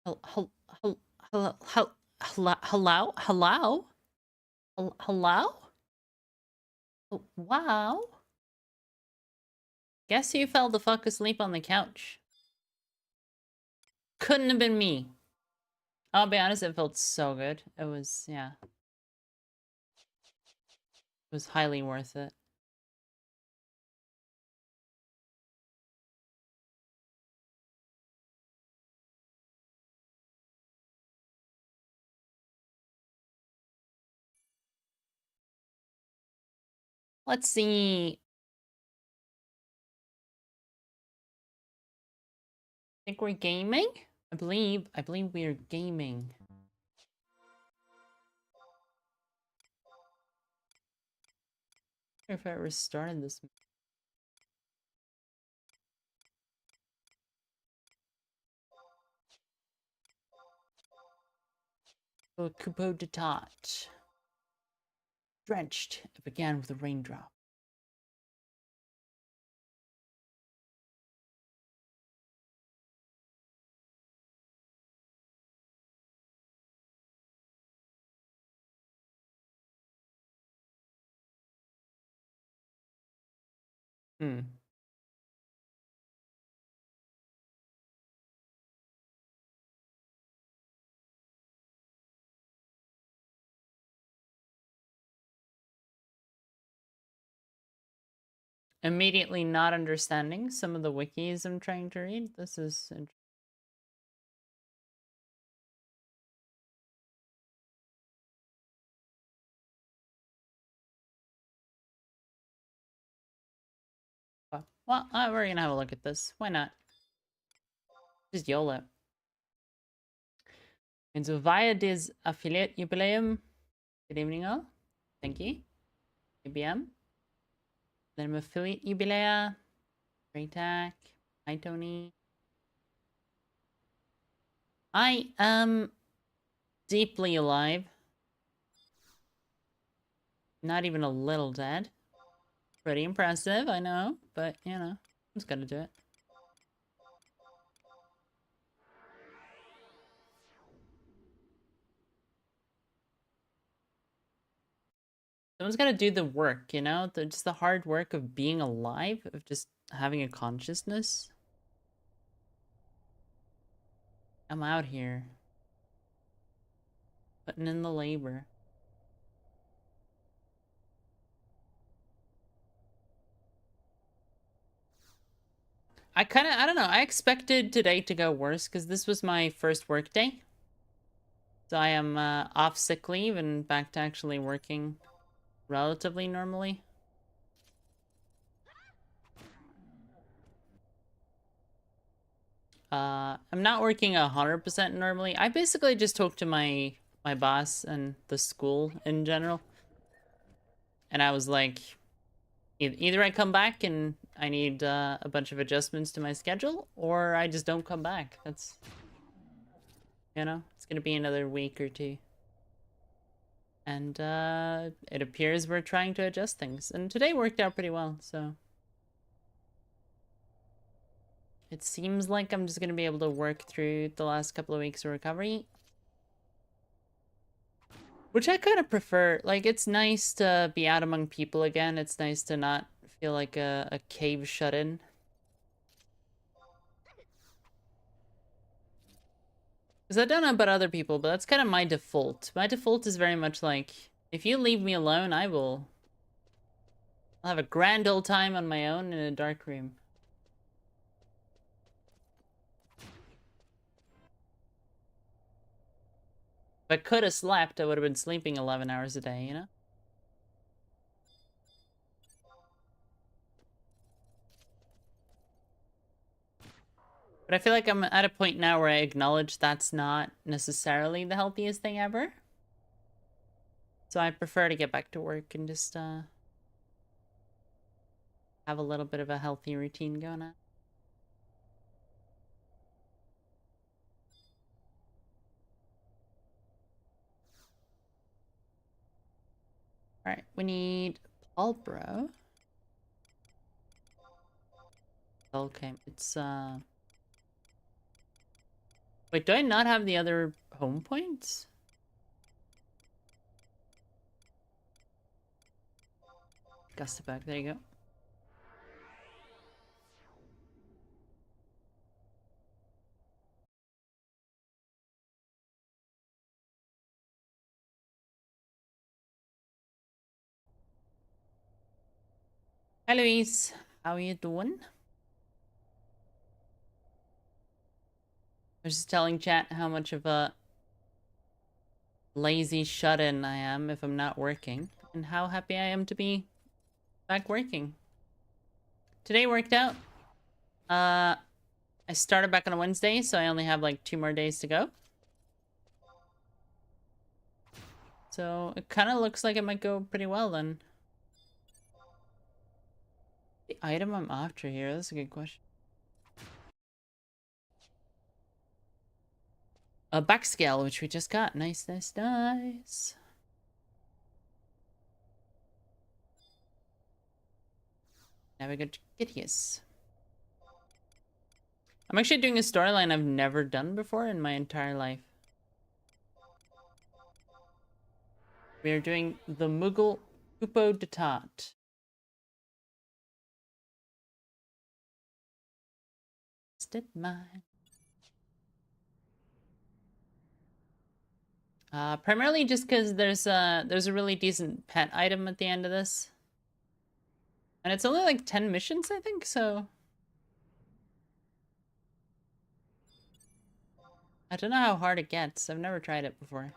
Hello? Hello? Hello? Hello? Hello? Oh, wow. Guess who fell the fuck asleep on the couch? Couldn't have been me. I'll be honest, it felt so good. It was, yeah. It was highly worth it. Let's see. I think we're gaming? I believe we are gaming. If I restarted this. Oh, Kupo de Tot. Drenched. It began with a raindrop. Hmm. Immediately not understanding some of the wikis I'm trying to read. This is interesting. Well, we're gonna have a look at this. Why not? Just YOLO. And so via this affiliate jubileum. Good evening all. Thank you. ABM. Then affiliate jubilea. Raytac. Hi Tony. I am deeply alive. Not even a little dead. Pretty impressive, I know, but you know, I'm just gonna do it. Someone's gotta do the work, you know? Just the hard work of being alive, of just having a consciousness. I'm out here. Putting in the labor. I don't know, I expected today to go worse because this was my first work day. So I am off sick leave and back to actually working relatively normally. I'm not working 100% normally. I basically just talked to my boss and the school in general. And I was like, either I come back and I need a bunch of adjustments to my schedule, or I just don't come back. That's, you know, it's gonna be another week or two. And it appears we're trying to adjust things. And today worked out pretty well, so. It seems like I'm just gonna be able to work through the last couple of weeks of recovery. Which I kind of prefer. Like, it's nice to be out among people again. It's nice to not feel like a cave shut-in. Because I don't know about other people, but that's kind of my default. My default is very much like, if you leave me alone, I'll have a grand old time on my own in a dark room. If I could have slept, I would have been sleeping 11 hours a day, you know? But I feel like I'm at a point now where I acknowledge that's not necessarily the healthiest thing ever. So I prefer to get back to work and just have a little bit of a healthy routine going on. Alright, we need Pulbro. Okay, it's Wait, do I not have the other home points? Gust it back. There you go. Hi, Louise. How are you doing? I was just telling chat how much of a lazy shut-in I am if I'm not working, and how happy I am to be back working. Today worked out. I started back on a Wednesday, so I only have like 2 more days to go. So it kind of looks like it might go pretty well then. The item I'm after here, that's a good question. A backscale, which we just got. Nice, nice, nice. Now we go to Gideus. I'm actually doing a storyline I've never done before in my entire life. We are doing the Mughal Kupo Datat. Did mine. Primarily just because there's a really decent pet item at the end of this. And it's only like 10 missions, I think, so... I don't know how hard it gets. I've never tried it before.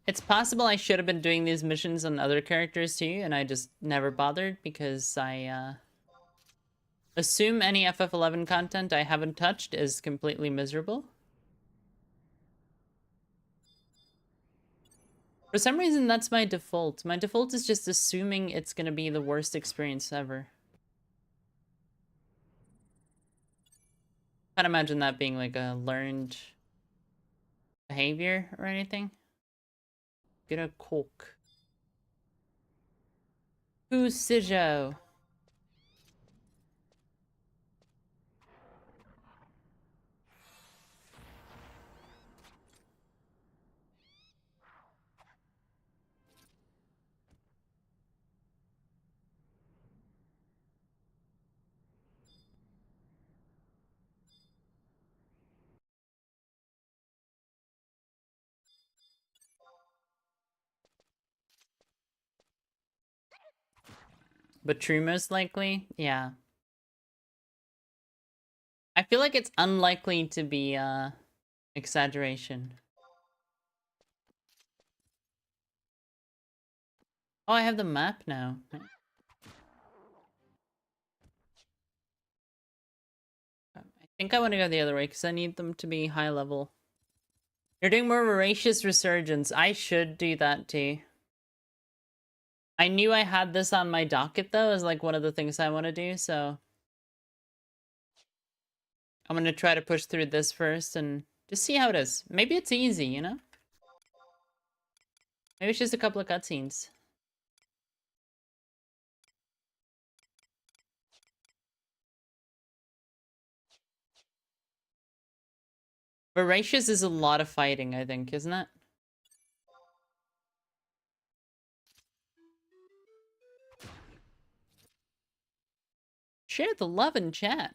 It's possible I should have been doing these missions on other characters too, and I just never bothered because I assume any FF11 content I haven't touched is completely miserable. For some reason, that's my default. My default is just assuming it's gonna be the worst experience ever. Can't imagine that being like a learned behavior or anything. Get a cork. Who's Sijo? But true, most likely? Yeah. I feel like it's unlikely to be, exaggeration. Oh, I have the map now. I think I want to go the other way, because I need them to be high level. You're doing more Voracious Resurgence. I should do that, too. I knew I had this on my docket, though, as, like, one of the things I want to do, so... I'm gonna try to push through this first, and just see how it is. Maybe it's easy, you know? Maybe it's just a couple of cutscenes. Voracious is a lot of fighting, I think, isn't it? Share the love in chat.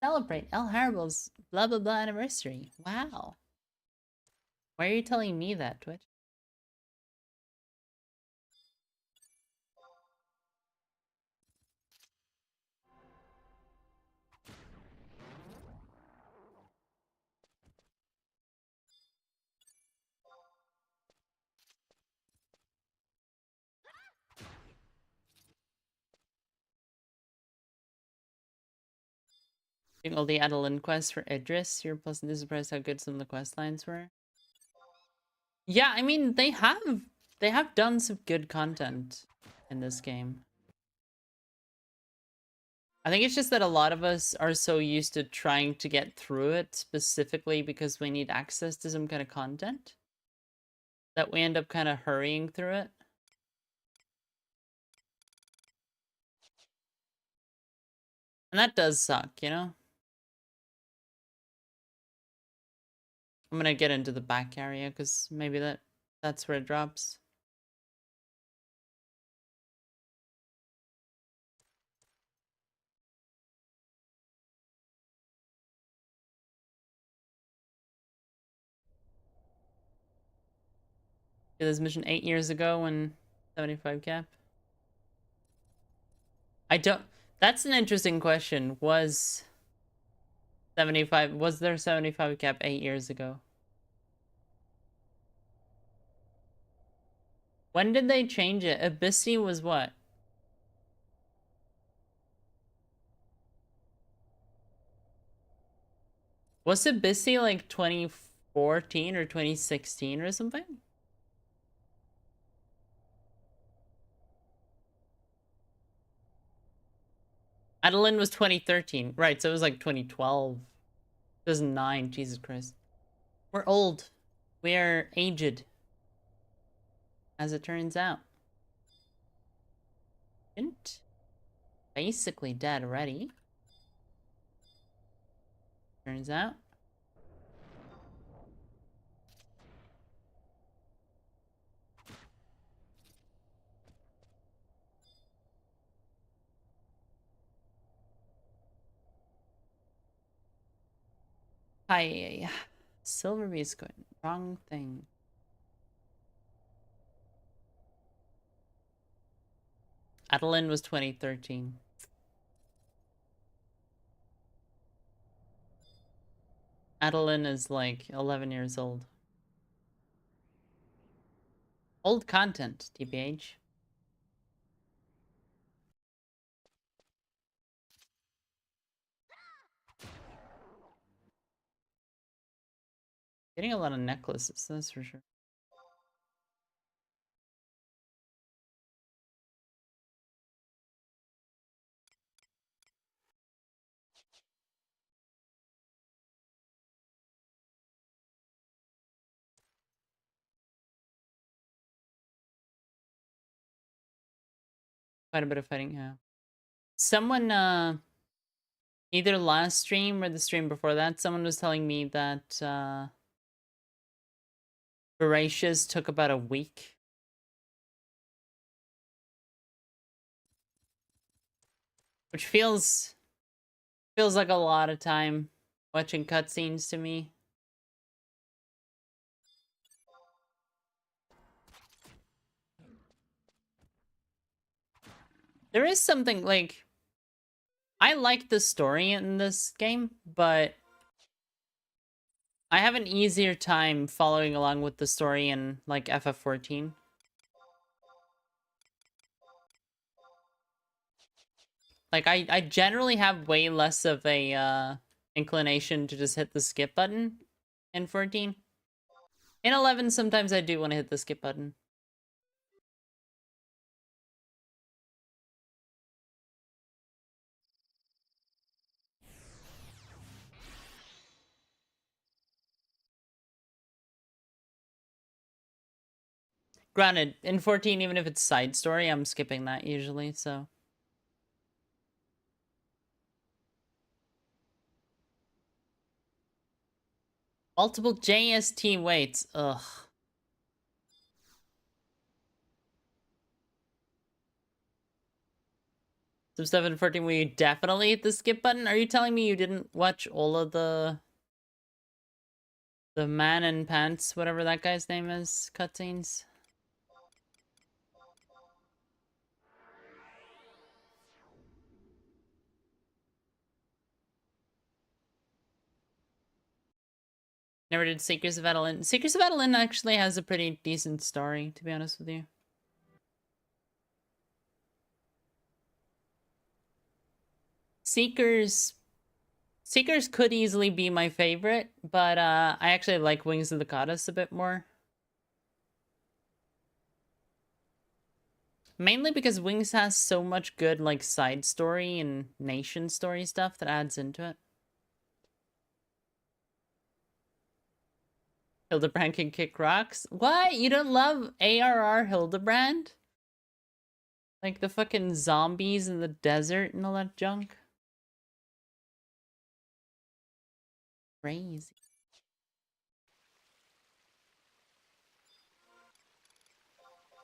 Celebrate El Haribel's blah blah blah anniversary. Wow. Why are you telling me that, Twitch? Doing all the Adeline quests for Idris. You're pleasantly surprised how good some of the quest lines were. Yeah, I mean they have done some good content in this game. I think it's just that a lot of us are so used to trying to get through it specifically because we need access to some kind of content. that we end up kind of hurrying through it. And that does suck, you know? I'm gonna get into the back area because maybe that's where it drops. Did this mission 8 years ago when 75 cap? I don't... That's an interesting question. Was there 75 cap 8 years ago? When did they change it? Abyssi was what? Was Abyssi like 2014 or 2016 or something? Adeline was 2013. Right, so it was like 2012. 2009, Jesus Christ. We're old. We're aged. As it turns out. Basically dead already. Turns out. Hi. Silverby is going. Wrong thing. Adeline was 2013. Adeline is like 11 years old. Old content, TBH. Getting a lot of necklaces, that's for sure. Quite a bit of fighting, yeah. Someone, either last stream or the stream before that, someone was telling me that, Voracious took about a week. Which feels like a lot of time watching cutscenes to me. There is something, like... I like the story in this game, but... I have an easier time following along with the story in, like, FF14. Like, I generally have way less of a, inclination to just hit the skip button in 14. In 11, sometimes I do want to hit the skip button. Granted, in 14, even if it's side story, I'm skipping that usually, so... Multiple JST weights. Ugh. Some stuff in 14 where you definitely hit the skip button? Are you telling me you didn't watch all of the man in pants, whatever that guy's name is, cutscenes? Never did Seekers of Adeline. Seekers of Adeline actually has a pretty decent story, to be honest with you. Seekers could easily be my favorite, but I actually like Wings of the Goddess a bit more. Mainly because Wings has so much good, like, side story and nation story stuff that adds into it. Hildebrand can kick rocks. What? You don't love ARR Hildebrand? Like the fucking zombies in the desert and all that junk? Crazy.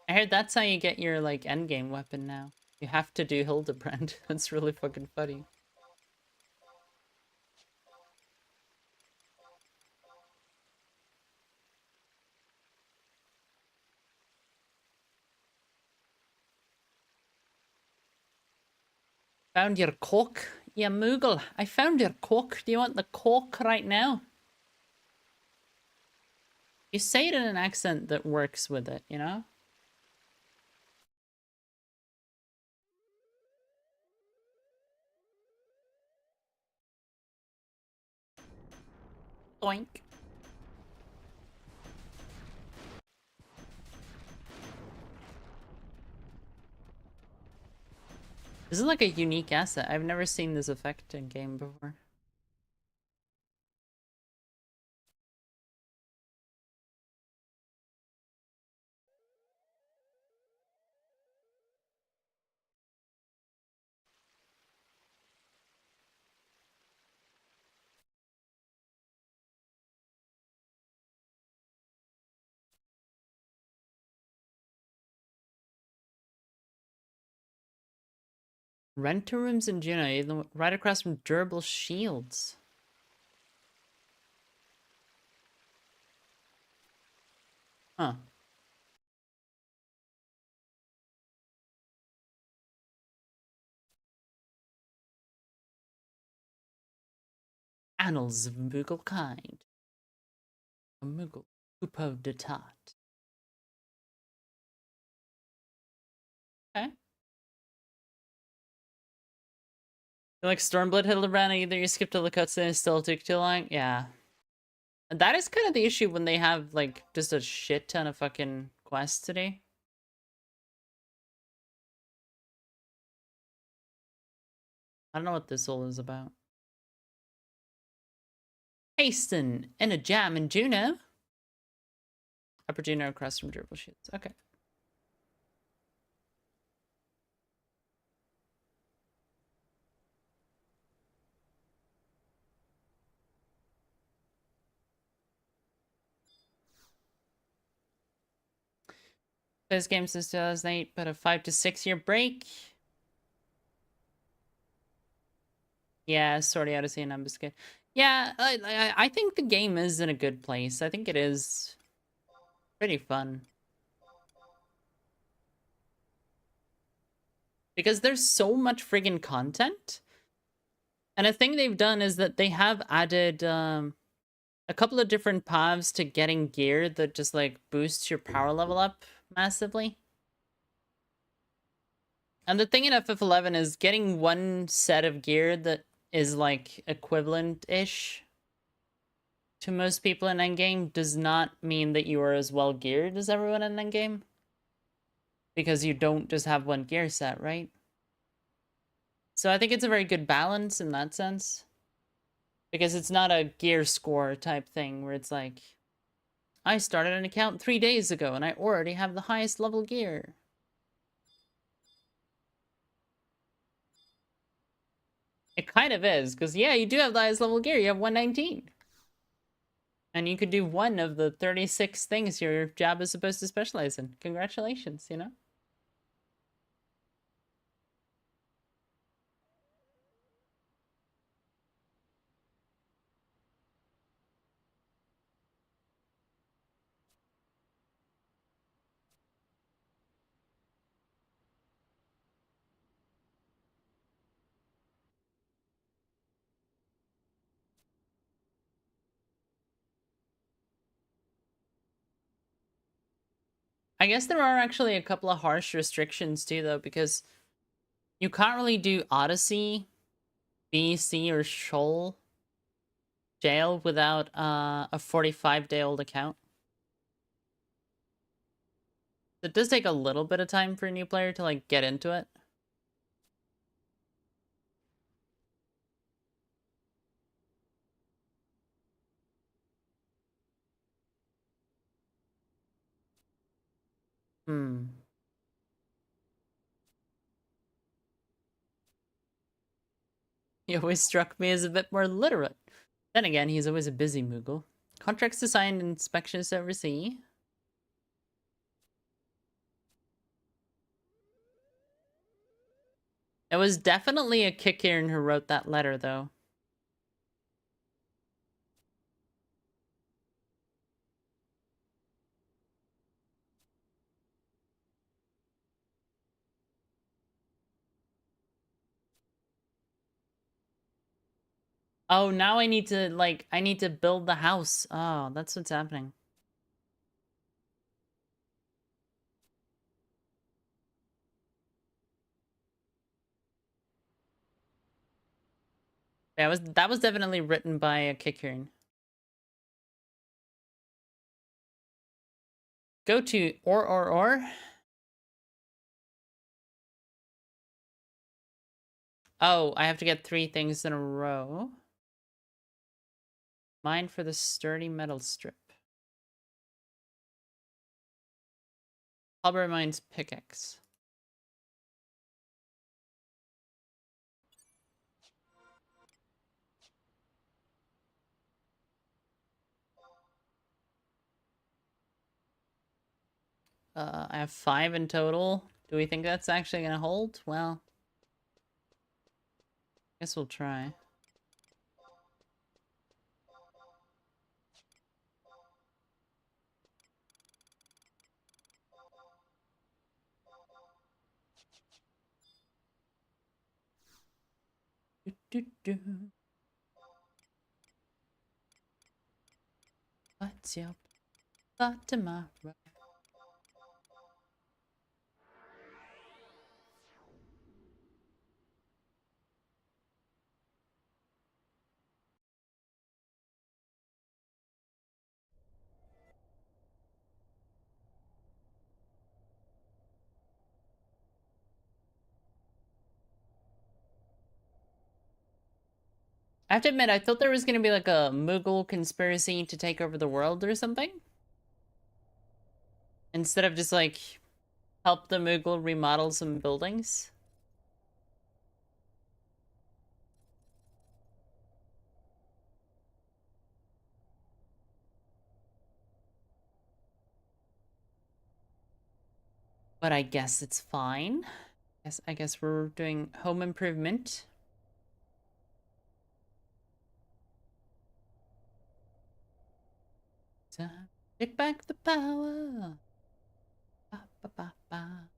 I heard that's how you get your, like, endgame weapon now. You have to do Hildebrand. That's really fucking funny. Found your coke, you Moogle. I found your coke. Do you want the coke right now? You say it in an accent that works with it, you know? Oink. This is like a unique asset. I've never seen this effect in game before. Rental rooms in Juno, right across from durable shields. Huh. Annals of Moogle kind. A Moogle. Upo de Tat. Okay. You like Stormblood Hildebrand, either you skip to the cutscene and still took too long? Yeah. And that is kind of the issue when they have, like, just a shit ton of fucking quests today. I don't know what this all is about. Hasten in a jam in Juno. Upper Juno across from durable shields. Okay. This game since 2008, but a 5 to 6 year break. Yeah, Sword Odyssey and Ambuscade. Yeah, I think the game is in a good place. I think it is pretty fun. Because there's so much friggin' content. And a thing they've done is that they have added a couple of different paths to getting gear that just, like, boosts your power level up massively. And the thing in FF11 is getting one set of gear that is, like, equivalent-ish to most people in endgame does not mean that you are as well geared as everyone in endgame. Because you don't just have one gear set, right? So I think it's a very good balance in that sense. Because it's not a gear score type thing where it's like, I started an account 3 days ago and I already have the highest level gear. It kind of is, because yeah, you do have the highest level gear. You have 119. And you could do one of the 36 things your job is supposed to specialize in. Congratulations, you know? I guess there are actually a couple of harsh restrictions too, though, because you can't really do Odyssey, BC, or Shoal jail without a 45-day-old account. It does take a little bit of time for a new player to, like, get into it. He always struck me as a bit more literate. Then again, he's always a busy Moogle. Contracts to sign, inspections to oversee. It was definitely a Kikirn who wrote that letter, though. Oh, now I need to, like, I need to build the house. Oh, that's what's happening. Yeah, that was definitely written by a Kikirn. Go to or. Oh, I have to get 3 things in a row. Mine for the sturdy metal strip. Halber mine's pickaxe. I have 5 in total. Do we think that's actually gonna hold? Well, guess we'll try. What's your thought tomorrow? I have to admit, I thought there was gonna be like a Mughal conspiracy to take over the world or something. Instead of just like help the Mughal remodel some buildings. But I guess it's fine. I guess we're doing home improvement. Take back the power. Ba, ba, ba, ba.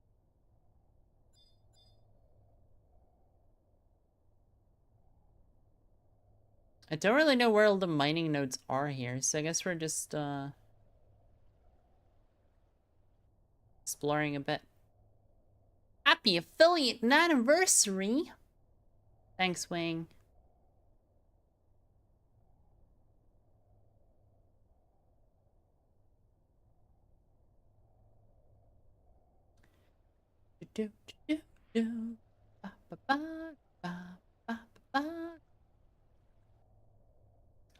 I don't really know where all the mining nodes are here, so I guess we're just exploring a bit. Happy affiliate anniversary! Thanks, Wing.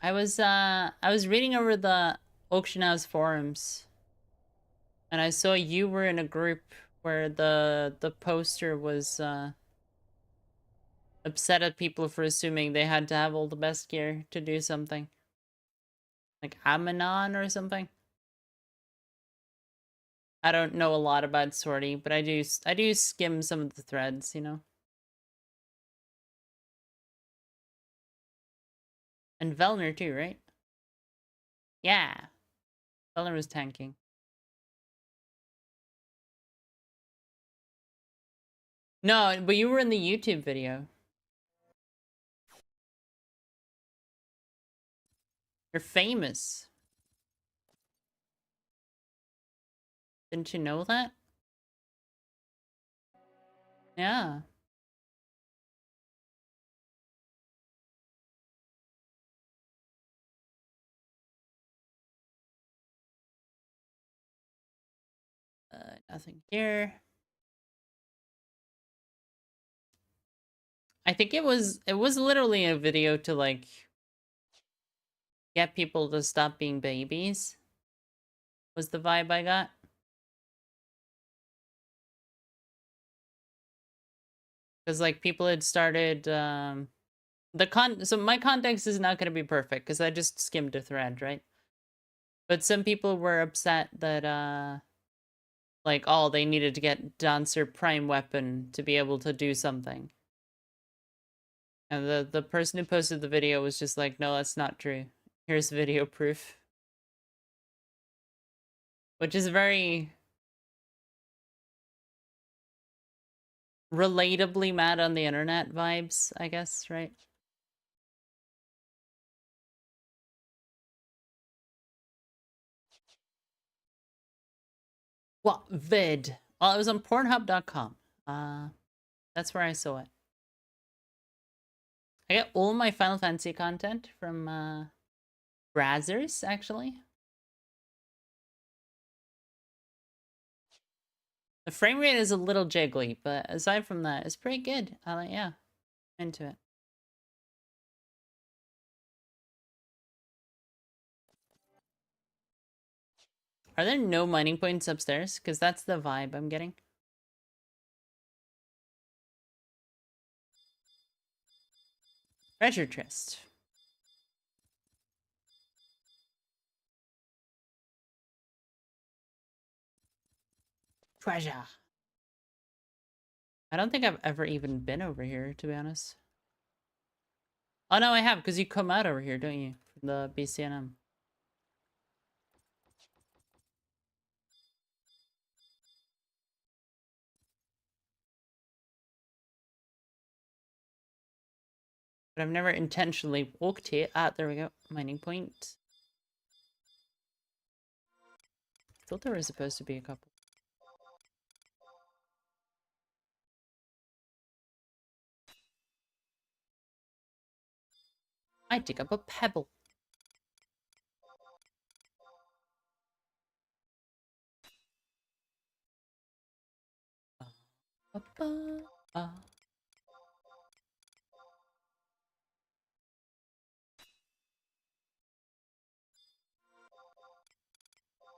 I was reading over the auction house forums, and I saw you were in a group where the poster was upset at people for assuming they had to have all the best gear to do something. Like Amanon or something. I don't know a lot about sortie, but I do skim some of the threads, you know. And Velner too, right? Yeah. Velner was tanking. No, but you were in the YouTube video. You're famous. Didn't you know that? Yeah. Nothing here. I think it was literally a video to like get people to stop being babies. Was the vibe I got. Because like people had started so my context is not going to be perfect because I just skimmed a thread, right? But some people were upset that like oh they needed to get Dancer Prime Weapon to be able to do something. And the person who posted the video was just like, no, that's not true. Here's video proof. Which is very relatably mad on the internet vibes, I guess, right? What vid? Well, it was on Pornhub.com. That's where I saw it. I get all my Final Fantasy content from Brazzers, actually. The frame rate is a little jiggly, but aside from that, it's pretty good. Yeah, into it. Are there no mining points upstairs? Because that's the vibe I'm getting. Treasure chest. Treasure. I don't think I've ever even been over here, to be honest. Oh no, I have, because you come out over here, don't you? From the BCNM. But I've never intentionally walked here. Ah, there we go. Mining point. Thought there was supposed to be a couple. I dig up a pebble.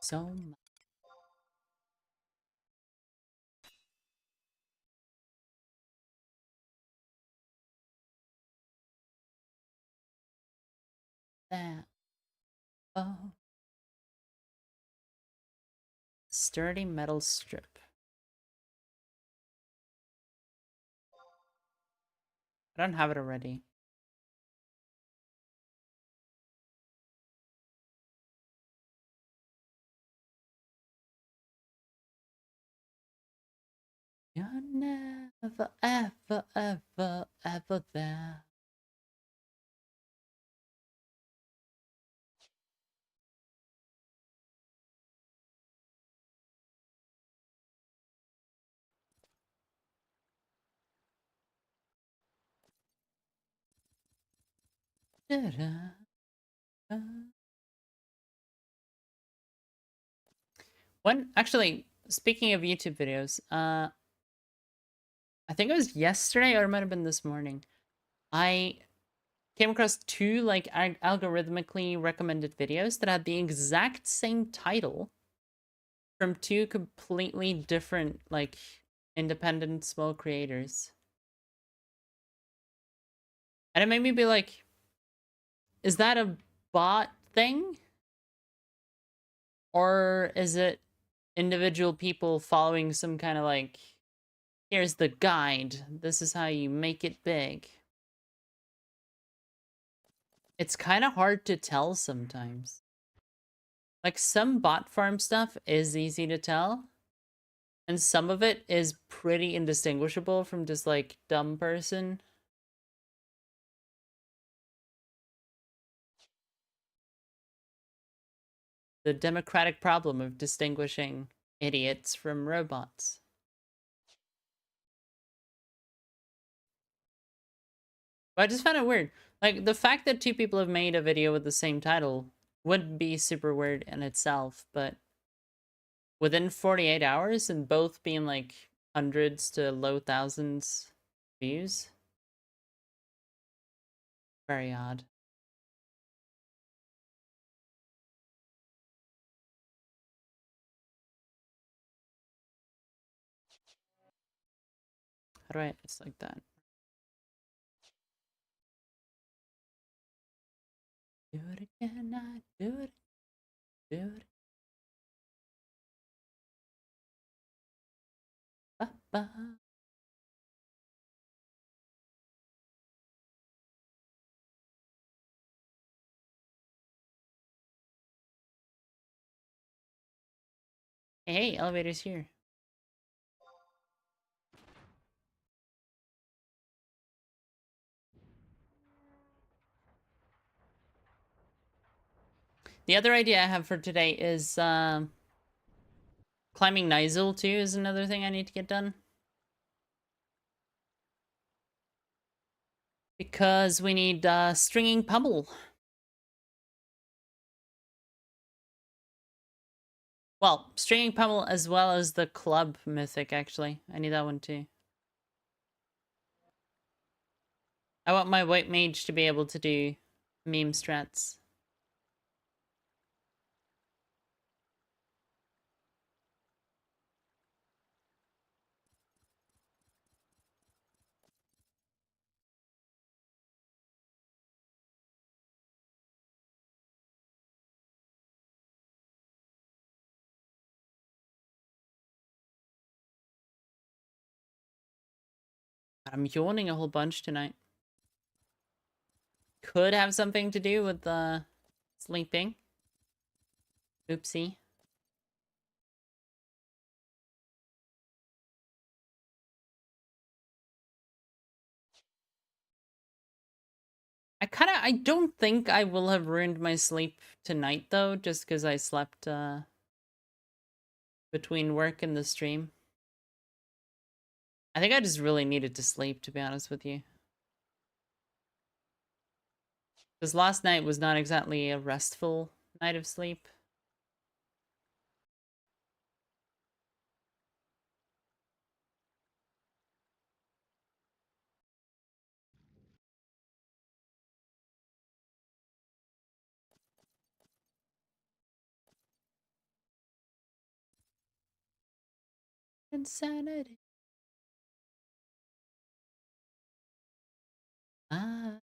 So much. That. Oh. Sturdy metal strip. I don't have it already. You're never, ever, ever, ever there. When actually, speaking of YouTube videos, I think it was yesterday or it might have been this morning. I came across two like algorithmically recommended videos that had the exact same title from two completely different like independent small creators. And it made me be like, is that a bot thing? Or is it individual people following some kind of like, here's the guide, this is how you make it big? It's kind of hard to tell sometimes. Like some bot farm stuff is easy to tell, and some of it is pretty indistinguishable from just like dumb person. The democratic problem of distinguishing idiots from robots. But I just found it weird. Like, the fact that two people have made a video with the same title would be super weird in itself, but within 48 hours and both being like hundreds to low thousands views, very odd. How do I? It's like that. Do it again, I do it. Do it. Ba, ba. Hey, elevator's here. The other idea I have for today is climbing Nigel too is another thing I need to get done. Because we need stringing pummel. Well, stringing pummel as well as the club mythic, actually. I need that one too. I want my white mage to be able to do meme strats. I'm yawning a whole bunch tonight. Could have something to do with sleeping. Oopsie. I don't think I will have ruined my sleep tonight though, just because I slept between work and the stream. I think I just really needed to sleep, to be honest with you. Because last night was not exactly a restful night of sleep. Insanity. Ah.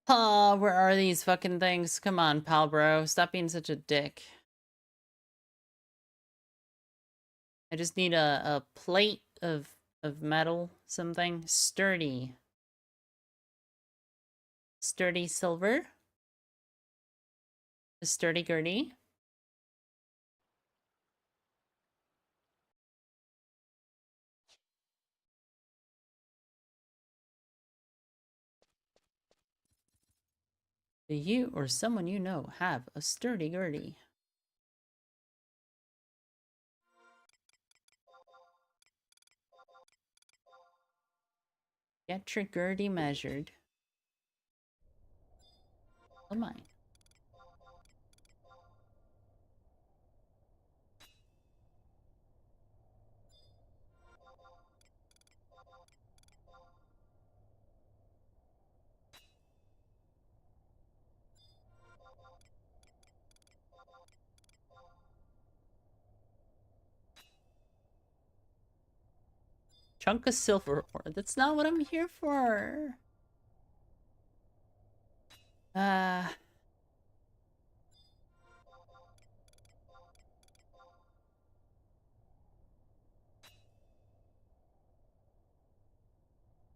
Oh, where are these fucking things? Come on, pal bro. Stop being such a dick. I just need a plate of metal, something. Sturdy. Sturdy silver. A sturdy gurdy. Do you or someone you know have a sturdy gurdy? Get your gurdy measured. Oh mine. Chunk of silver ore. That's not what I'm here for. Uh,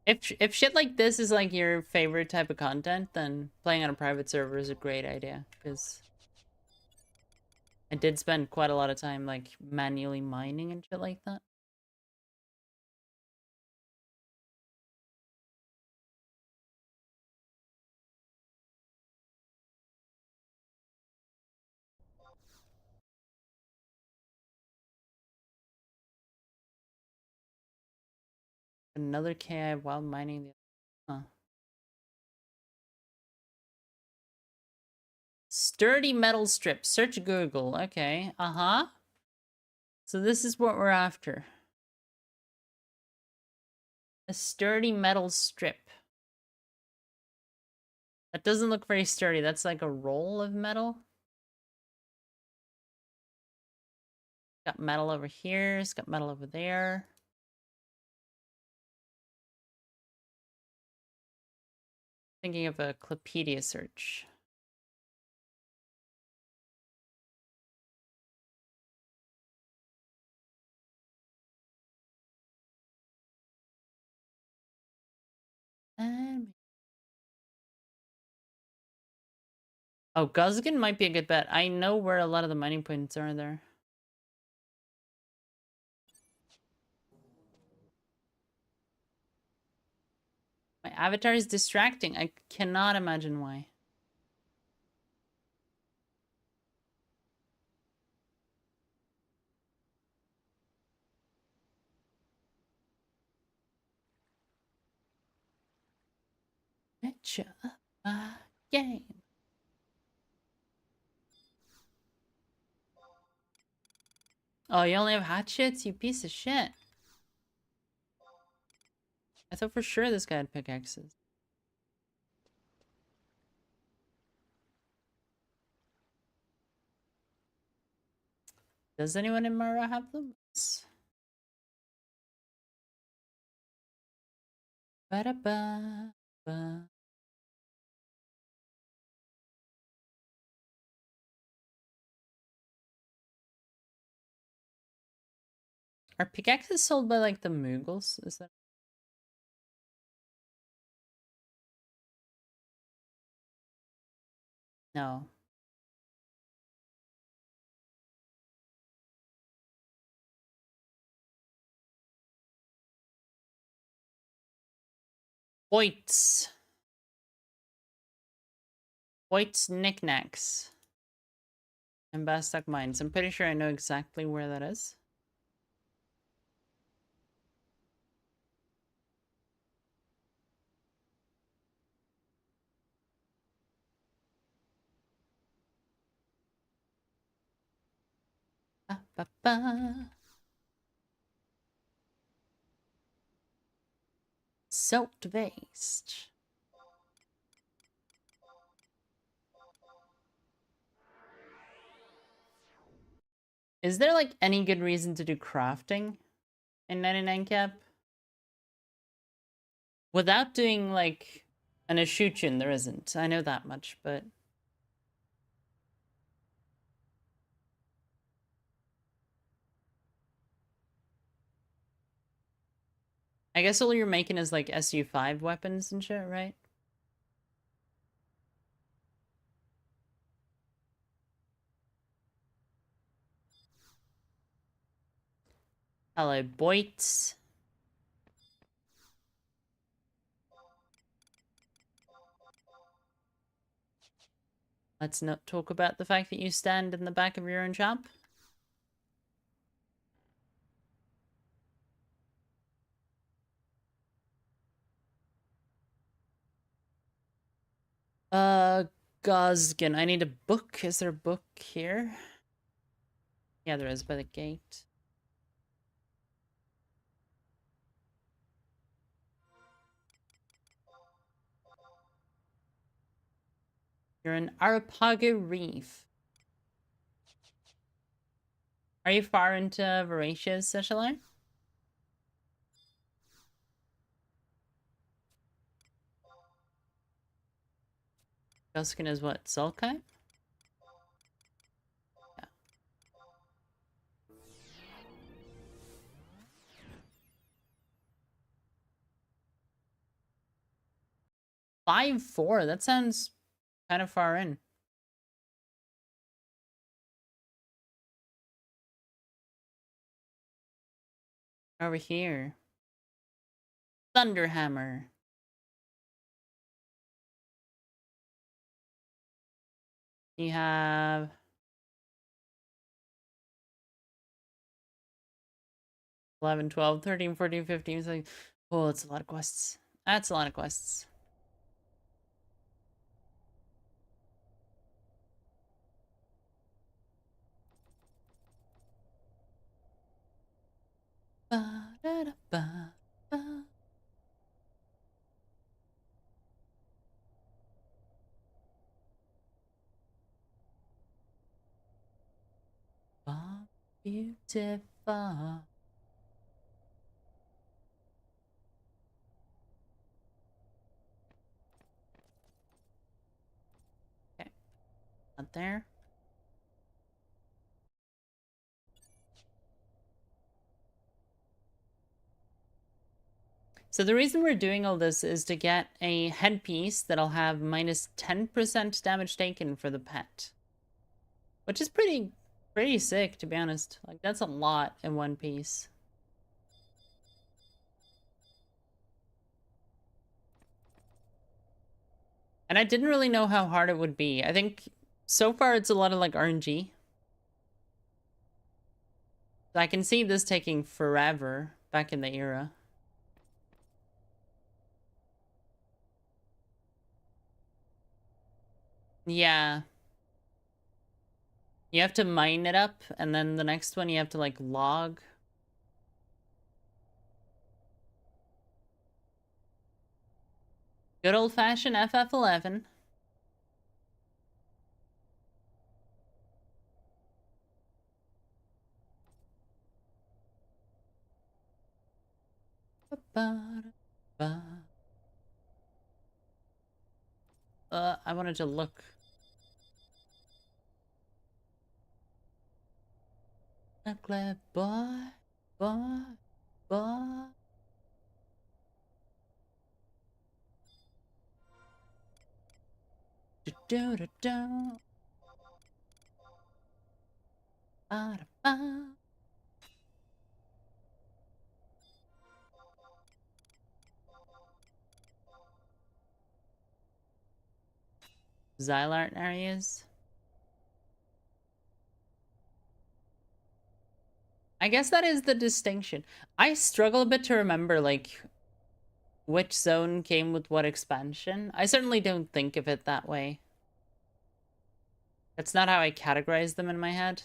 if shit like this is like your favorite type of content, then playing on a private server is a great idea. Because I did spend quite a lot of time like manually mining and shit like that. Another KI while mining the. Huh. Sturdy metal strip. Search Google. Okay. Uh-huh. So this is what we're after. A sturdy metal strip. That doesn't look very sturdy. That's like a roll of metal. Got metal over here. It's got metal over there. Thinking of a Clipedia search. And... oh, Guzgan might be a good bet. I know where a lot of the mining points are there. My avatar is distracting. I cannot imagine why. Betcha a game. Oh, you only have hatchets? You piece of shit. I thought for sure this guy had pickaxes. Does anyone in Mara have them? Ba-da-ba-ba. Are pickaxes sold by like the Mughals? Is that? No. Boits. Boits knickknacks. And Bastak Mines. I'm pretty sure I know exactly where that is. Ba-ba-ba. Soaked waste. Is there like any good reason to do crafting in 99 cap? Without doing like an Ashuchin, there isn't. I know that much, but... I guess all you're making is like SU5 weapons and shit, right? Hello, Boits. Let's not talk about the fact that you stand in the back of your own shop. Guzgan. I need a book. Is there a book here? Yeah, there is by the gate. You're in Arapago Reef. Are you far into Voracious, Seychelles? Guzgan is what? Sulkai? Yeah. 5-4. That sounds kind of far in. Over here. Thunderhammer. You have... 11, 12, 13, 14, 15. It's like, oh, it's a lot of quests. That's a lot of quests. Ba, da, da, ba, ba. beautiful. Okay, out there. So the reason we're doing all this is to get a headpiece that'll have minus 10% damage taken for the pet. Which is pretty sick, to be honest. Like, that's a lot in one piece. And I didn't really know how hard it would be. I think so far it's a lot of like RNG. I can see this taking forever back in the era. Yeah. You have to mine it up, and then the next one you have to like log. Good old-fashioned FF11. I wanted to look. Ugly boy, boy, boy. Do do do do. Ba da ba. Xylart areas. I guess that is the distinction. I struggle a bit to remember, like, which zone came with what expansion. I certainly don't think of it that way. That's not how I categorize them in my head.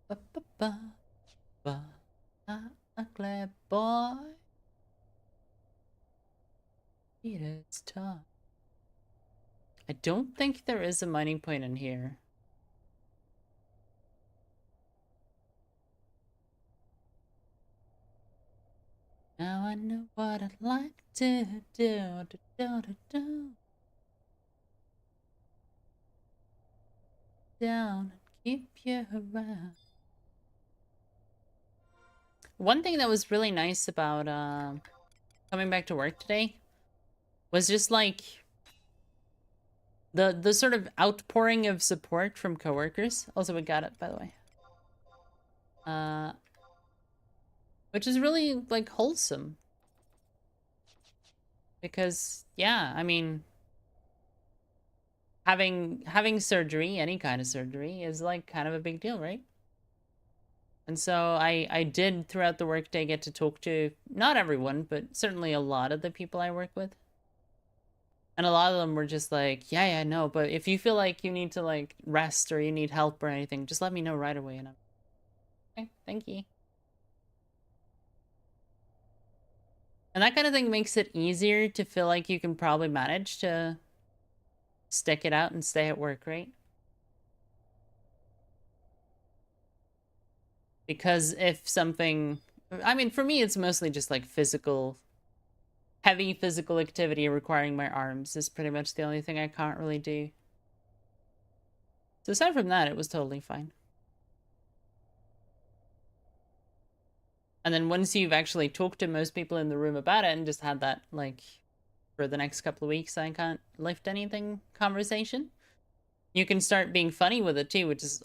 Ba ba ba ba. Ugly boy. It's tough. I don't think there is a mining point in here. Now I know what I'd like to do. Do, do, do, do. Down and keep you around. One thing that was really nice about coming back to work today was just like the sort of outpouring of support from coworkers. Also, we got it, by the way. Which is really like wholesome. Because yeah, I mean, having surgery, any kind of surgery, is like kind of a big deal, right? And so I did throughout the workday get to talk to not everyone, but certainly a lot of the people I work with. And a lot of them were just like, yeah, no, but if you feel like you need to like rest or you need help or anything, just let me know right away. And I'm okay, thank you. And that kind of thing makes it easier to feel like you can probably manage to stick it out and stay at work, right? Because if something, I mean, for me, it's mostly just like heavy physical activity requiring my arms is pretty much the only thing I can't really do. So aside from that, it was totally fine. And then once you've actually talked to most people in the room about it and just had that, like, for the next couple of weeks, I can't lift anything conversation, you can start being funny with it too, which is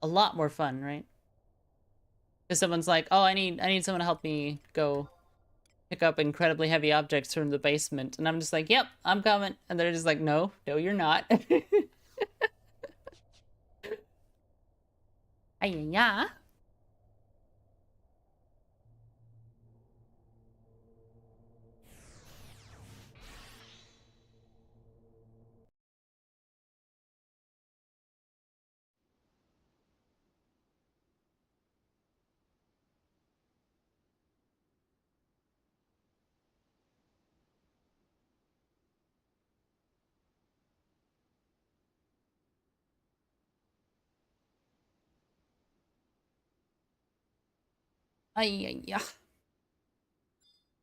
a lot more fun, right? Because someone's like, oh, I need someone to help me go pick up incredibly heavy objects from the basement. And I'm just like, yep, I'm coming. And they're just like, no, you're not. Yeah. Yeah.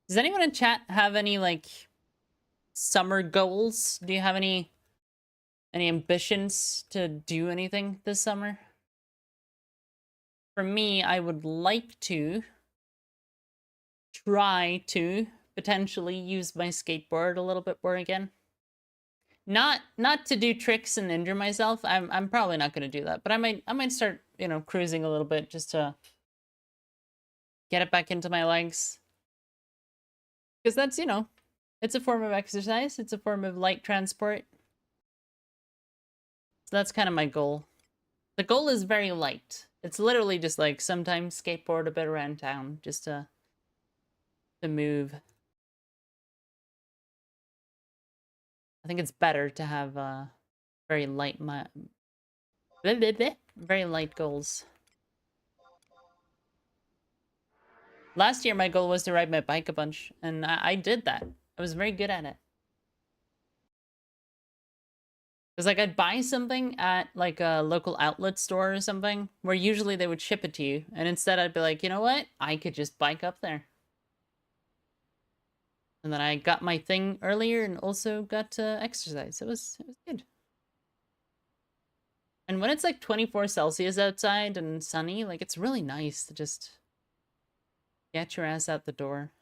Does anyone in chat have any, like, summer goals? Do you have any ambitions to do anything this summer? For me, I would like to try to potentially use my skateboard a little bit more again. Not to do tricks and injure myself. I'm probably not going to do that, but I might start, you know, cruising a little bit just to get it back into my legs. Because that's, you know, it's a form of exercise. It's a form of light transport. So that's kind of my goal. The goal is very light. It's literally just like sometimes skateboard a bit around town just to move. I think it's better to have very light very light goals. Last year my goal was to ride my bike a bunch, and I did that. I was very good at it. Because, like, I'd buy something at, like, a local outlet store or something, where usually they would ship it to you, and instead I'd be like, you know what? I could just bike up there. And then I got my thing earlier and also got to exercise. It was good. And when it's, like, 24 Celsius outside and sunny, like, it's really nice to just get your ass out the door.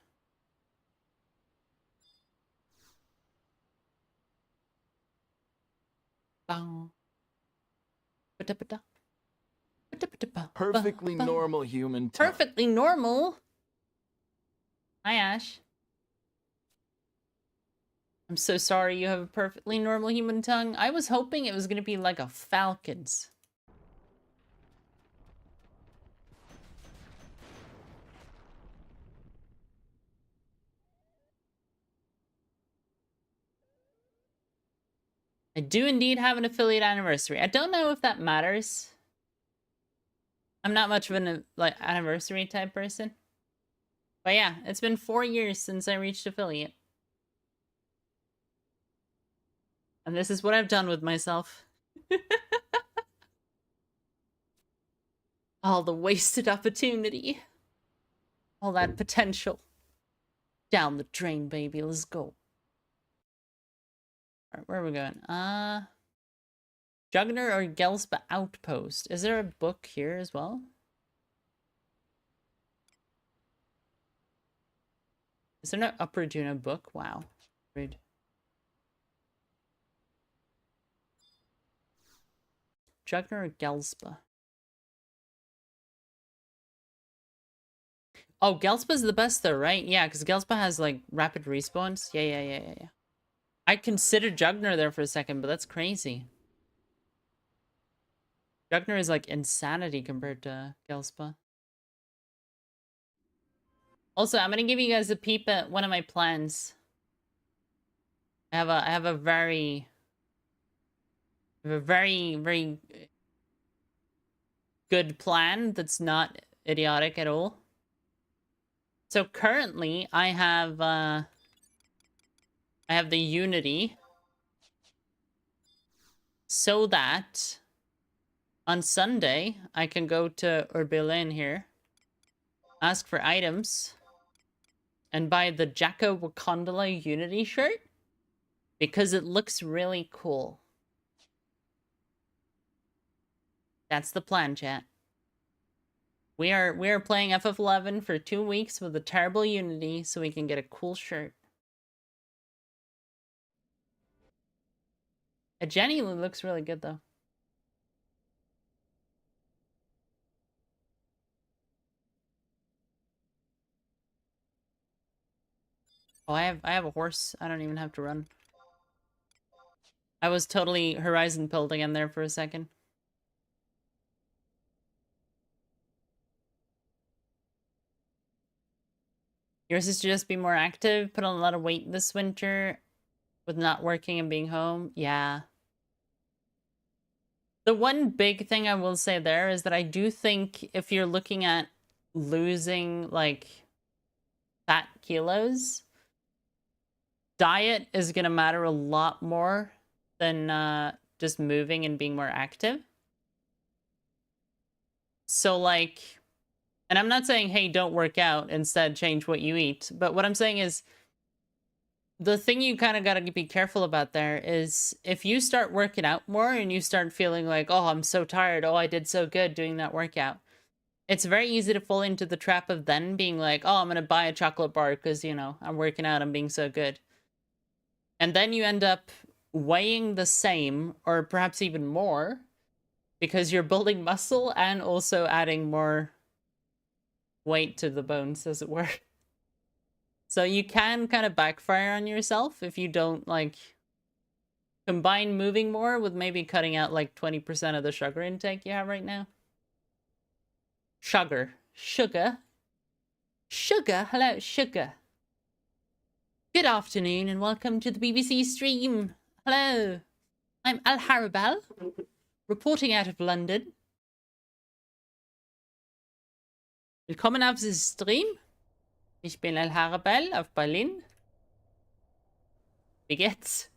Perfectly normal human tongue. Perfectly normal? Hi, Ash. I'm so sorry you have a perfectly normal human tongue. I was hoping it was going to be like a falcon's. I do indeed have an affiliate anniversary. I don't know if that matters. I'm not much of an like anniversary type person. But yeah, it's been 4 years since I reached affiliate. And this is what I've done with myself. All the wasted opportunity. All that potential. Down the drain, baby. Let's go. Alright, where are we going? Jugner or Gelspa Outpost. Is there a book here as well? Is there no Upper Juno book? Wow. Rude. Jugner or Gelspa? Oh, Gelspa's the best though, right? Yeah, because Gelspa has like rapid respawns. Yeah. I considered Jugner there for a second, but that's crazy. Jugner is like insanity compared to Gelspa. Also, I'm gonna give you guys a peep at one of my plans. I have a very good plan that's not idiotic at all. So currently I have the Unity so that on Sunday I can go to Urbilin here, ask for items, and buy the Jacko Wakandala Unity shirt because it looks really cool. That's the plan, chat. We are playing FF11 for 2 weeks with a terrible Unity so we can get a cool shirt. A Jenny looks really good though. Oh, I have a horse. I don't even have to run. I was totally Horizon pilled again there for a second. Yours is to just be more active, put on a lot of weight this winter with not working and being home. Yeah. The one big thing I will say there is that I do think if you're looking at losing, like, fat kilos, diet is going to matter a lot more than just moving and being more active. So, like, And I'm not saying, hey, don't work out, instead change what you eat. But what I'm saying is, the thing you kind of got to be careful about there is if you start working out more and you start feeling like, oh, I'm so tired. Oh, I did so good doing that workout. It's very easy to fall into the trap of then being like, oh, I'm going to buy a chocolate bar because, you know, I'm working out, I'm being so good. And then you end up weighing the same or perhaps even more because you're building muscle and also adding more weight to the bones, as it were. So you can kind of backfire on yourself if you don't, like, combine moving more with maybe cutting out, like, 20% of the sugar intake you have right now. Sugar. Sugar. Sugar. Hello, sugar. Good afternoon and welcome to the BBC stream. Hello. I'm Al Harabal, reporting out of London. Willkommen auf diesem Stream. Ich bin Al Harabal auf Berlin. Wie geht's?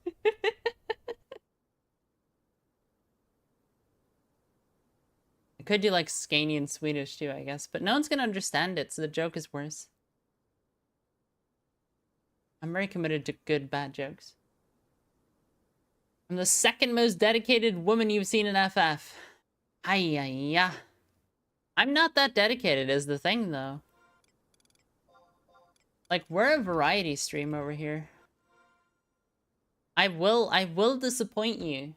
I could do like Scanian Swedish too, I guess, but no one's gonna understand it, so the joke is worse. I'm very committed to good, bad jokes. I'm the second most dedicated woman you've seen in FF. Hi-ya-ya. I'm not that dedicated is the thing, though. Like, we're a variety stream over here. I will disappoint you.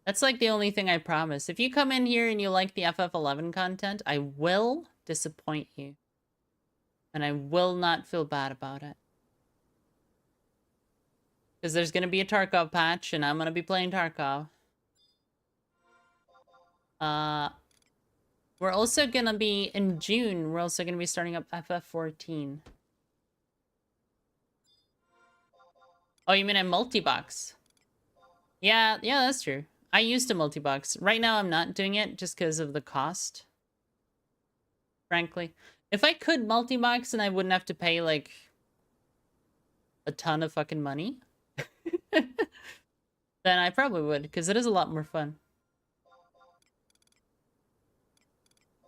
That's like the only thing I promise. If you come in here and you like the FF11 content, I will disappoint you. And I will not feel bad about it. Because there's going to be a Tarkov patch, and I'm going to be playing Tarkov. We're also going to be, in June, we're also going to be starting up FF14. Oh, you mean a multi-box? Yeah, that's true. I used a multi-box. Right now, I'm not doing it just because of the cost. Frankly. If I could multi-box and I wouldn't have to pay, like, a ton of fucking money, then I probably would, because it is a lot more fun.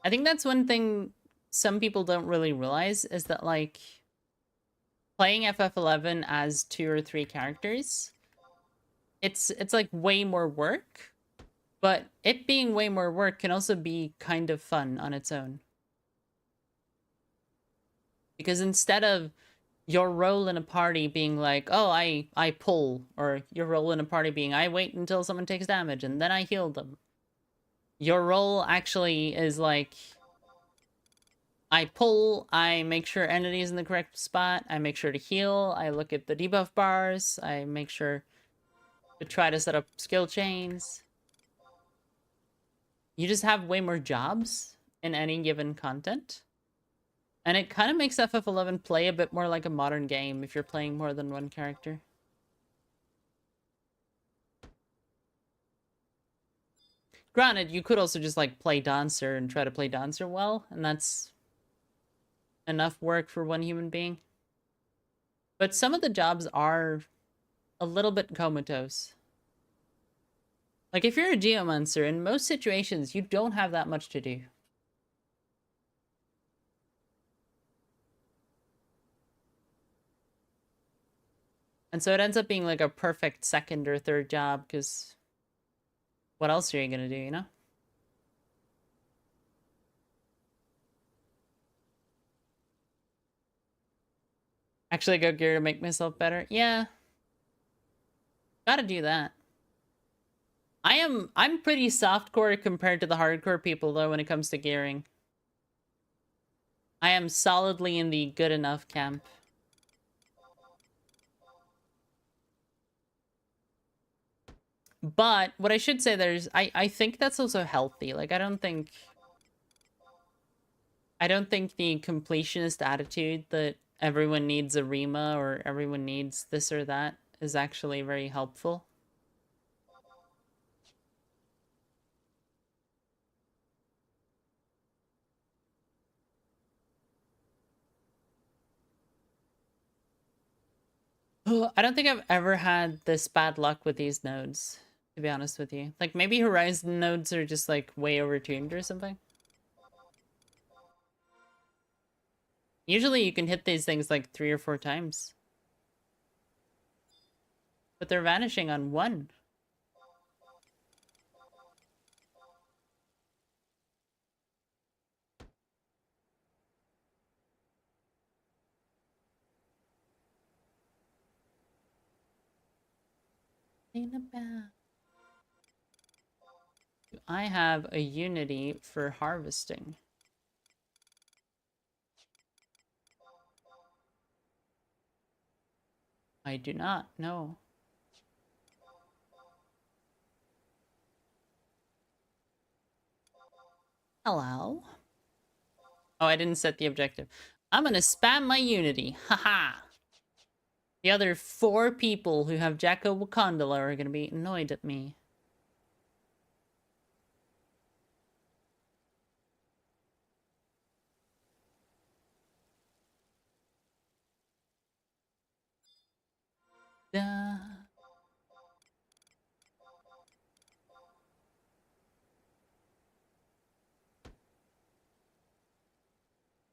I think that's one thing some people don't really realize, is that, like, playing FF11 as 2 or 3 characters, it's like way more work, but it being way more work can also be kind of fun on its own. Because instead of your role in a party being like, oh, I pull, or your role in a party being, I wait until someone takes damage and then I heal them. Your role actually is like, I pull, I make sure energy is in the correct spot, I make sure to heal, I look at the debuff bars, I make sure to try to set up skill chains. You just have way more jobs in any given content. And it kind of makes FF11 play a bit more like a modern game if you're playing more than one character. Granted, you could also just, like, play Dancer and try to play Dancer well, and that's enough work for one human being. But some of the jobs are a little bit comatose. Like, if you're a Geomancer, in most situations, you don't have that much to do. And so it ends up being like a perfect second or third job, because what else are you gonna do, you know? Actually go gear to make myself better? Yeah. Gotta do that. I'm pretty softcore compared to the hardcore people, though, when it comes to gearing. I am solidly in the good enough camp. But what I should say I think that's also healthy. Like, I don't think the completionist attitude that everyone needs a Rima or everyone needs this or that is actually very helpful. I don't think I've ever had this bad luck with these nodes. to be honest with you. Like, maybe Horizon nodes are just, like, way overtuned or something. Usually you can hit these things, like, 3 or 4 times. But they're vanishing on 1. I have a unity for harvesting. I do not know. Hello? Oh, I didn't set the objective. I'm gonna spam my unity. Haha. The other 4 people who have Jacko Wakandala are gonna be annoyed at me. Duh.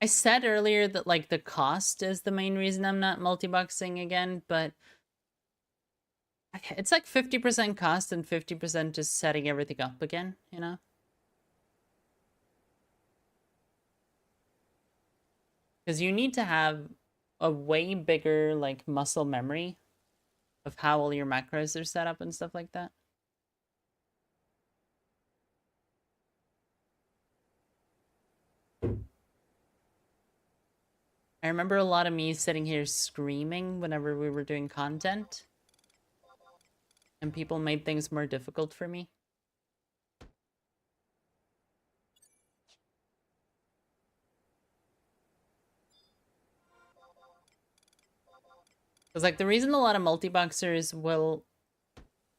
I said earlier that, like, the cost is the main reason I'm not multi-boxing again, but it's like 50% cost and 50% just setting everything up again, you know? Because you need to have a way bigger, like, muscle memory of how all your macros are set up and stuff like that. I remember a lot of me sitting here screaming whenever we were doing content. And people made things more difficult for me. Because, like, the reason a lot of multi-boxers will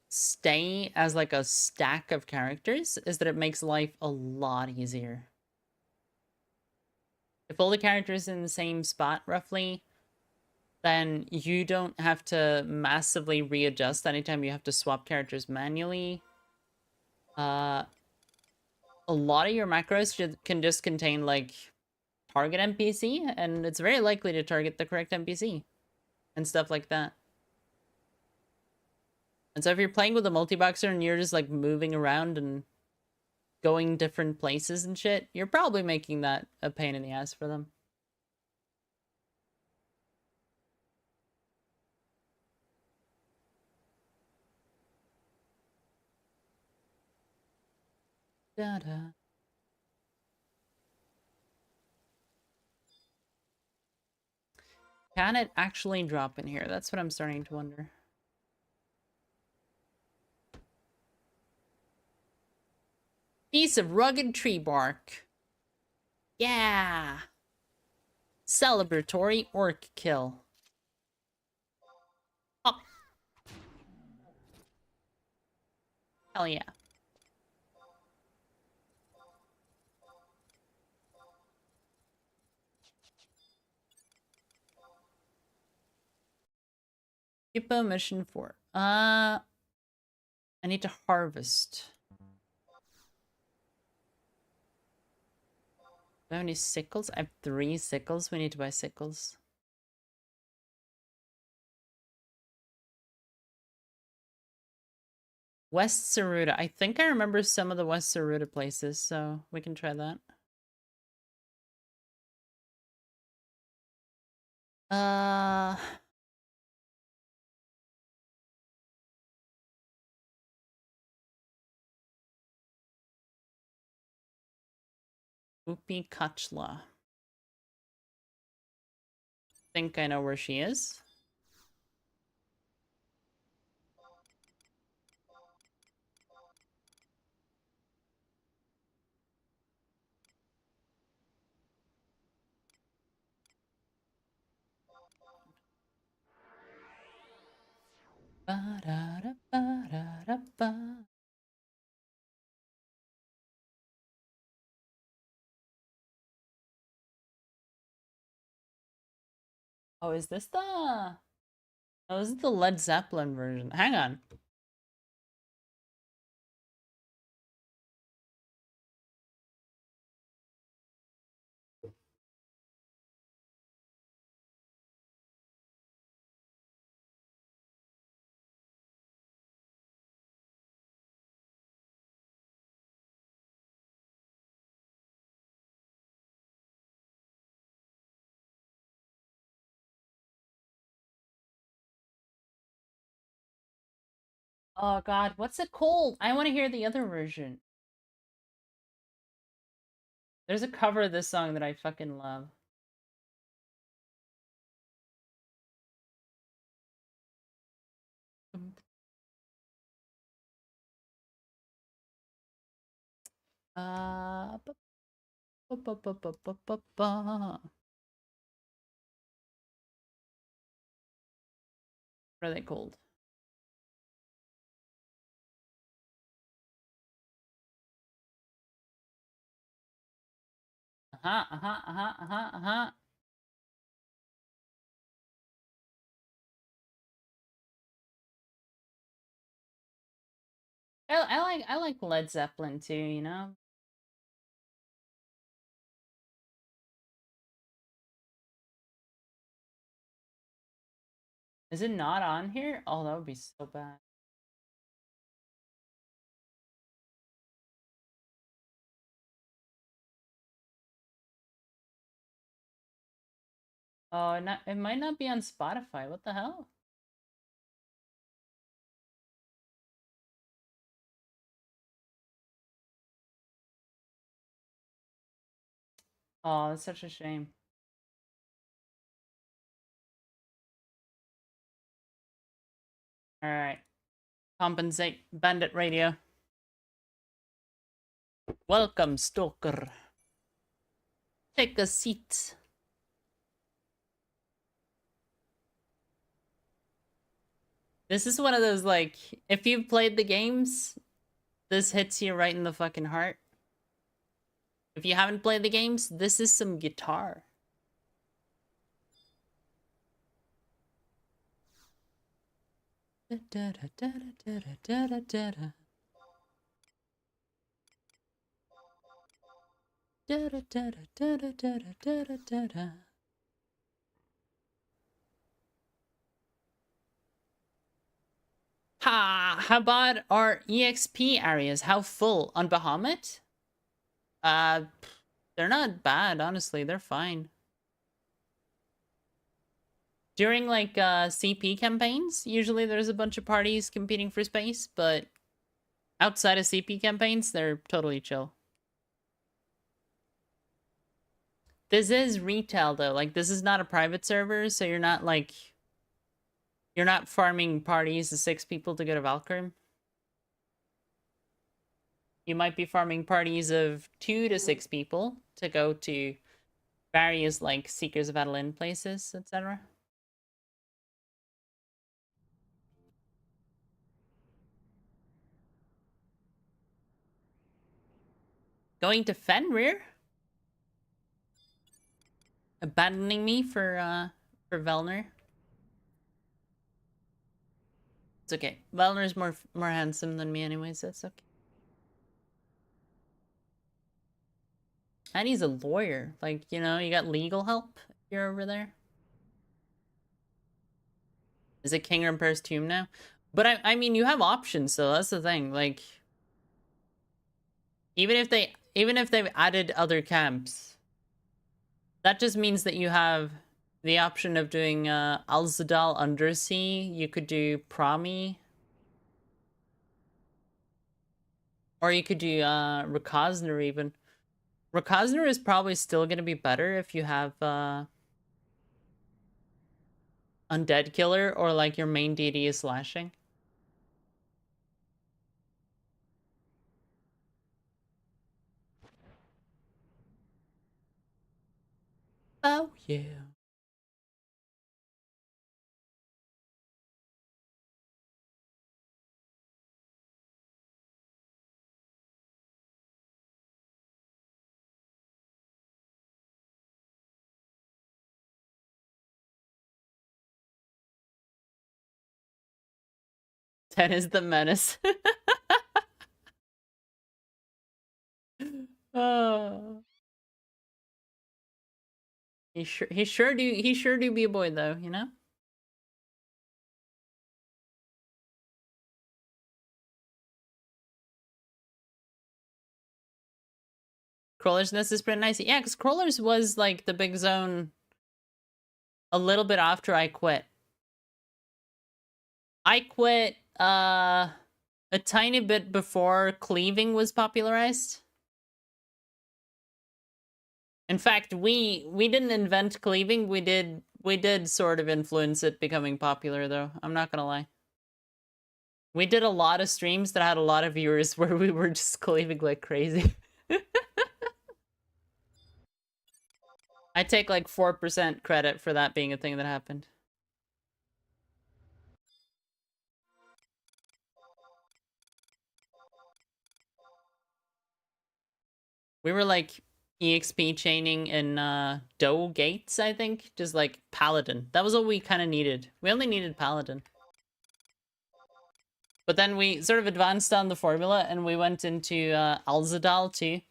stay as, like, a stack of characters is that it makes life a lot easier. If all the characters in the same spot, roughly, then you don't have to massively readjust anytime you have to swap characters manually. A lot of your macros can just contain, like, target NPC, and it's very likely to target the correct NPC and stuff like that. And so if you're playing with a multi-boxer and you're just, like, moving around and going different places and shit, you're probably making that a pain in the ass for them. Da-da. Can it actually drop in here? That's what I'm starting to wonder. Piece of rugged tree bark. Yeah! Celebratory orc kill. Oh! Hell yeah. Hippo mission 4. I need to harvest. Do I have any sickles? I have 3 sickles. We need to buy sickles. West Saruta. I think I remember some of the West Saruta places, so we can try that. Upi Kachla. Think I know where she is. Ba-da-da-ba-da-da-ba. Oh, is this the... Oh, is it the Led Zeppelin version? Hang on. Oh god, what's it called? I want to hear the other version. There's a cover of this song that I fucking love. Uh, what are they called? Uh-huh. I like Led Zeppelin too, you know? Is it not on here? Oh, that would be so bad. Oh, it might not be on Spotify. What the hell? Oh, that's such a shame. All right. Compensate. Bandit Radio. Welcome, Stalker. Take a seat. This is one of those, like, if you've played the games, this hits you right in the fucking heart. If you haven't played the games, this is some guitar. Ha! How about our EXP areas? How full on Bahamut? They're not bad, honestly. They're fine. During, like, CP campaigns, usually there's a bunch of parties competing for space, but outside of CP campaigns, they're totally chill. This is retail, though. Like, this is not a private server, so you're not, like... You're not farming parties of 6 people to go to Valkyrie. You might be farming parties of 2 to 6 people to go to various, like, Seekers of Adeline places, etc. Going to Fenrir? Abandoning me for Velner? It's okay. Velner's more handsome than me anyways, that's okay. And he's a lawyer. Like, you know, you got legal help if you're over there. Is it King Emperor's Tomb now? But I mean, you have options, so that's the thing. Like, even if they've added other camps, that just means that you have the option of doing Alzadal Undersea. You could do Promi. Or you could do Rakazner even. Rakazner is probably still going to be better if you have Undead Killer or like your main deity is slashing. Oh yeah. That is the menace. Oh. He sure do be a boy though, you know? Crawler's Nest is pretty nice. Yeah, because Crawler's was like the big zone a little bit after I quit. I quit a tiny bit before cleaving was popularized. In fact, we didn't invent cleaving. We did sort of influence it becoming popular, though. I'm not gonna lie. We did a lot of streams that had a lot of viewers where we were just cleaving like crazy. I take like 4% credit for that being a thing that happened. We were like EXP chaining in Doe Gates, I think. Just like Paladin. That was all we kind of needed. We only needed Paladin. But then we sort of advanced on the formula and we went into Alzadal too.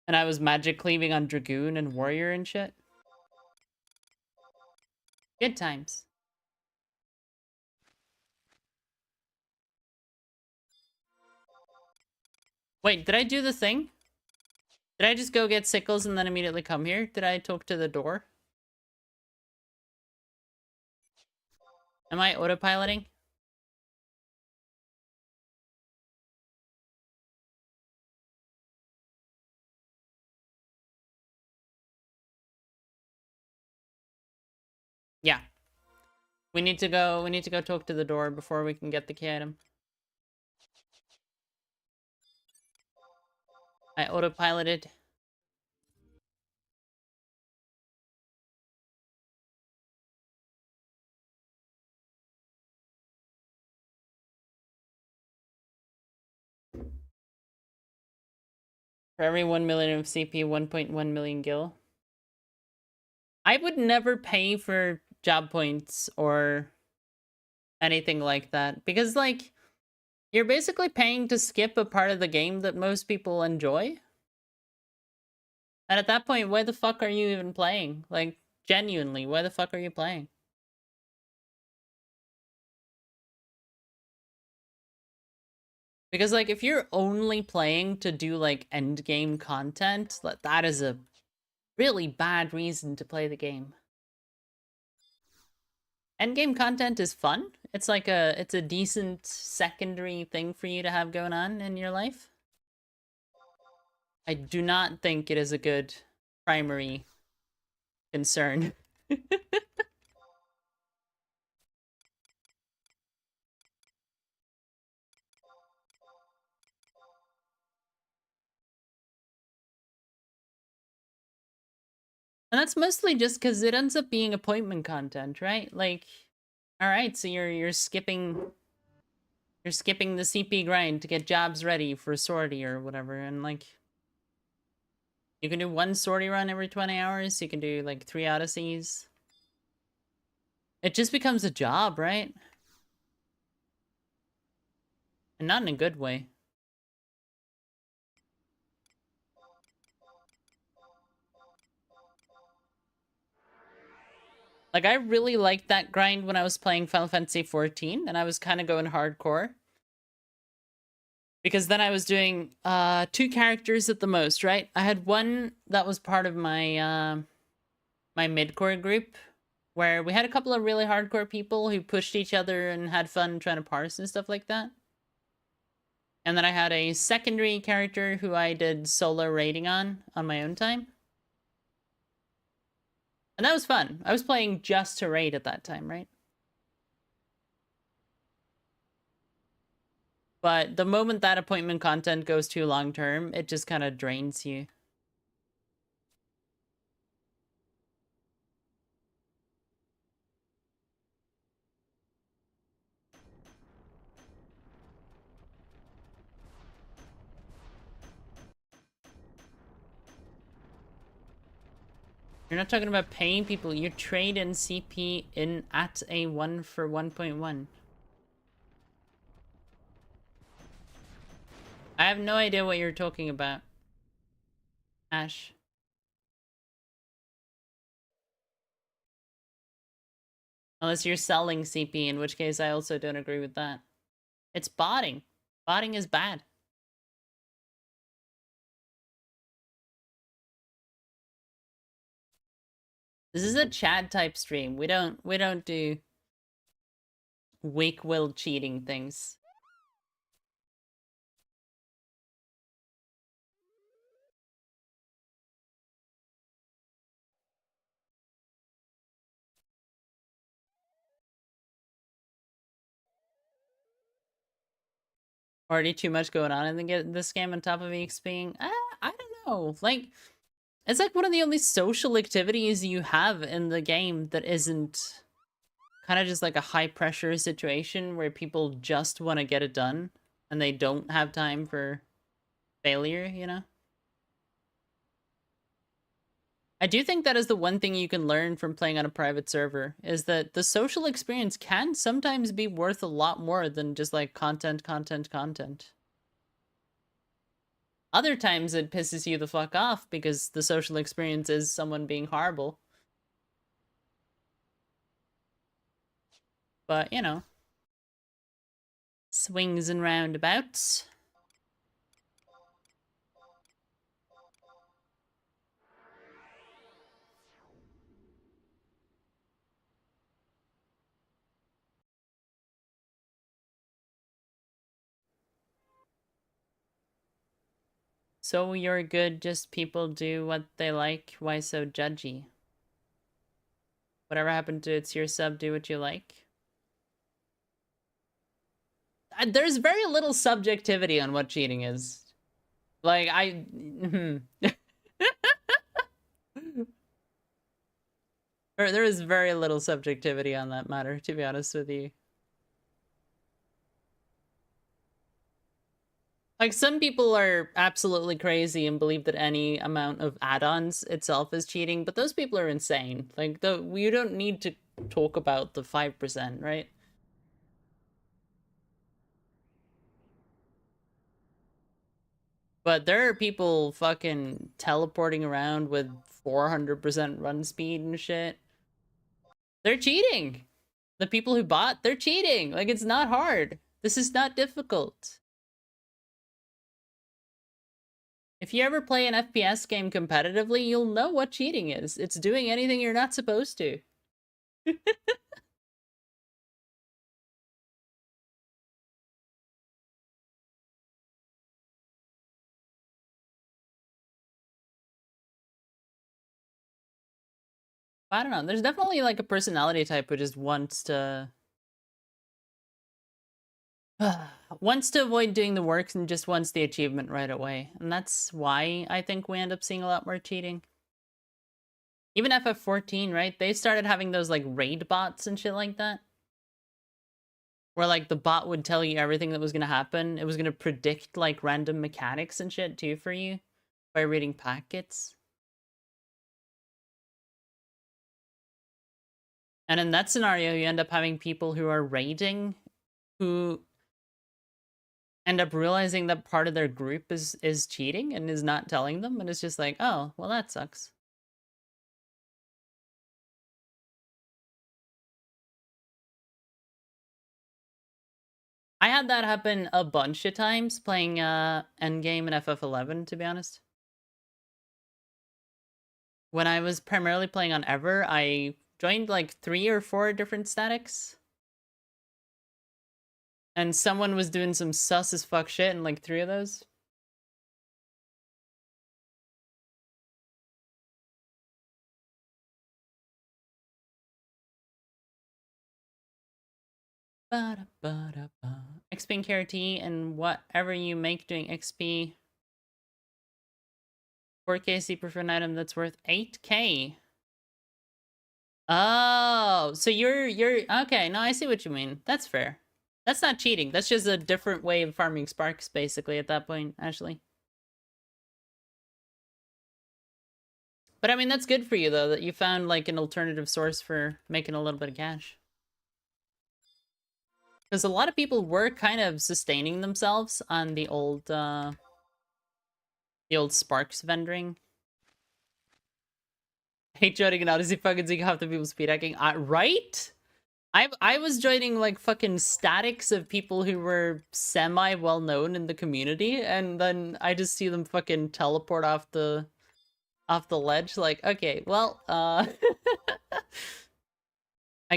And I was magic cleaving on Dragoon and Warrior and shit. Good times. Wait, did I do the thing? Did I just go get sickles and then immediately come here? Did I talk to the door? Am I autopiloting? Yeah. We need to go talk to the door before we can get the key item. I autopiloted. For every 1 million of CP, 1.1 million gil. I would never pay for job points or anything like that. Because, like, you're basically paying to skip a part of the game that most people enjoy. And at that point, why the fuck are you even playing? Like, genuinely, why the fuck are you playing? Because, like, if you're only playing to do, like, endgame content, that is a really bad reason to play the game. Endgame content is fun. It's like it's a decent secondary thing for you to have going on in your life. I do not think it is a good primary concern. And that's mostly just because it ends up being appointment content, right? Like, all right, so you're skipping the CP grind to get jobs ready for sortie or whatever, and like you can do one sortie run every 20 hours. You can do like 3 Odysseys. It just becomes a job, right? And not in a good way. Like, I really liked that grind when I was playing Final Fantasy XIV, and I was kind of going hardcore. Because then I was doing 2 characters at the most, right? I had one that was part of my my mid-core group, where we had a couple of really hardcore people who pushed each other and had fun trying to parse and stuff like that. And then I had a secondary character who I did solo raiding on my own time. And that was fun. I was playing just to raid at that time, right? But the moment that appointment content goes too long term, it just kind of drains you. You're not talking about paying people. You trade in CP in at a 1 for 1.1. I have no idea what you're talking about, Ash. Unless you're selling CP, in which case I also don't agree with that. It's botting. Botting is bad. This is a Chad type stream. We don't do weak-willed cheating things. already too much going on in this game on top of EXPing. I don't know. Like, it's like one of the only social activities you have in the game that isn't kind of just like a high pressure situation where people just want to get it done and they don't have time for failure, you know? I do think that is the one thing you can learn from playing on a private server, is that the social experience can sometimes be worth a lot more than just like content. Other times it pisses you the fuck off because the social experience is someone being horrible. But, you know, swings and roundabouts. So you're good, just people do what they like, why so judgy? Whatever happened to it's your sub, do what you like? There's very little subjectivity on what cheating is. Like, there is very little subjectivity on that matter, to be honest with you. Like, some people are absolutely crazy and believe that any amount of add-ons itself is cheating, but those people are insane. Like, you don't need to talk about the 5%, right? But there are people fucking teleporting around with 400% run speed and shit. They're cheating. The people who bought, they're cheating. Like, it's not hard. This is not difficult. If you ever play an FPS game competitively, you'll know what cheating is. It's doing anything you're not supposed to. I don't know. There's definitely like a personality type who just wants to wants to avoid doing the work and just wants the achievement right away. And that's why I think we end up seeing a lot more cheating. Even FF14, right? They started having those like raid bots and shit like that. Where like the bot would tell you everything that was gonna happen. It was gonna predict like random mechanics and shit too for you by reading packets. And in that scenario, you end up having people who are raiding who end up realizing that part of their group is cheating and is not telling them, and it's just like, oh, well, that sucks. I had that happen a bunch of times playing Endgame and FF11, to be honest. When I was primarily playing on Ever, I joined like 3 or 4 different statics. And someone was doing some sus as fuck shit in like 3 of those. XP and KRT and whatever you make doing XP. 4K super for an item that's worth 8K. Oh, so you're okay. No, I see what you mean. That's fair. That's not cheating. That's just a different way of farming sparks, basically, at that point, Ashley. But I mean, that's good for you, though, that you found, like, an alternative source for making a little bit of cash. Because a lot of people were kind of sustaining themselves on the old sparks vendoring. Hate joining an Odyssey fucking seeing half the people speed hacking. Right? I was joining like fucking statics of people who were semi well known in the community, and then I just see them fucking teleport off the ledge. Like, okay, well, I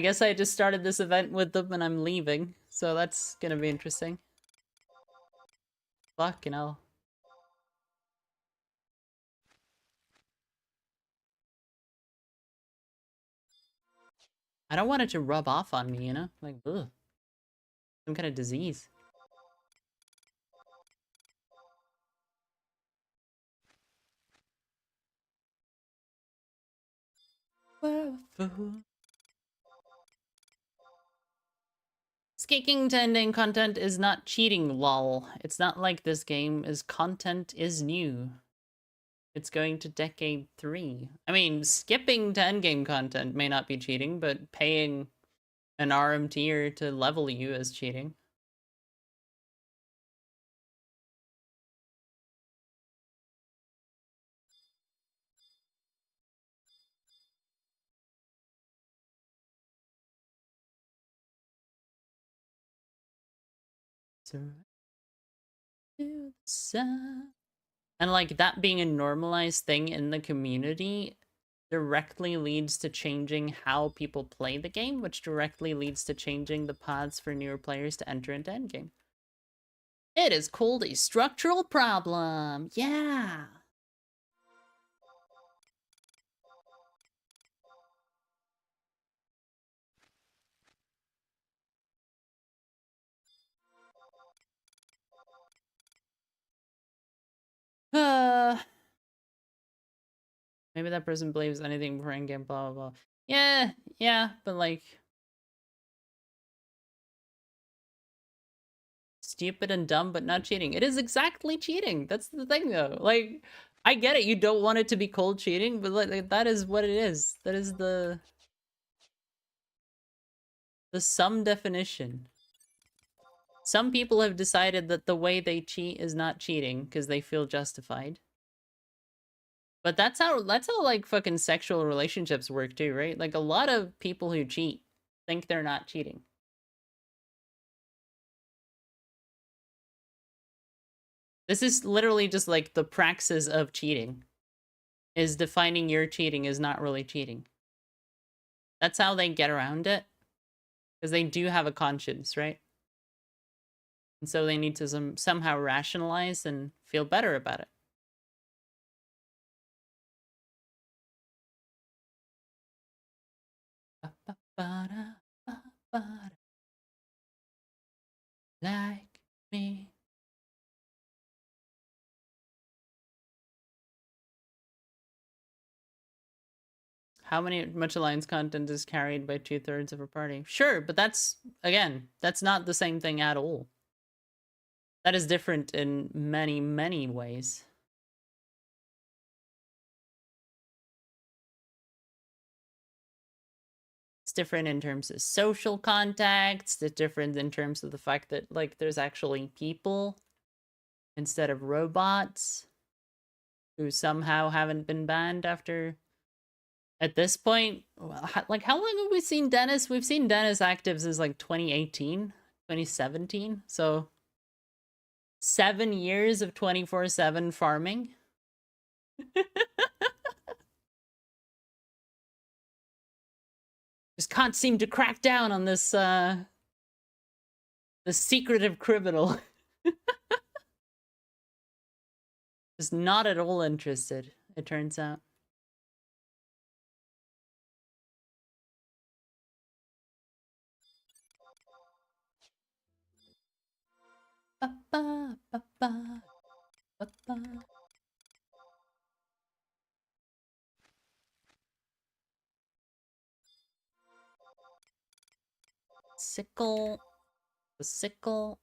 guess I just started this event with them and I'm leaving, so that's gonna be interesting. Fucking hell. I don't want it to rub off on me, you know? Like, ugh. Some kind of disease. Skipping to ending content is not cheating, lol. It's not like this game is content is new. It's going to decade 3. I mean, skipping to endgame content may not be cheating, but paying an RM tier to level you is cheating. And like that being a normalized thing in the community directly leads to changing how people play the game, which directly leads to changing the paths for newer players to enter into endgame. It is called a structural problem. Yeah. Maybe that person believes anything before endgame, blah, blah, blah. Yeah, but like... stupid and dumb, but not cheating. It is exactly cheating. That's the thing, though. Like, I get it. You don't want it to be cold cheating, but like that is what it is. That is the sum definition. Some people have decided that the way they cheat is not cheating because they feel justified. But that's how like fucking sexual relationships work too, right? Like a lot of people who cheat think they're not cheating. This is literally just like the praxis of cheating. Is defining your cheating is not really cheating. That's how they get around it. Because they do have a conscience, right? And so they need to somehow rationalize and feel better about it. Like me. How much Alliance content is carried by 2/3 of a party? Sure, but that's, again, that's not the same thing at all. That is different in many, many ways. It's different in terms of social contacts. It's different in terms of the fact that, like, there's actually people instead of robots who somehow haven't been banned after... At this point, like, how long have we seen Dennis? We've seen Dennis active since, like, 2018, 2017. So, 7 years of 24/7 farming. Just can't seem to crack down on this, the secretive criminal. Just not at all interested, it turns out. Sickle. The sickle.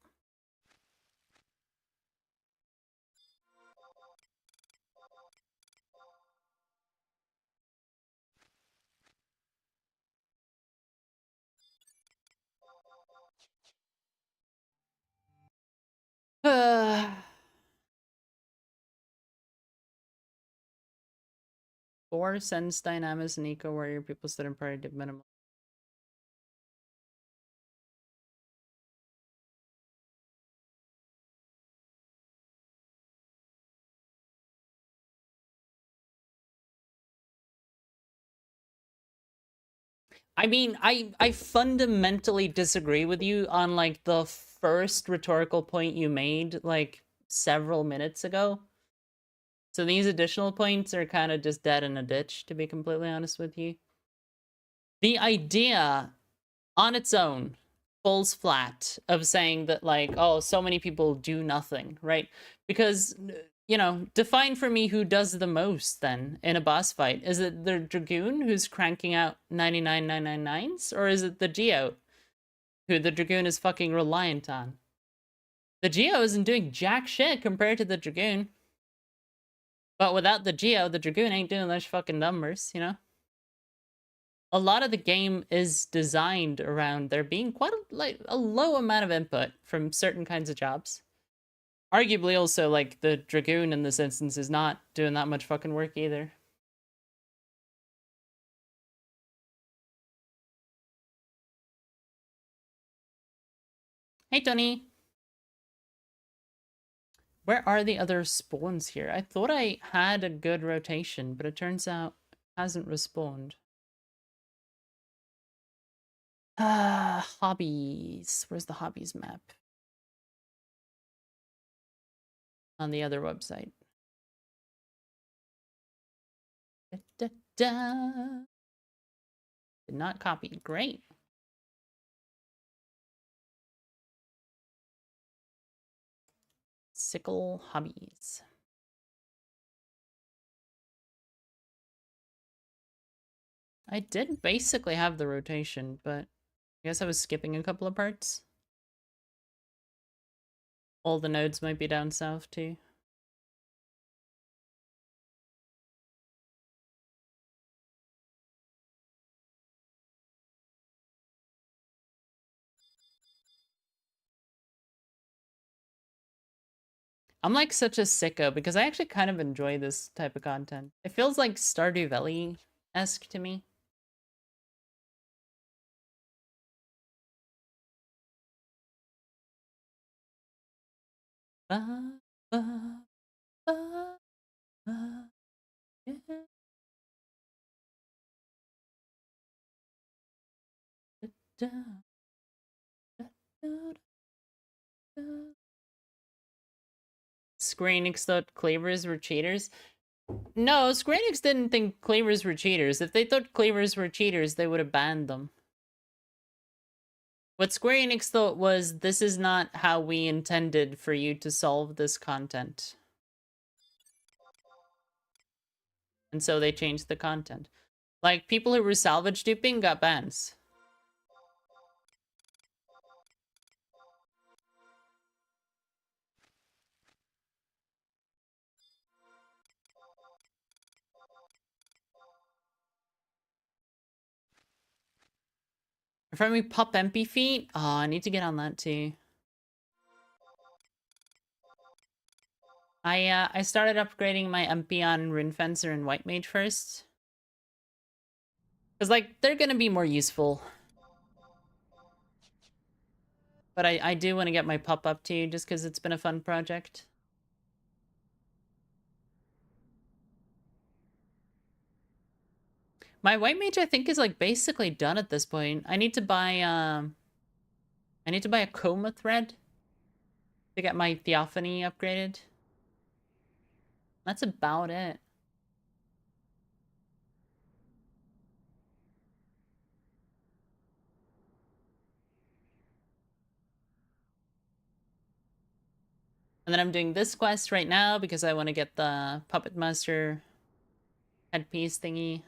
Four Sense Dynamis and Eco Warrior people stood in party did minimum. I mean, I fundamentally disagree with you on, like, the first rhetorical point you made, like, several minutes ago. So these additional points are kind of just dead in a ditch, to be completely honest with you. The idea, on its own, falls flat of saying that, like, oh, so many people do nothing, right? Because you know, define for me who does the most then in a boss fight. Is it the Dragoon who's cranking out 99999s, or is it the Geo who the Dragoon is fucking reliant on? The Geo isn't doing jack shit compared to the Dragoon. But without the Geo, the Dragoon ain't doing those fucking numbers, you know? A lot of the game is designed around there being quite a low amount of input from certain kinds of jobs. Arguably also, like, the Dragoon in this instance is not doing that much fucking work either. Hey, Tony. Where are the other spawns here? I thought I had a good rotation, but it turns out it hasn't respawned. Hobbies. Where's the hobbies map? On the other website. Da, da, da. Did not copy. Great. Sickle hobbies. I did basically have the rotation, but I guess I was skipping a couple of parts. All the nodes might be down south too. I'm like such a sicko because I actually kind of enjoy this type of content. It feels like Stardew Valley-esque to me. Ba, ba, ba, ba, yeah. Da, da, da, da, da. Square Enix thought clavers were cheaters. No, Square Enix didn't think clavers were cheaters. If they thought clavers were cheaters, they would have banned them. What Square Enix thought was, this is not how we intended for you to solve this content. And so they changed the content. Like, people who were salvage duping got bans. From me pop MP feet? Oh, I need to get on that too. I started upgrading my MP on Rune Fencer and White Mage first. Because, like, they're gonna be more useful. But I do want to get my pop up too, just because it's been a fun project. My White Mage, I think, is, like, basically done at this point. I need to buy a Coma thread to get my Theophany upgraded. That's about it. And then I'm doing this quest right now because I want to get the Puppet Master headpiece thingy.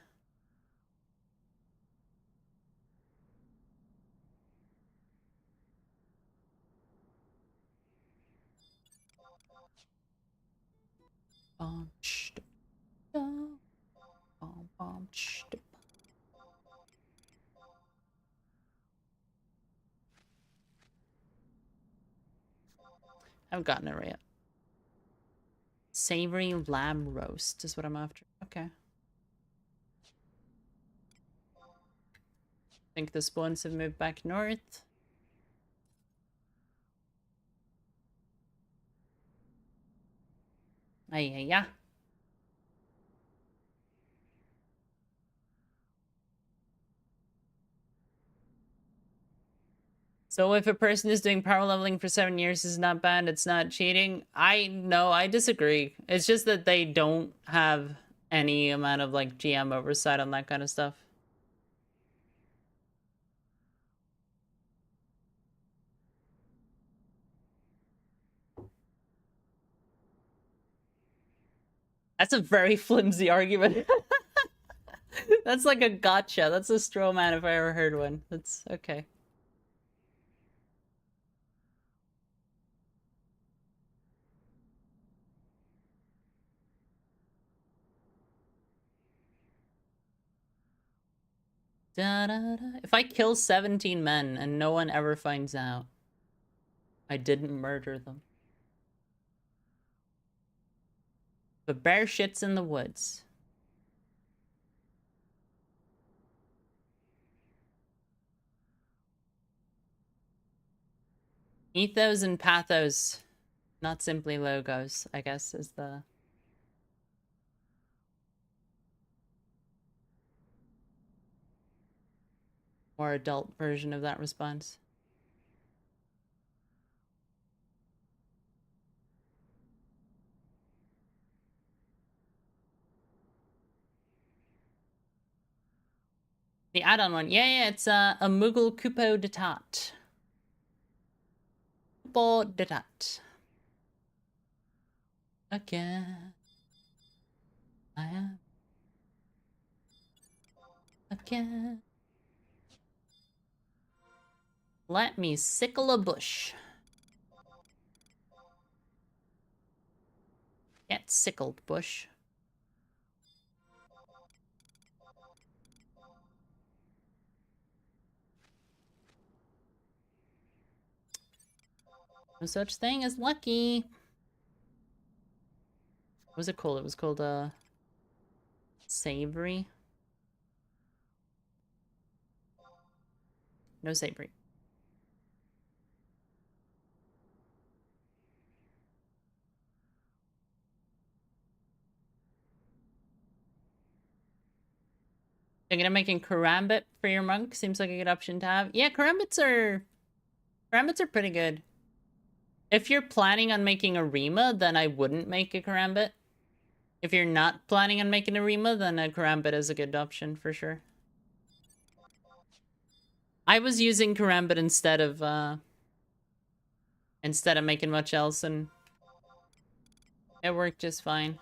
I haven't gotten it right yet. Savory lamb roast is what I'm after. Okay. I think the spawns have moved back north. Yeah. So if a person is doing power leveling for 7 years is not bad, it's not cheating. I disagree. It's just that they don't have any amount of like GM oversight on that kind of stuff. That's a very flimsy argument. That's like a gotcha. That's a straw man if I ever heard one. That's okay. Da, da, da. If I kill 17 men and no one ever finds out, I didn't murder them. The bear shits in the woods. Ethos and pathos, not simply logos, I guess, is the more adult version of that response. The add-on one. Yeah, it's a Mughal Kupo de Tat. Kupo de Tat. Again. I am. Again. Let me sickle a bush. Get sickled, bush. No such thing as lucky. What was it called? It was called, savory. No savory. Thinking of making karambit for your monk seems like a good option to have. Yeah, karambits are pretty good. If you're planning on making a Rima, then I wouldn't make a karambit. If you're not planning on making a Rima, then a karambit is a good option for sure. I was using karambit instead of making much else, and it worked just fine.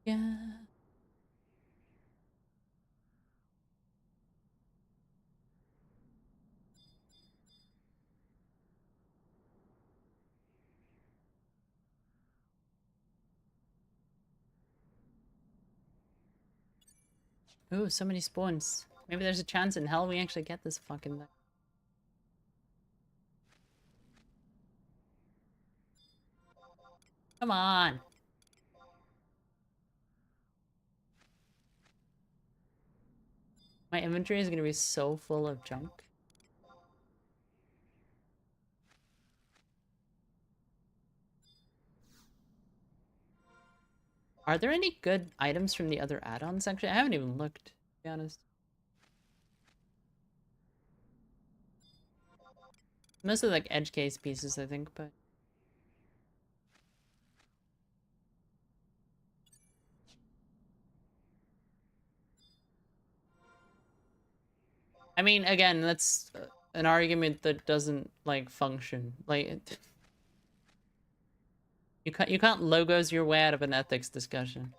Yeah. Ooh, so many spawns. Maybe there's a chance in hell we actually get this fucking thing. Come on. My inventory is gonna be so full of junk. Are there any good items from the other add-ons, actually? I haven't even looked, to be honest. Mostly like edge case pieces, I think, but... I mean, again, that's an argument that doesn't, like, function. Like, you can't logos your way out of an ethics discussion.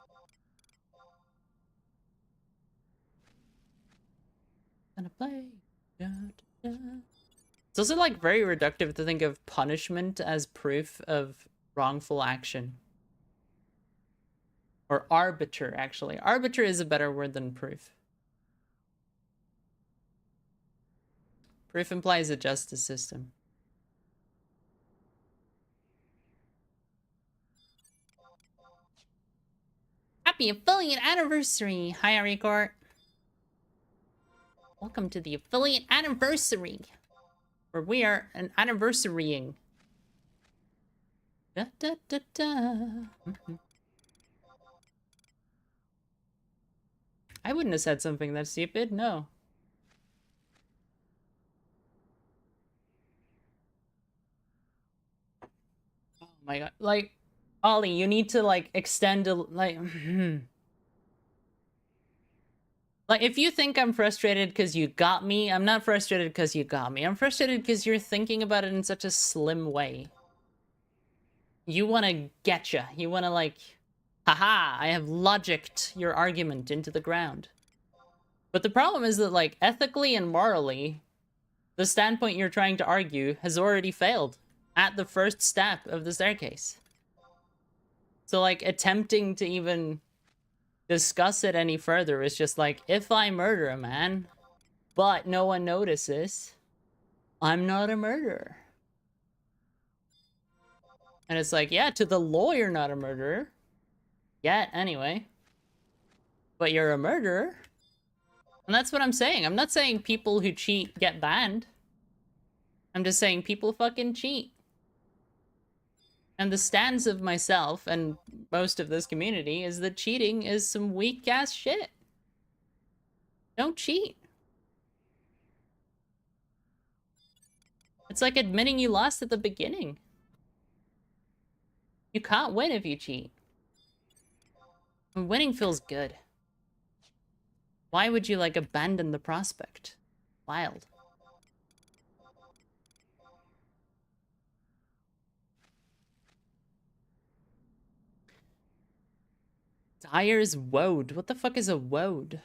Gonna play. Da, da, da. It's also, like, very reductive to think of punishment as proof of wrongful action. Or arbiter, actually. Arbiter is a better word than proof. Proof implies a justice system. Happy affiliate anniversary! Hi, Arikort. Welcome to the affiliate anniversary, where we are an anniversarying. Da, da, da, da. I wouldn't have said something that stupid, no. Oh my god. Like, Ollie, you need to, like, extend a, like... Like, if you think I'm frustrated because you got me, I'm not frustrated because you got me. I'm frustrated because you're thinking about it in such a slim way. You want to getcha. You want to, like, haha, I have logicked your argument into the ground. But the problem is that, like, ethically and morally, the standpoint you're trying to argue has already failed at the first step of the staircase. So, like, attempting to even discuss it any further is just like, if I murder a man, but no one notices, I'm not a murderer. And it's like, yeah, to the law, you're not a murderer. Yet, anyway. But you're a murderer. And that's what I'm saying. I'm not saying people who cheat get banned. I'm just saying people fucking cheat. And the stance of myself and most of this community is that cheating is some weak-ass shit. Don't cheat. It's like admitting you lost at the beginning. You can't win if you cheat. And winning feels good. Why would you, like, abandon the prospect? Wild. Dyer's Woad. What the fuck is a woad?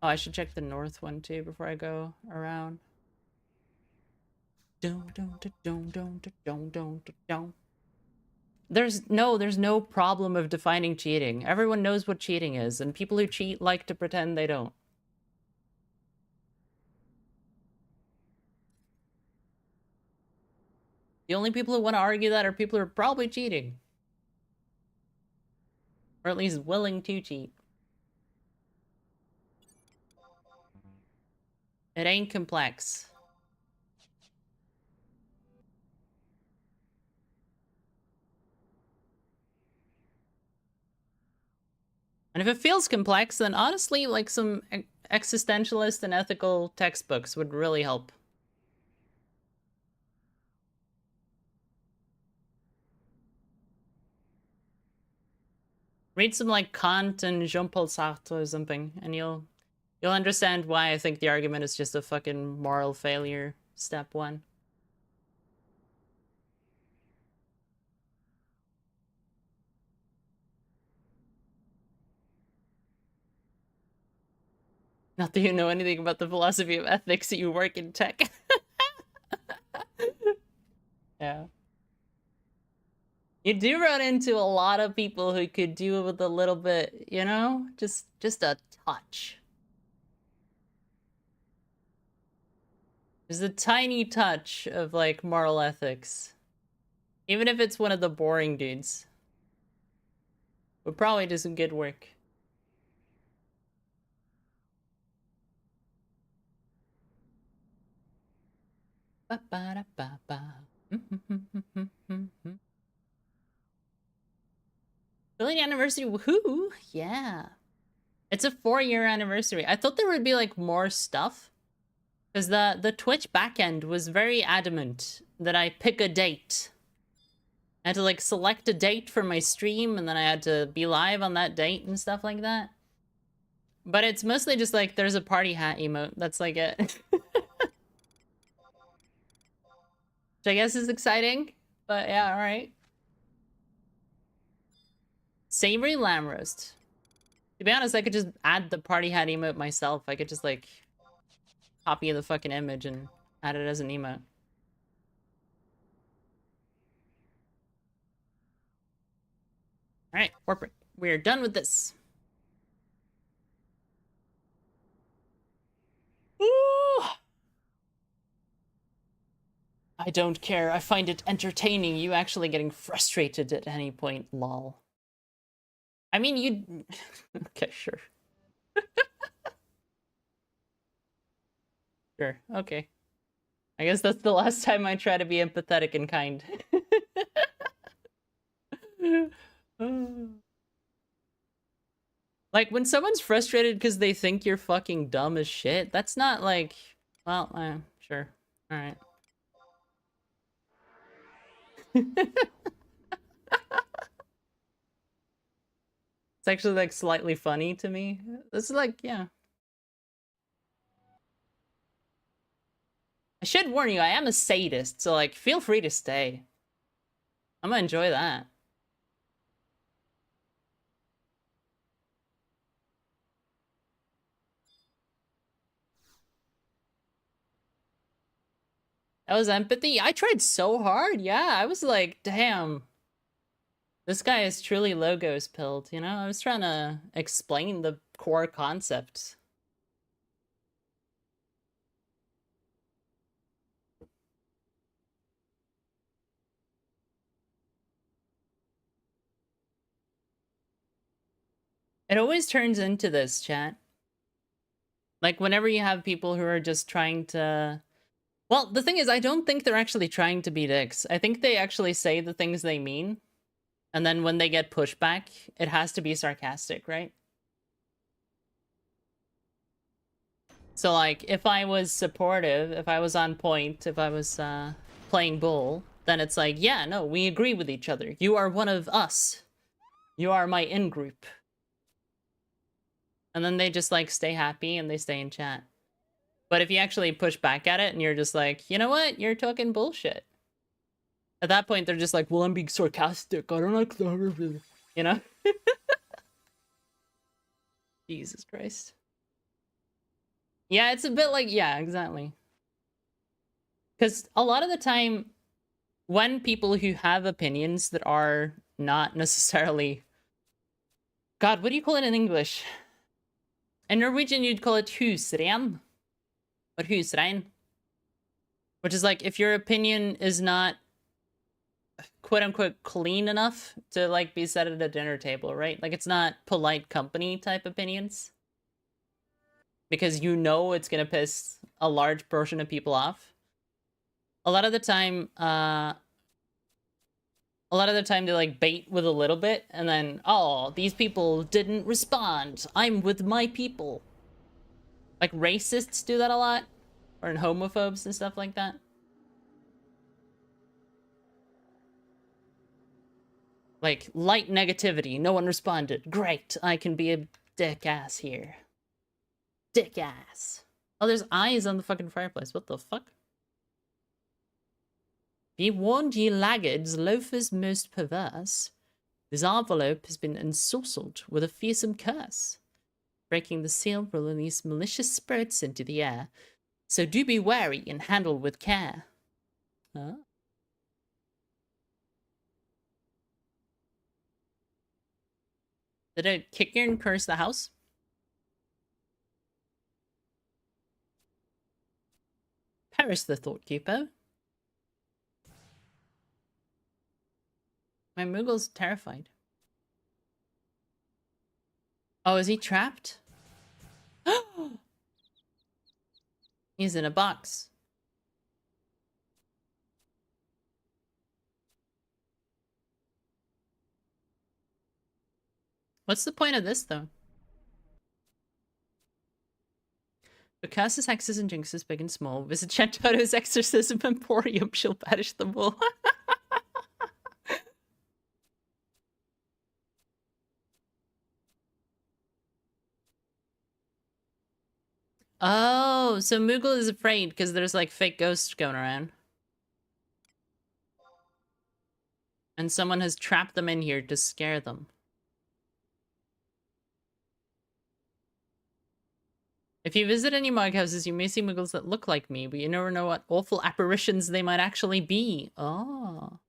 Oh, I should check the north one too before I go around. There's no problem of defining cheating. Everyone knows what cheating is, and people who cheat like to pretend they don't. The only people who want to argue that are people who are probably cheating. Or at least willing to cheat. It ain't complex. And if it feels complex, then honestly, like, some existentialist and ethical textbooks would really help. Read some, like, Kant and Jean-Paul Sartre or something, and you'll understand why I think the argument is just a fucking moral failure, step one. Not that you know anything about the philosophy of ethics, that you work in tech. Yeah. You do run into a lot of people who could do with a little bit, you know? Just a touch. There's a tiny touch of, like, moral ethics. Even if it's one of the boring dudes. Would probably do some good work. Ba-ba-da-ba-ba. Billion anniversary, woohoo! Yeah. It's a 4-year anniversary. I thought there would be, like, more stuff. Because the Twitch backend was very adamant that I pick a date. I had to, like, select a date for my stream, and then I had to be live on that date and stuff like that. But it's mostly just, like, there's a party hat emote. That's, like, it. Which I guess is exciting. But, yeah, alright. Savory lamb roast. To be honest, I could just add the party hat emote myself. I could just, like, copy the fucking image and add it as an emote. Alright, corporate. We're done with this. I don't care. I find it entertaining. You actually getting frustrated at any point, lol. I mean, you... Okay, sure. Sure, okay. I guess that's the last time I try to be empathetic and kind. Like, when someone's frustrated because they think you're fucking dumb as shit, that's not like... Well, sure. Alright. It's actually, like, slightly funny to me. This is like, yeah. I should warn you, I am a sadist, so, like, feel free to stay. I'm gonna enjoy that. That was empathy. I tried so hard. Yeah, I was like, damn. This guy is truly logos pilled, you know? I was trying to explain the core concepts. It always turns into this, chat. Like, whenever you have people who are just trying to... Well, the thing is, I don't think they're actually trying to be dicks. I think they actually say the things they mean. And then when they get pushback, it has to be sarcastic, right? So, like, if I was supportive, if I was on point, if I was playing bull, then it's like, yeah, no, we agree with each other. You are one of us. You are my in-group. And then they just, like, stay happy and they stay in chat. But if you actually push back at it and you're just like, you know what? You're talking bullshit. At that point, they're just like, well, I'm being sarcastic. I don't like the... You know? Jesus Christ. Yeah, it's a bit like... Yeah, exactly. Because a lot of the time, when people who have opinions that are not necessarily... God, what do you call it in English? In Norwegian, you'd call it husren. Or husrein. Which is like, if your opinion is not quote-unquote clean enough to, like, be said at a dinner table, right? Like, it's not polite company type opinions. Because you know it's gonna piss a large portion of people off. A lot of the time, they, like, bait with a little bit, and then, oh, these people didn't respond. I'm with my people. Like, racists do that a lot. Or in homophobes and stuff like that. Like, light negativity. No one responded. Great. I can be a dick ass here. Dick ass. Oh, there's eyes on the fucking fireplace. What the fuck? Be warned, ye laggards, loafers most perverse. This envelope has been ensorcelled with a fearsome curse. Breaking the seal will release malicious spirits into the air. So do be wary and handle with care. Huh? Did it kick you and curse the house? Perish the Thoughtkeeper. My Moogle's terrified. Oh, is he trapped? He's in a box. What's the point of this, though? The curses, hexes, and jinxes, big and small. Visit Chantoto's Exorcism Emporium. She'll banish them all. Oh, so Moogle is afraid because there's, like, fake ghosts going around. And someone has trapped them in here to scare them. If you visit any mug houses, you may see Moogles that look like me, but you never know what awful apparitions they might actually be. Oh.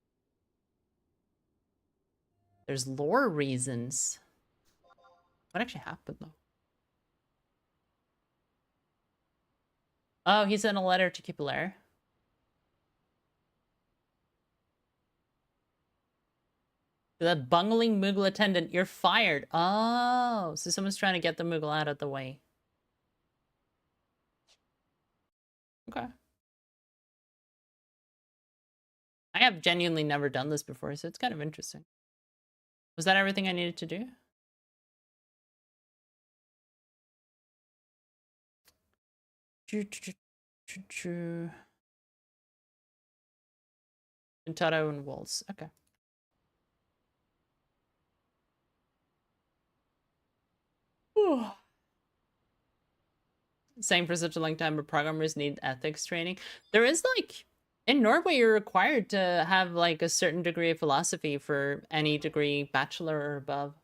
There's lore reasons. What actually happened, though? Oh, he sent a letter to Kipulair. That bungling Moogle attendant, you're fired. Oh, so someone's trying to get the Moogle out of the way. Okay. I have genuinely never done this before, so it's kind of interesting. Was that everything I needed to do? Taro and Waltz. Okay. Saying for such a long time, but programmers need ethics training. There is like in Norway, you're required to have like a certain degree of philosophy for any degree, bachelor or above.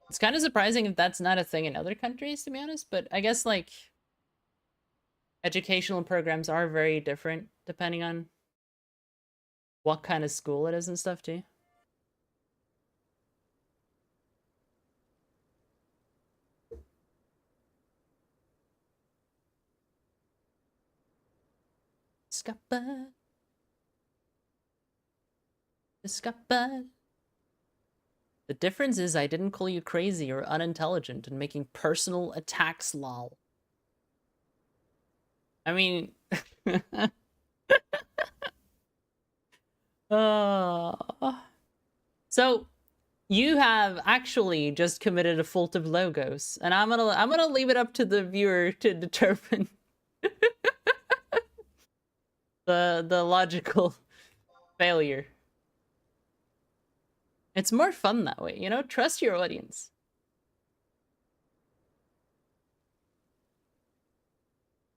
It's kind of surprising if that's not a thing in other countries, to be honest, but I guess like educational programs are very different depending on what kind of school it is and stuff too. Scuppa. Scuppa. The difference is I didn't call you crazy or unintelligent and making personal attacks, lol. I mean... So, you have actually just committed a fault of logos, and I'm gonna leave it up to the viewer to determine the logical failure. It's more fun that way, you know? Trust your audience.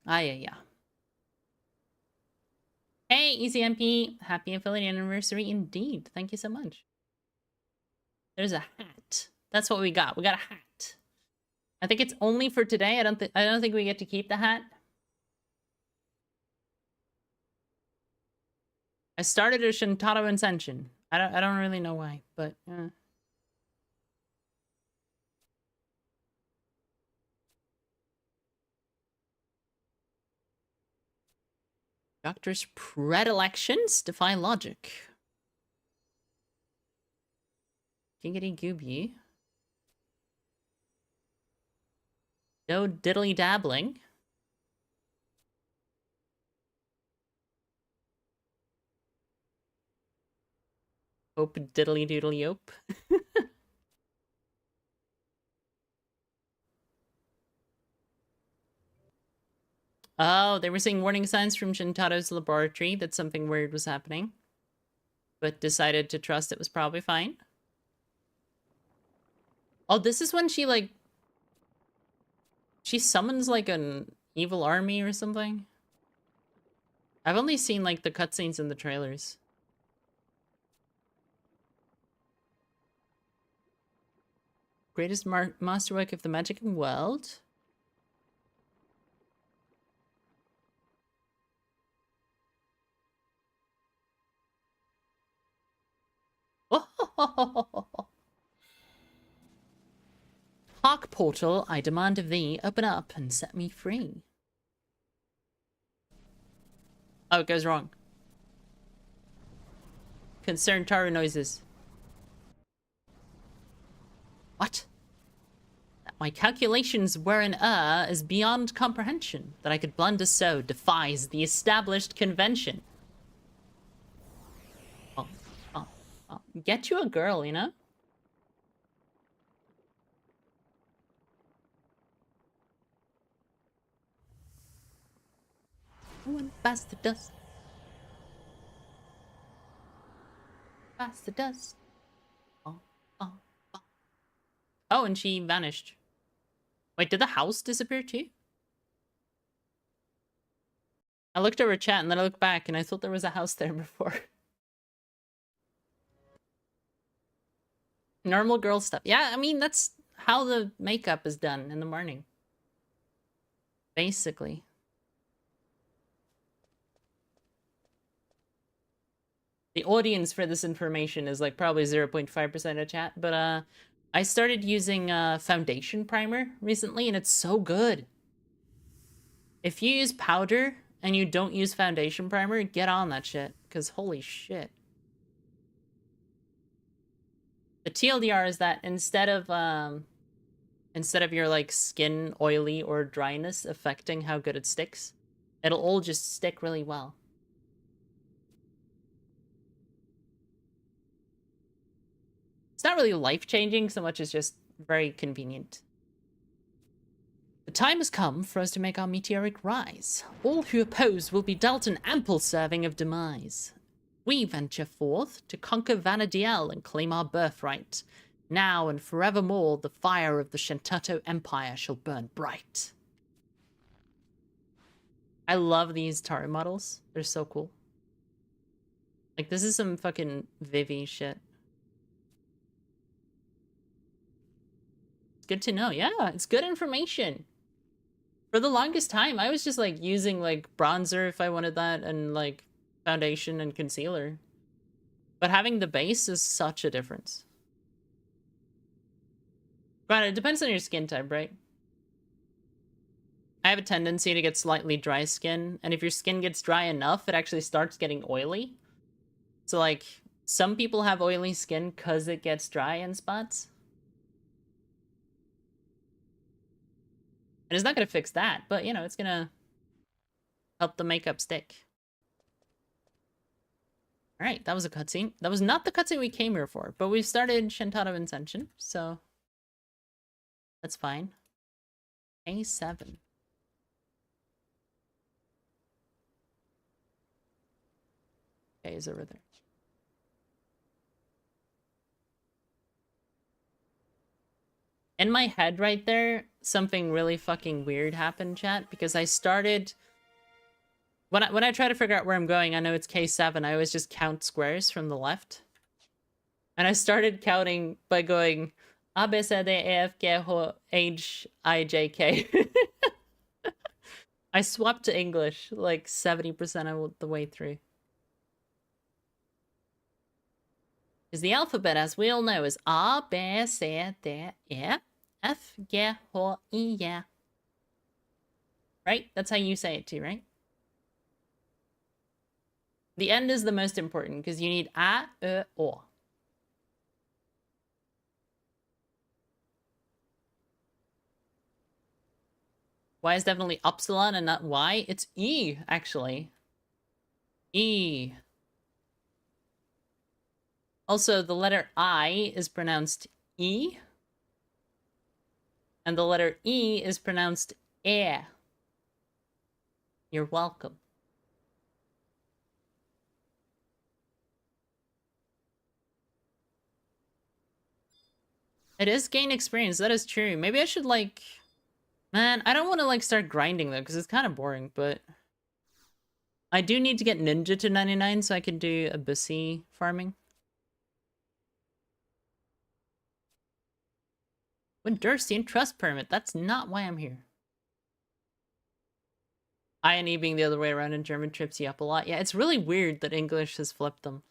Ah, yeah. Hey, ECMP, happy affiliate anniversary indeed. Thank you so much. There's a hat. That's what we got. We got a hat. I think it's only for today. I don't think we get to keep the hat. I started a Shintaro Ascension. I don't really know why, but Doctor's predilections defy logic. Giggity gooby. No diddly dabbling. Hope diddly doodly yope. Oh, they were seeing warning signs from Shintaro's laboratory that something weird was happening, but decided to trust it was probably fine. Oh, this is when she, like... She summons, like, an evil army or something? I've only seen, like, the cutscenes in the trailers. Greatest masterwork of the magic world? Hark, portal, I demand of thee, open up and set me free. Oh, it goes wrong. Concerned Taru noises. What? That my calculations were in error is beyond comprehension. That I could blunder so defies the established convention. Oh. Get you a girl, you know? One past the dust. Past the dust. Oh, and she vanished. Wait, did the house disappear too? I looked over chat and then I looked back and I thought there was a house there before. Normal girl stuff. Yeah, I mean, that's how the makeup is done in the morning. Basically. The audience for this information is like probably 0.5% of chat, but I started using foundation primer recently and it's so good. If you use powder and you don't use foundation primer, get on that shit, because holy shit. The TLDR is that instead of your like skin oily or dryness affecting how good it sticks, it'll all just stick really well. It's not really life-changing so much as just very convenient. The time has come for us to make our meteoric rise. All who oppose will be dealt an ample serving of demise. We venture forth to conquer Vanadiel and claim our birthright. Now and forevermore, the fire of the Shentato Empire shall burn bright. I love these Taru models. They're so cool. Like, this is some fucking Vivi shit. It's good to know. Yeah, it's good information. For the longest time, I was just, like, using, like, bronzer if I wanted that, and, like, foundation and concealer. But having the base is such a difference. Granted, it depends on your skin type, right? I have a tendency to get slightly dry skin, and if your skin gets dry enough, it actually starts getting oily. So, like, some people have oily skin because it gets dry in spots. And it's not going to fix that, but, you know, it's going to help the makeup stick. Alright, that was a cutscene. That was not the cutscene we came here for, but we've started Shentato Ascension, so that's fine. A7. Okay, he's over there. In my head right there, something really fucking weird happened, chat, because I started... When I try to figure out where I'm going, I know it's K7, I always just count squares from the left. And I started counting by going A, B, C, D, E, F, G, H, I, J, K. I swapped to English like 70% of the way through. Because the alphabet, as we all know, is A, B, C, D, E, F, G, H, I, J. Right? That's how you say it too, right? The end is the most important, because you need A, E, O. Y is definitely upsilon and not Y. It's E, actually. E. Also, the letter I is pronounced E. And the letter E is pronounced E. You're welcome. It is gain experience, that is true. Maybe I should, like... Man, I don't want to, like, start grinding, though, because it's kind of boring, but... I do need to get Ninja to 99 so I can do Abyssy farming. When Durstian trust permit, that's not why I'm here. I and E being the other way around in German trips you up a lot. Yeah, it's really weird that English has flipped them.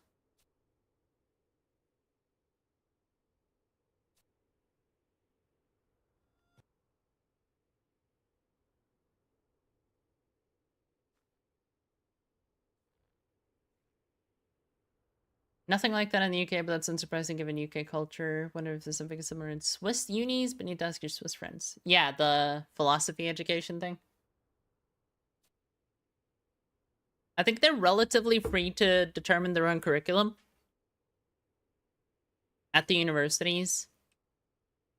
Nothing like that in the UK, but that's unsurprising given UK culture. Wonder if there's something similar in Swiss unis, but need to ask your Swiss friends. Yeah, the philosophy education thing. I think they're relatively free to determine their own curriculum at the universities.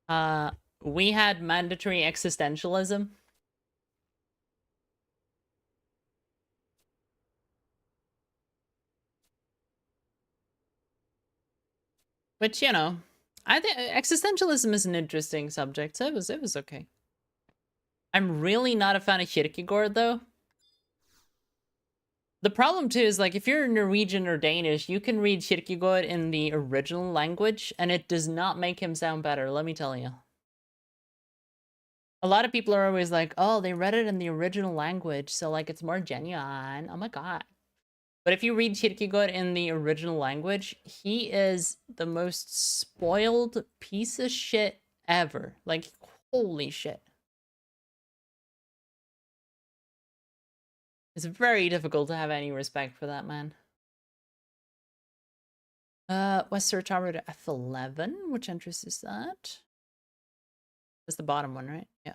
We had mandatory existentialism. Which, you know, I think existentialism is an interesting subject, so it was okay. I'm really not a fan of Kierkegaard, though. The problem, too, is, like, if you're Norwegian or Danish, you can read Kierkegaard in the original language, and it does not make him sound better, let me tell you. A lot of people are always like, oh, they read it in the original language, so, like, it's more genuine. Oh my god. But if you read Kierkegaard in the original language, he is the most spoiled piece of shit ever. Like, holy shit. It's very difficult to have any respect for that man. West Sir Tower to F11. Which entrance is that? That's the bottom one, right? Yeah.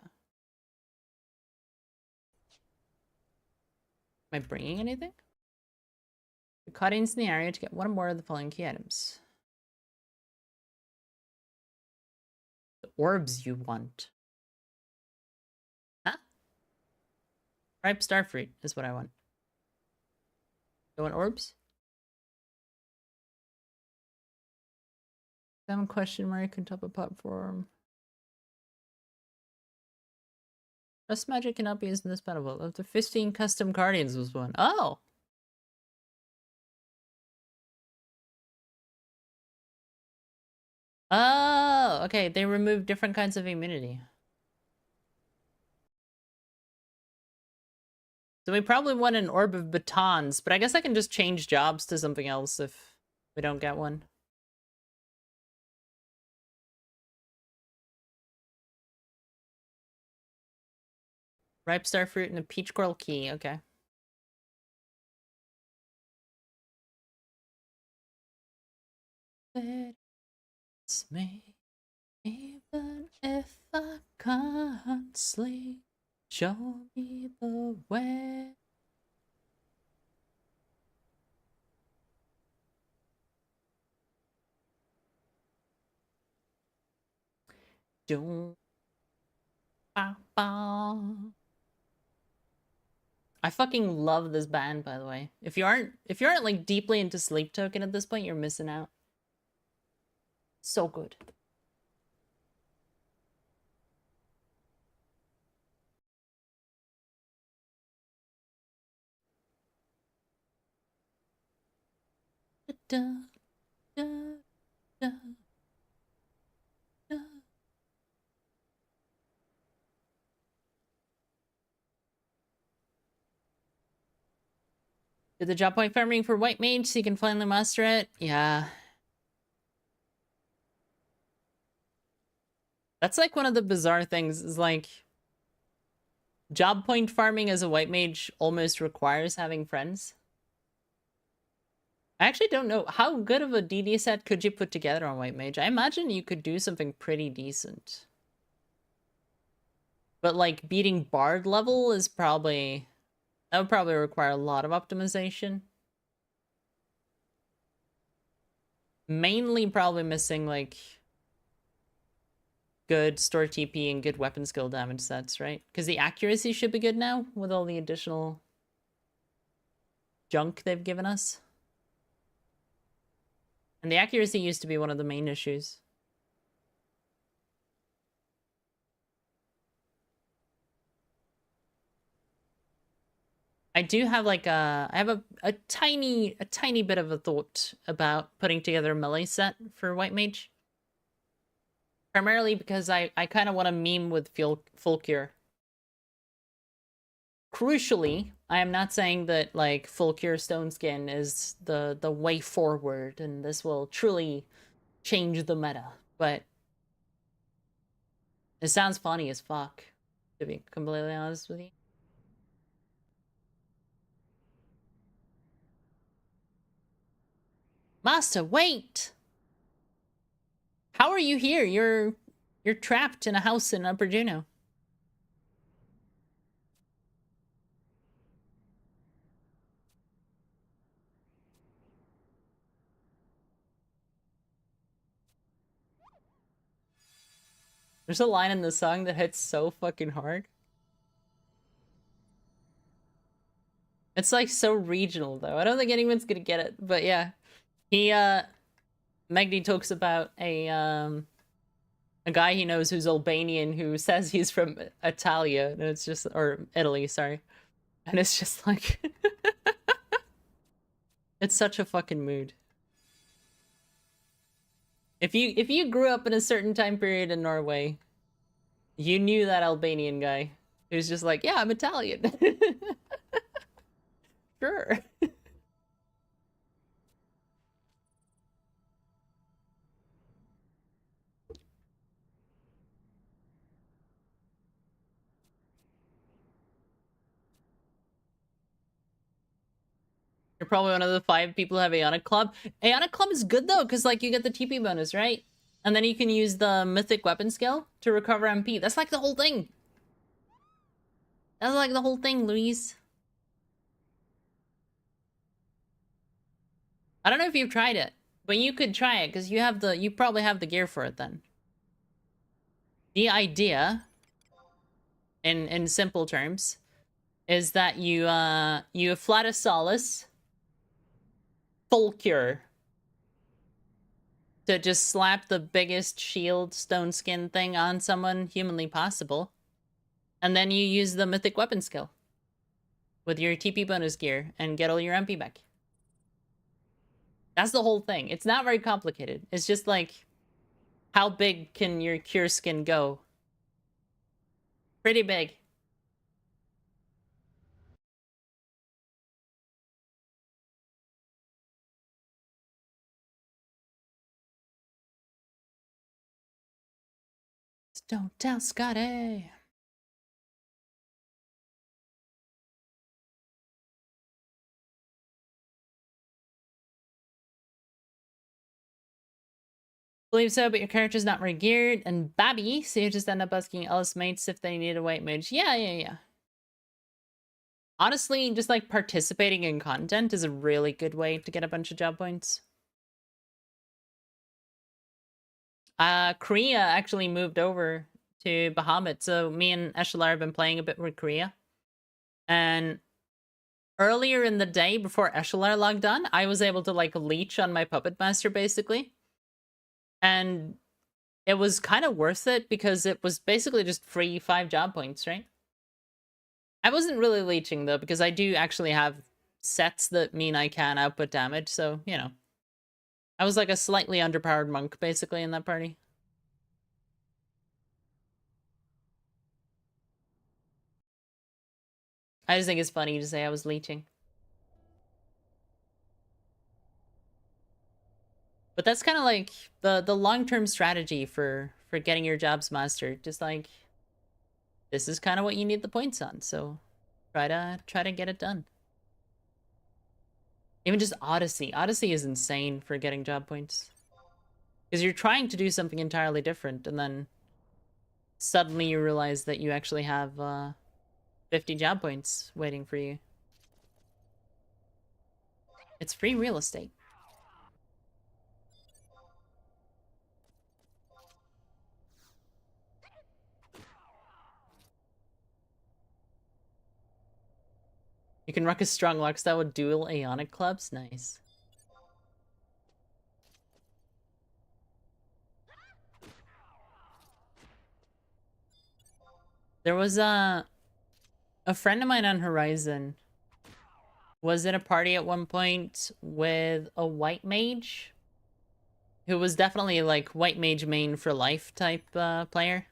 Am I bringing anything? The cuttings in the area to get one or more of the following key items. The orbs you want. Huh? Ripe starfruit is what I want. You want orbs? Some question mark on top of platform. Dust magic cannot be used in this battle. Up to 15 custom guardians was one. Oh! Oh, okay. They removed different kinds of immunity. So we probably want an orb of batons, but I guess I can just change jobs to something else if we don't get one. Ripe starfruit and a peach coral key. Okay. It's me, even if I can't sleep. Show me the way. Don't. I fucking love this band, by the way. If you aren't like deeply into Sleep Token at this point, you're missing out. So good. Da, da, da, da. Do the job point farming for White Mage so you can finally master it? Yeah. That's like one of the bizarre things is like job point farming as a White Mage almost requires having friends. I actually don't know. How good of a DD set could you put together on White Mage? I imagine you could do something pretty decent. But like beating Bard level is probably... That would probably require a lot of optimization. Mainly probably missing like good store TP and good weapon skill damage sets, right? Because the accuracy should be good now with all the additional junk they've given us. And the accuracy used to be one of the main issues. I do have like I have a tiny bit of a thought about putting together a melee set for White Mage. Primarily because I kind of want to meme with full cure. Crucially, I am not saying that like full cure stone skin is the way forward and this will truly change the meta, but it sounds funny as fuck, to be completely honest with you. Master, wait! How are you here? You're trapped in a house in Upper Juno. There's a line in the song that hits so fucking hard. It's like so regional though. I don't think anyone's gonna get it, but yeah. He Megdi talks about a guy he knows who's Albanian who says he's from Italia, and it's just or Italy, sorry. And it's just like it's such a fucking mood. If you grew up in a certain time period in Norway, you knew that Albanian guy who's just like, yeah, I'm Italian. Sure. probably one of the 5 people who have Aeonic Club. Aeonic Club is good though, because like you get the TP bonus, right? And then you can use the Mythic Weapon skill to recover MP. That's like the whole thing. That's like the whole thing, Louise. I don't know if you've tried it, but you could try it because you probably have the gear for it then. The idea, in simple terms, is that you flat a Solace, full cure, to just slap the biggest shield stone skin thing on someone humanly possible, and then you use the Mythic Weapon skill with your TP bonus gear and get all your MP back. That's the whole thing. It's not very complicated. It's just like, how big can your cure skin go? Pretty big. Don't tell Scotty. Believe so, but your character's not very geared and babby, so you just end up asking Ellis mates if they need a white mage. Yeah. Honestly, just like participating in content is a really good way to get a bunch of job points. Korea actually moved over to Bahamut, so me and Eshalar have been playing a bit with Korea. And earlier in the day, before Eshalar logged on, I was able to like leech on my Puppet Master, basically. And it was kind of worth it because it was basically just free 5 job points, right? I wasn't really leeching though, because I do actually have sets that mean I can output damage, so, you know. I was like a slightly underpowered monk, basically, in that party. I just think it's funny to say I was leeching. But that's kind of like the long-term strategy for getting your jobs mastered. Just like, this is kind of what you need the points on, so try to get it done. Even just Odyssey. Odyssey is insane for getting job points. Because you're trying to do something entirely different, and then suddenly you realize that you actually have 50 job points waiting for you. It's free real estate. You can rock a strong lock style with dual Aeonic clubs? Nice. There was a friend of mine on Horizon was in a party at one point with a white mage who was definitely like white mage main for life type player.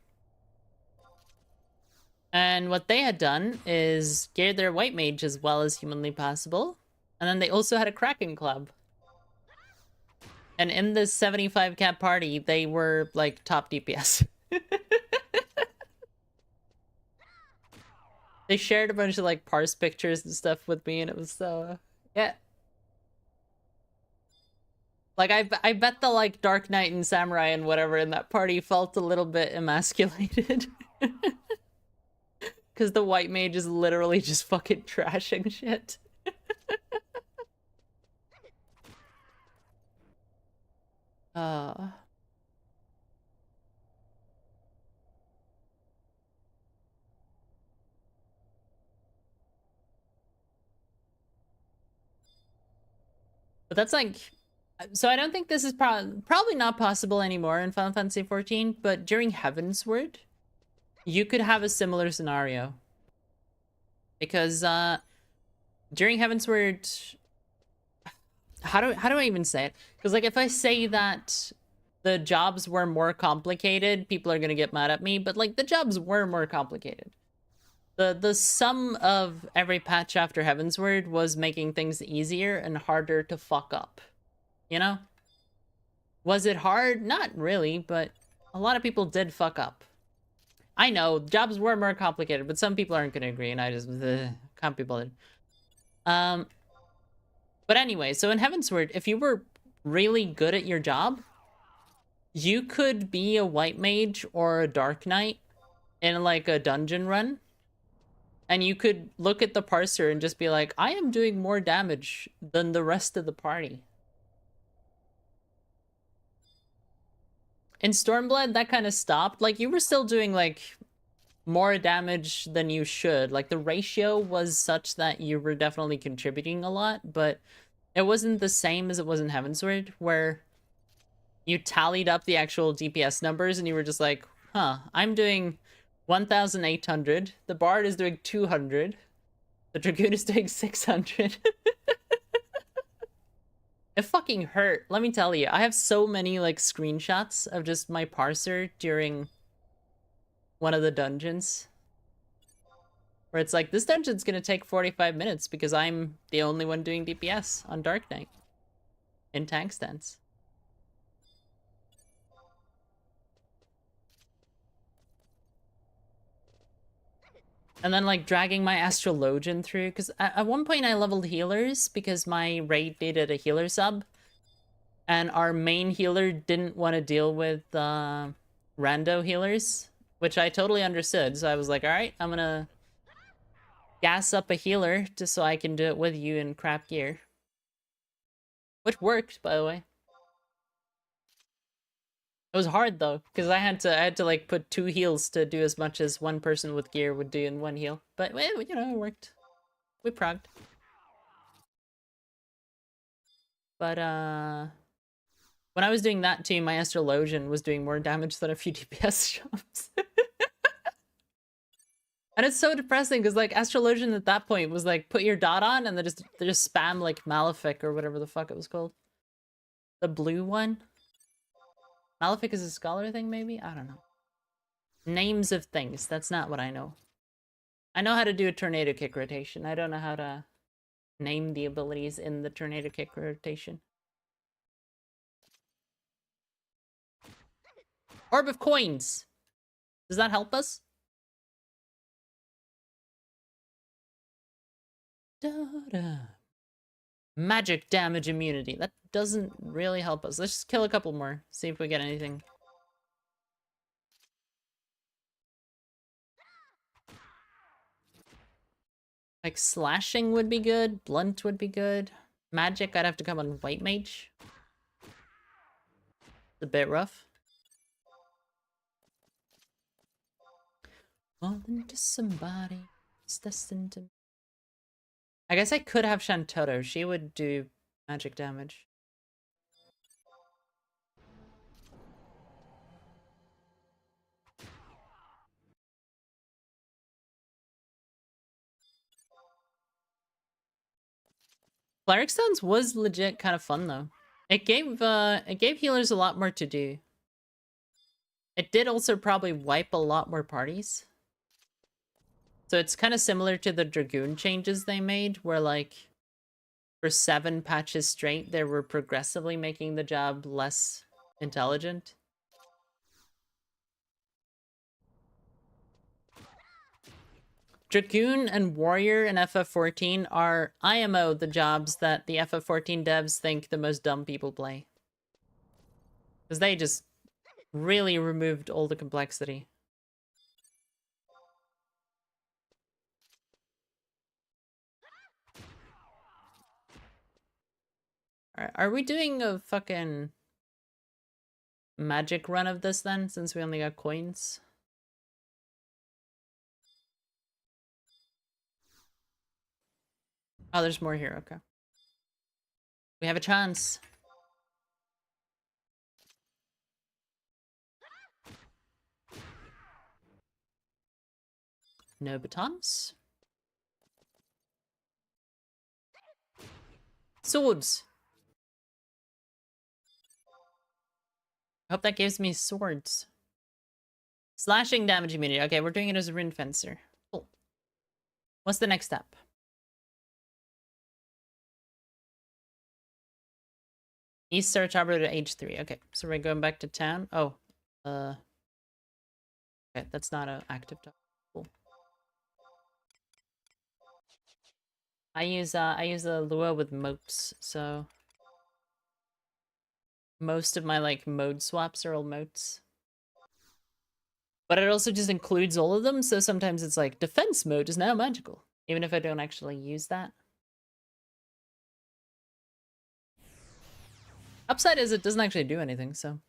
And what they had done is geared their white mage as well as humanly possible. And then they also had a Kraken club. And in this 75 cap party, they were like top DPS. They shared a bunch of like parse pictures and stuff with me, and it was so yeah. Like I bet the like Dark Knight and Samurai and whatever in that party felt a little bit emasculated. Because the white mage is literally just fucking trashing shit. uh But that's like, so I don't think this is probably not possible anymore in Final Fantasy XIV, but during Heavensward, you could have a similar scenario. Because during Heavensward, how do I even say it? Because like if I say that the jobs were more complicated, people are gonna get mad at me, but like the jobs were more complicated. The sum of every patch after Heavensward was making things easier and harder to fuck up. You know? Was it hard? Not really, but a lot of people did fuck up. I know, jobs were more complicated, but some people aren't gonna agree, and I just can't be bothered. But anyway, so in Heavensward, if you were really good at your job, you could be a white mage or a dark knight in like a dungeon run. And you could look at the parser and just be like, I am doing more damage than the rest of the party. In Stormblood, that kind of stopped. Like, you were still doing, like, more damage than you should. Like, the ratio was such that you were definitely contributing a lot, but it wasn't the same as it was in Heavensward, where you tallied up the actual DPS numbers and you were just like, huh, I'm doing 1,800, the Bard is doing 200, the Dragoon is doing 600. It fucking hurt, let me tell you. I have so many, like, screenshots of just my parser during one of the dungeons. Where it's like, this dungeon's gonna take 45 minutes because I'm the only one doing DPS on Dark Knight. In tank stance. And then, like, dragging my Astrologian through, because at one point I leveled healers because my raid needed a healer sub. And our main healer didn't want to deal with rando healers, which I totally understood. So I was like, alright, I'm gonna gas up a healer just so I can do it with you in crap gear. Which worked, by the way. It was hard though, because I had to like put 2 heals to do as much as one person with gear would do in 1 heal. But well, you know, it worked. We progged. But when I was doing that too, my Astrologian was doing more damage than a few DPS shops. And it's so depressing because like Astrologian at that point was like, put your dot on and they just spam like Malefic or whatever the fuck it was called. The blue one. Malefic is a scholar thing, maybe? I don't know. Names of things. That's not what I know. I know how to do a tornado kick rotation. I don't know how to name the abilities in the tornado kick rotation. Orb of coins. Does that help us? Da-da. Magic damage immunity. That doesn't really help us. Let's just kill a couple more. See if we get anything. Like slashing would be good. Blunt would be good. Magic, I'd have to come on white mage. It's a bit rough. Falling to somebody. It's destined to... I guess I could have Shantotto. She would do magic damage. Cleric Stones was legit kind of fun though. It gave healers a lot more to do. It did also probably wipe a lot more parties. So it's kind of similar to the Dragoon changes they made, where like for 7 patches straight, they were progressively making the job less intelligent. Dragoon and Warrior in FF14 are IMO the jobs that the FF14 devs think the most dumb people play. Because they just really removed all the complexity. Alright, are we doing a fucking magic run of this then, since we only got coins? Oh, there's more here, okay. We have a chance. No batons. Swords. I hope that gives me swords. Slashing damage immunity. Okay, we're doing it as a Rune Fencer. Cool. What's the next step? East Search Arbor to age 3. Okay, so we're going back to town. Oh. Okay, that's not an active dog. Cool. I use a Lua with moats, so most of my like mode swaps are all moats. But it also just includes all of them, so sometimes it's like defense mode is now magical, even if I don't actually use that. Upside is it doesn't actually do anything, so.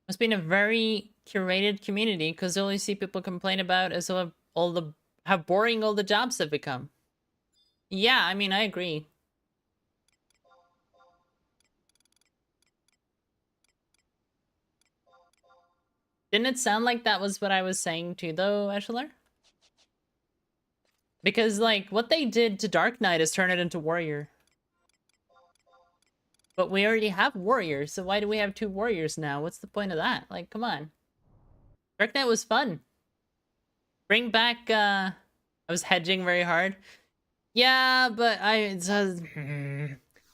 It's been a very curated community because all you see people complain about is how boring all the jobs have become. Yeah, I mean, I agree. Didn't it sound like that was what I was saying too, though, Escheler? Because, like, what they did to Dark Knight is turn it into Warrior. But we already have Warriors, so why do we have 2 Warriors now? What's the point of that? Like, come on. Dark Knight was fun. Bring back, I was hedging very hard. Yeah, but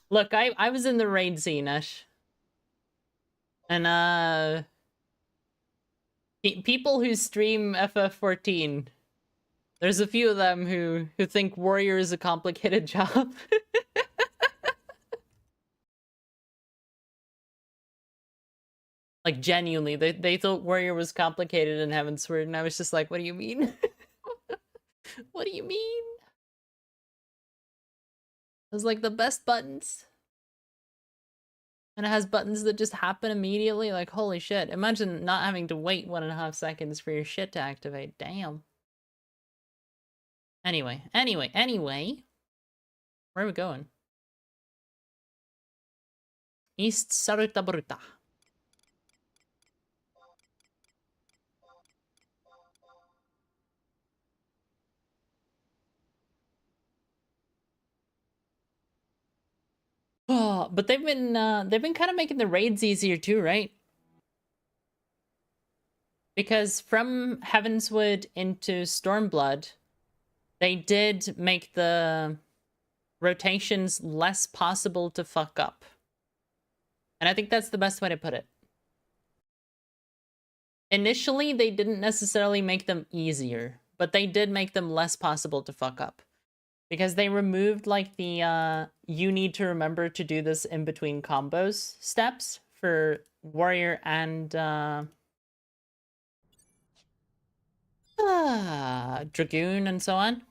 look, I was in the raid scene, Ash. And, people who stream FF14, there's a few of them who think Warrior is a complicated job. Like, genuinely, they thought Warrior was complicated in Heavensward, and I was just like, what do you mean? What do you mean? It was like the best buttons. And it has buttons that just happen immediately. Like, holy shit. Imagine not having to wait 1.5 seconds for your shit to activate. Damn. Anyway. Where are we going? East Sarutabaruta. Oh, but they've been kind of making the raids easier too, right? Because from Heavenswood into Stormblood, they did make the rotations less possible to fuck up. And I think that's the best way to put it. Initially, they didn't necessarily make them easier, but they did make them less possible to fuck up. Because they removed, like, the, you need to remember to do this in between combos steps for Warrior and, Dragoon and so on.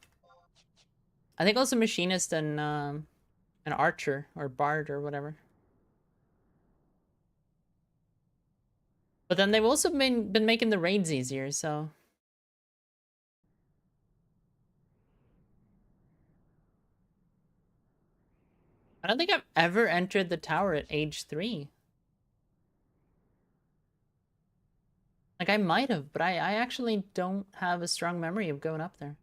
I think also Machinist and, an Archer, or Bard, or whatever. But then they've also been making the raids easier, so... I don't think I've ever entered the tower at age 3. Like, I might have, but I actually don't have a strong memory of going up there.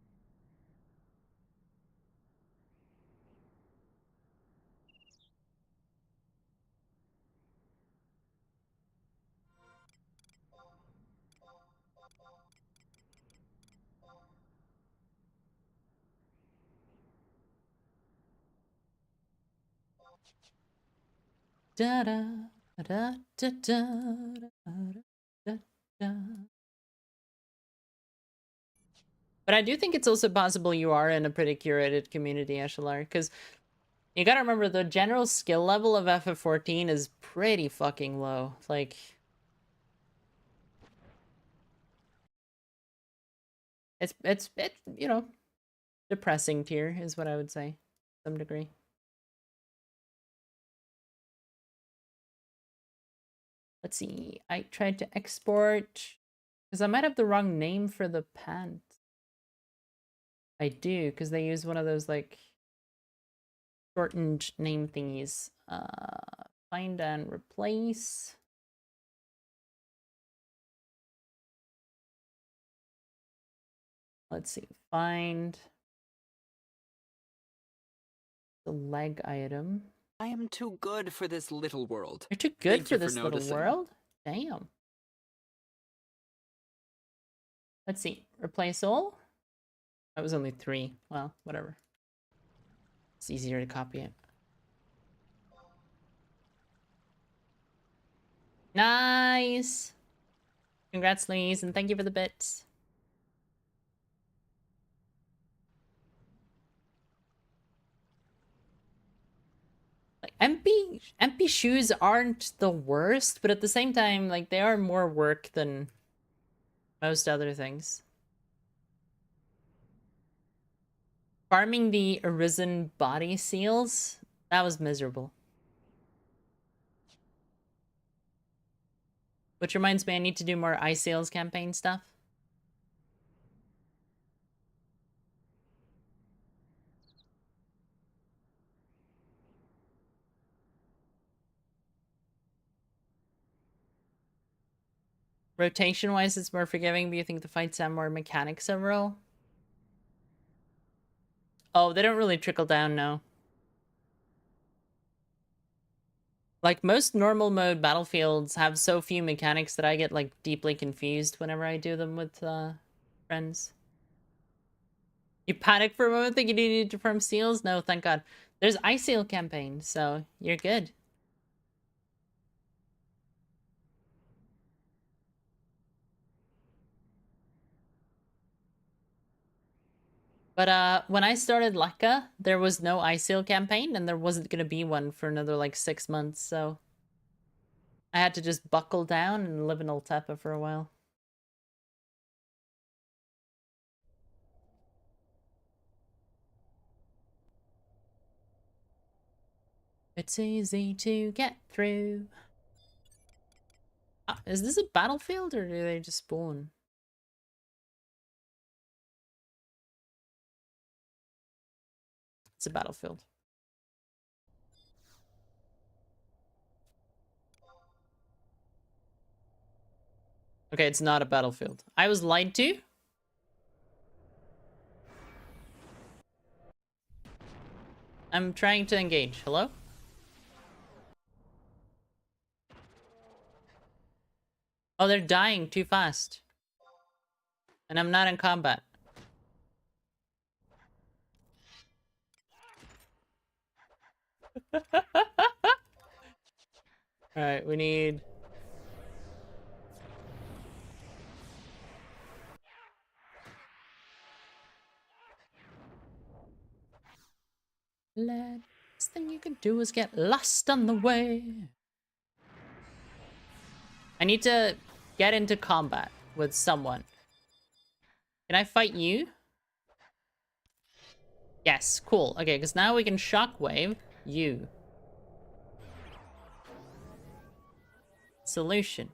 Da da da da da da da. But I do think it's also possible you are in a pretty curated community, Eshalar, because you gotta remember the general skill level of FF14 is pretty fucking low. Like, it's you know, depressing tier is what I would say, to some degree. Let's see. I tried to export because I might have the wrong name for the pants. I do, because they use one of those, like, shortened name thingies. Find and replace. Let's see. Find the leg item. I am too good for this little world. You're too good for this little world? Damn. Let's see. Replace all? That was only 3. Well, whatever. It's easier to copy it. Nice! Congrats, Louise, and thank you for the bits. Like, empty shoes aren't the worst, but at the same time, like, they are more work than most other things. Farming the arisen body seals, that was miserable. Which reminds me, I need to do more eye sales campaign stuff. Rotation-wise, it's more forgiving, but you think the fights have more mechanics overall? Oh, they don't really trickle down, no. Like, most normal mode battlefields have so few mechanics that I get, like, deeply confused whenever I do them with, friends. You panic for a moment thinking you need to farm seals? No, thank God. There's ice seal campaign, so you're good. But when I started Lekka, there was no ice seal campaign, and there wasn't gonna be one for another like 6 months, so I had to just buckle down and live in Oltepa for a while. It's easy to get through. Is this a battlefield, or do they just spawn? It's a battlefield. Okay, it's not a battlefield. I was lied to. I'm trying to engage. Hello? Oh, they're dying too fast. And I'm not in combat. Alright, we need... Last thing you can do is get lost on the way. I need to get into combat with someone. Can I fight you? Yes, cool. Okay, because now we can shockwave you. Solution.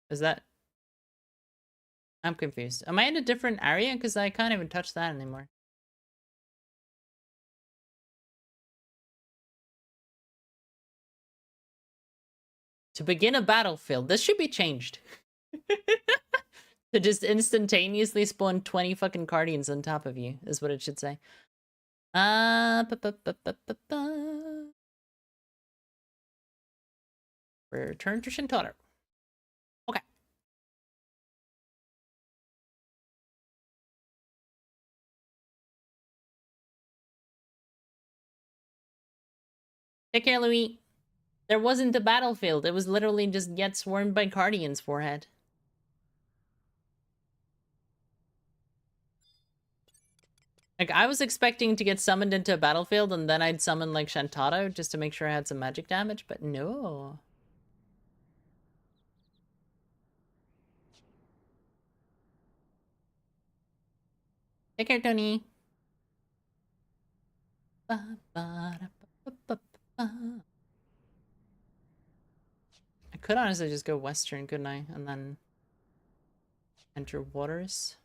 Is that... I'm confused. Am I in a different area? Because I can't even touch that anymore. To begin a battlefield. This should be changed. To just instantaneously spawn 20 fucking Guardians on top of you, is what it should say. Return to Shintaro. Okay. Take care, Louis. There wasn't a battlefield. It was literally just get swarmed by Guardians, forehead. Like, I was expecting to get summoned into a battlefield and then I'd summon, like, Shantaro just to make sure I had some magic damage, but no. Take care, Tony. I could honestly just go western, couldn't I? And then enter waters.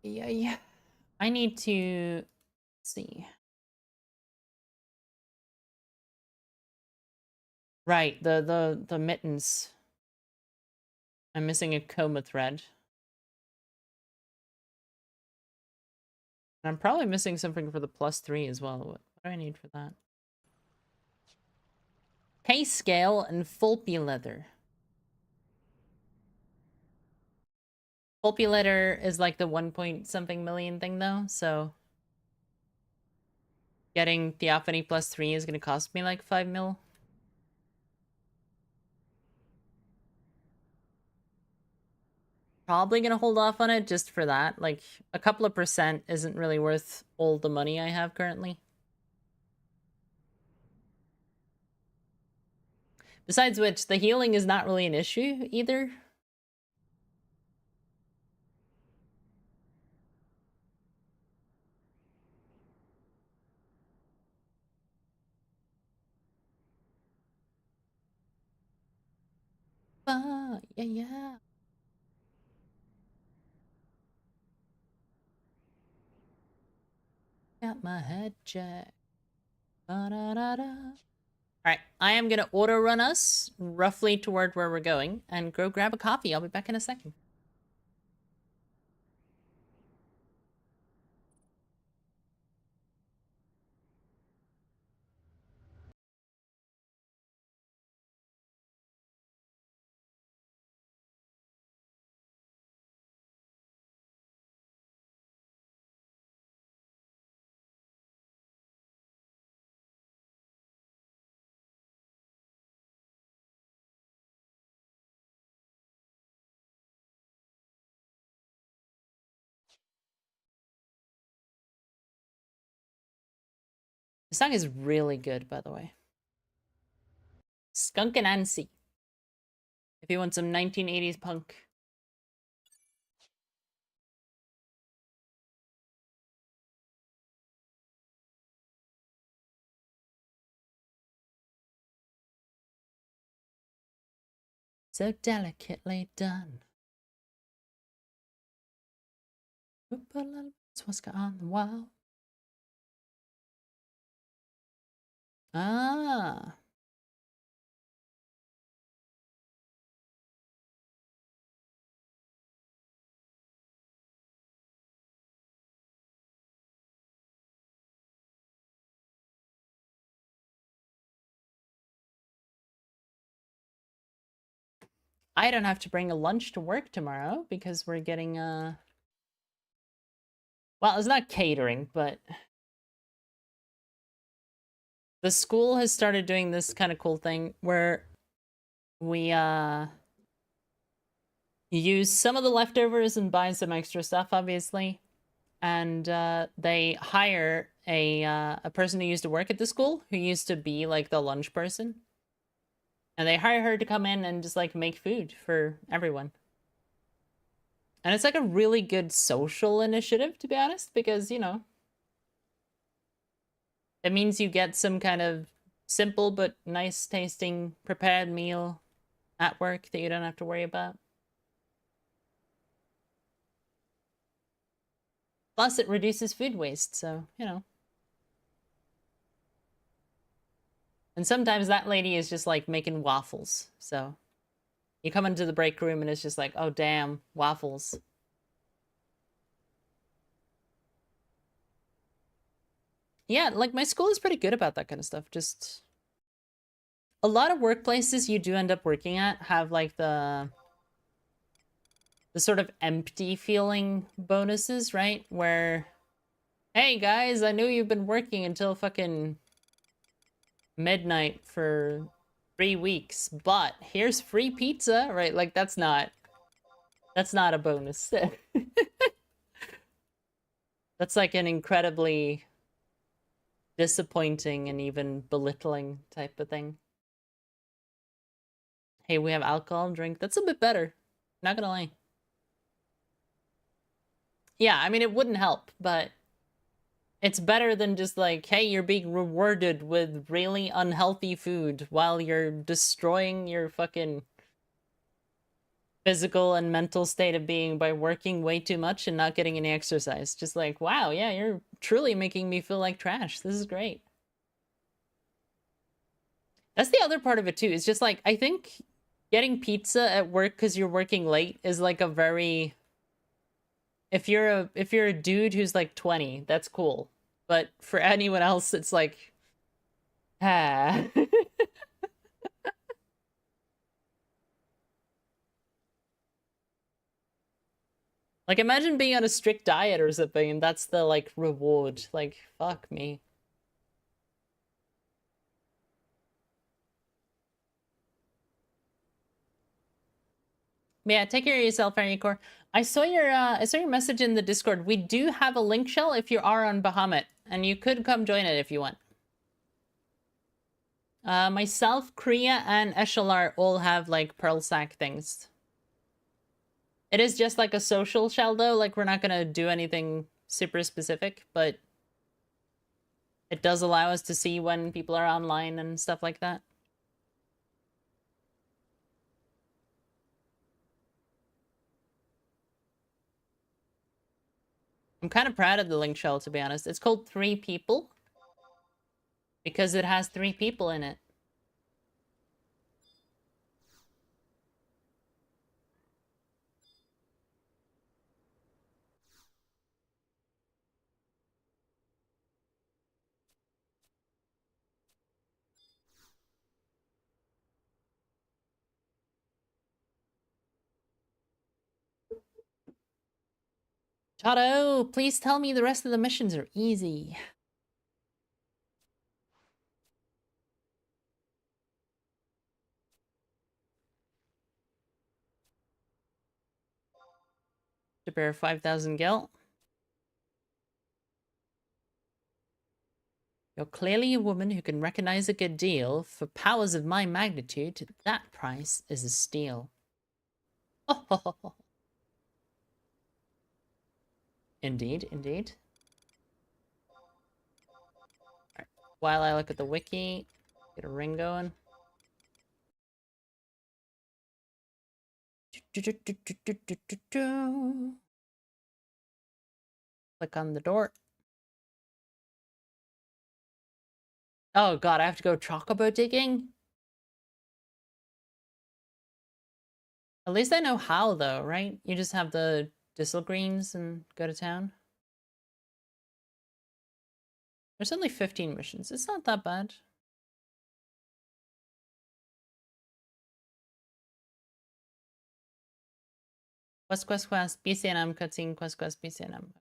Yeah. I need to see. Right, the mittens. I'm missing a coma thread. I'm probably missing something for the +3 as well. What do I need for that? Case scale and Fulpy leather. Fulpy leather is like the 1 point something million thing though, so getting Theophany +3 is gonna cost me like 5 mil. Probably gonna hold off on it just for that. Like, a couple of percent isn't really worth all the money I have currently. Besides which, the healing is not really an issue either. Yeah. Got my head checked. Alright, I am gonna auto run us roughly toward where we're going and go grab a coffee. I'll be back in a second. The song is really good, by the way. Skunk and Anansi. If you want some 1980s punk. So delicately done. Put a little Swaska on the wall. Ah. I don't have to bring a lunch to work tomorrow because we're getting well, it's not catering, but the school has started doing this kind of cool thing where we use some of the leftovers and buy some extra stuff, obviously, and they hire a person who used to work at the school who used to be like the lunch person, and they hire her to come in and just like make food for everyone. And it's like a really good social initiative, to be honest, because, you know, it means you get some kind of simple but nice tasting prepared meal at work that you don't have to worry about. Plus, it reduces food waste, so, you know. And sometimes that lady is just like making waffles, so you come into the break room and it's just like, oh damn, waffles. Yeah, like my school is pretty good about that kind of stuff. Just a lot of workplaces you do end up working at have like the sort of empty feeling bonuses, right? Where, hey guys, I knew you've been working until fucking midnight for 3 weeks, but here's free pizza, right? Like that's not a bonus. That's like an incredibly disappointing and even belittling type of thing. Hey, we have alcohol drink. That's a bit better. Not gonna lie. Yeah, I mean, it wouldn't help, but it's better than just like, hey, you're being rewarded with really unhealthy food while you're destroying your fucking physical and mental state of being by working way too much and not getting any exercise. Just like, wow, yeah, you're truly making me feel like trash. This is great. That's the other part of it too. It's just like I think getting pizza at work because you're working late is like a very if you're a dude who's like 20, that's cool. But for anyone else, it's like ah. Like imagine being on a strict diet or something and that's the like reward. Like fuck me. Yeah, take care of yourself, Core. I saw your message in the Discord. We do have a link shell if you are on Bahamut, and you could come join it if you want. Myself, Kriya, and Eshalar all have like pearl sack things. It is just like a social shell though, like we're not gonna do anything super specific, but it does allow us to see when people are online and stuff like that. I'm kind of proud of the link shell, to be honest. It's called 3 People because it has 3 people in it. Chato, please tell me the rest of the missions are easy. To bear 5,000 gil. You're clearly a woman who can recognize a good deal. For powers of my magnitude, that price is a steal. Oh, indeed, indeed. Right. While I look at the wiki, get a ring going. Click on the door. Oh god, I have to go chocobo digging? At least I know how though, right? You just have the Distel greens and go to town. There's only 15 missions. It's not that bad. Quest, BCNM, cutscene, quest, BCNM.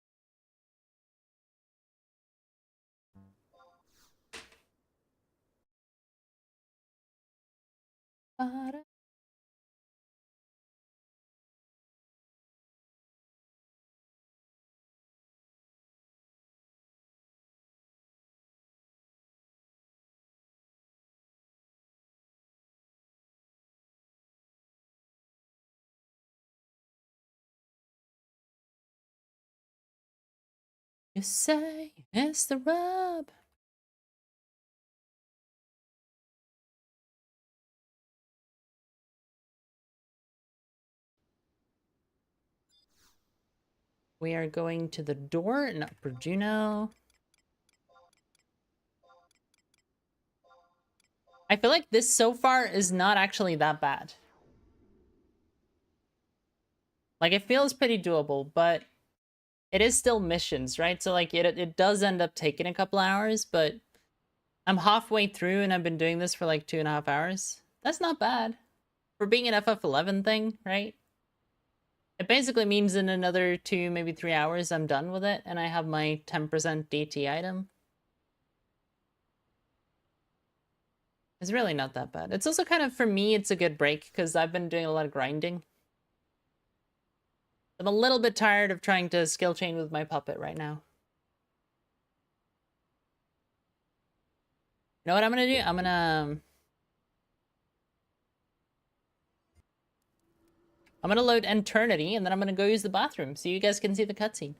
You say it's the rub. We are going to the door in Upper Juno. I feel like this so far is not actually that bad. Like, it feels pretty doable, but it is still missions, right? So, like, it does end up taking a couple hours, but I'm halfway through and I've been doing this for like 2.5 hours. That's not bad. For being an FF11 thing, right? It basically means in another 2, maybe 3 hours, I'm done with it, and I have my 10% DT item. It's really not that bad. It's also kind of, for me, it's a good break, because I've been doing a lot of grinding. I'm a little bit tired of trying to skill chain with my puppet right now. You know what I'm gonna do? I'm gonna load Eternity, and then I'm gonna go use the bathroom so you guys can see the cutscene.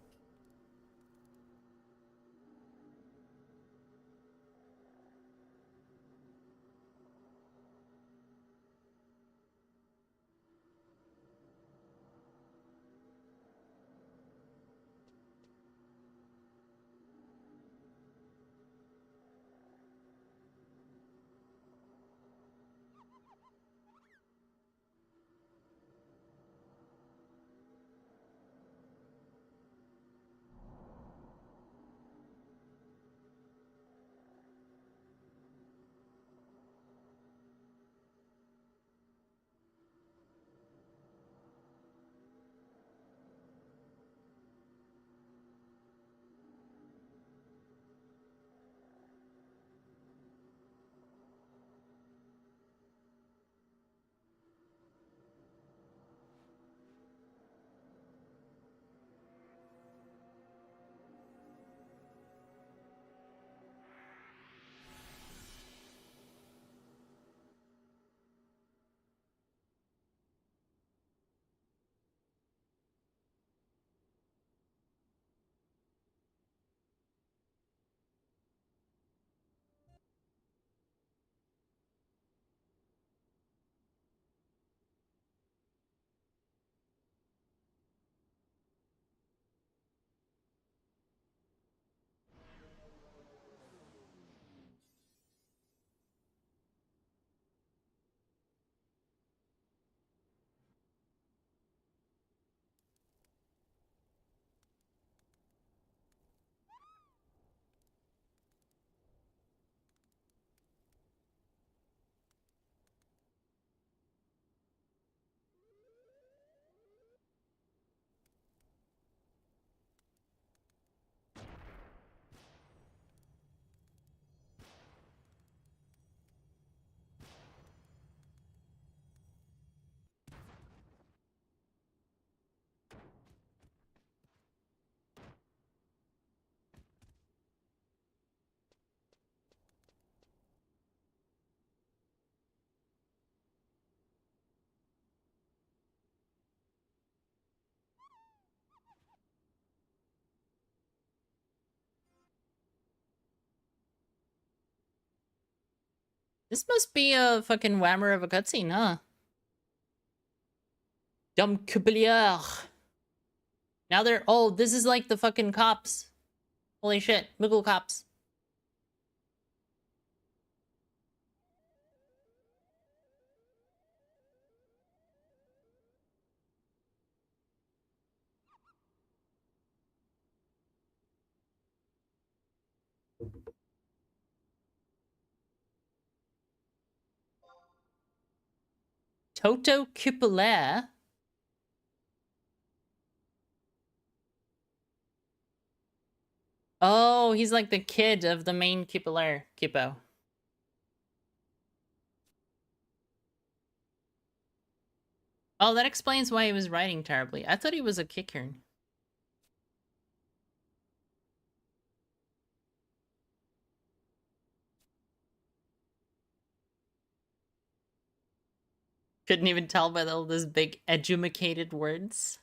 This must be a fucking whammer of a cutscene, huh? Dumb Cupelier. Now they're... Oh, this is like the fucking cops. Holy shit. Moogle cops. Toto Cupelier? Oh, he's like the kid of the main Cupelier, Cupo. Oh, that explains why he was writing terribly. I thought he was a kickern. Couldn't even tell by all those big edumacated words.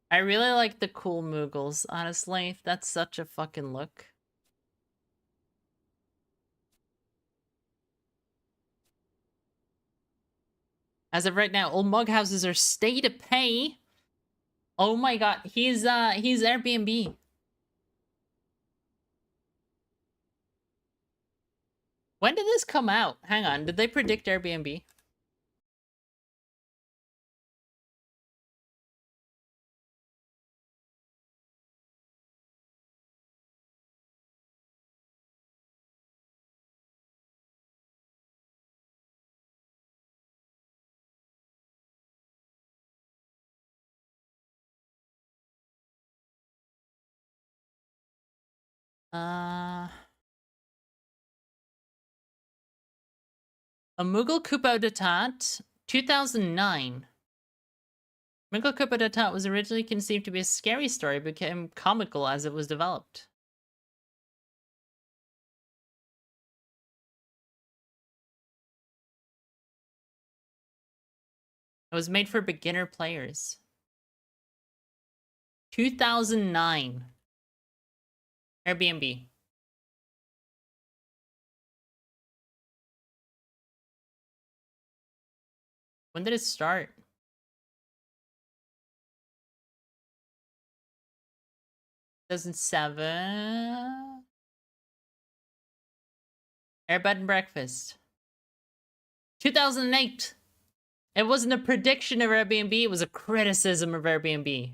I really like the cool Moogles, honestly. That's such a fucking look. As of right now, old mug houses are stay to pay. Oh my god, he's Airbnb. When did this come out? Hang on, did they predict Airbnb? A Moogle Kupo d'Etat, 2009. Moogle Kupo d'Etat was originally conceived to be a scary story, but became comical as it was developed. It was made for beginner players. 2009. Airbnb. When did it start? 2007. Air Bed and Breakfast. 2008. It wasn't a prediction of Airbnb, it was a criticism of Airbnb.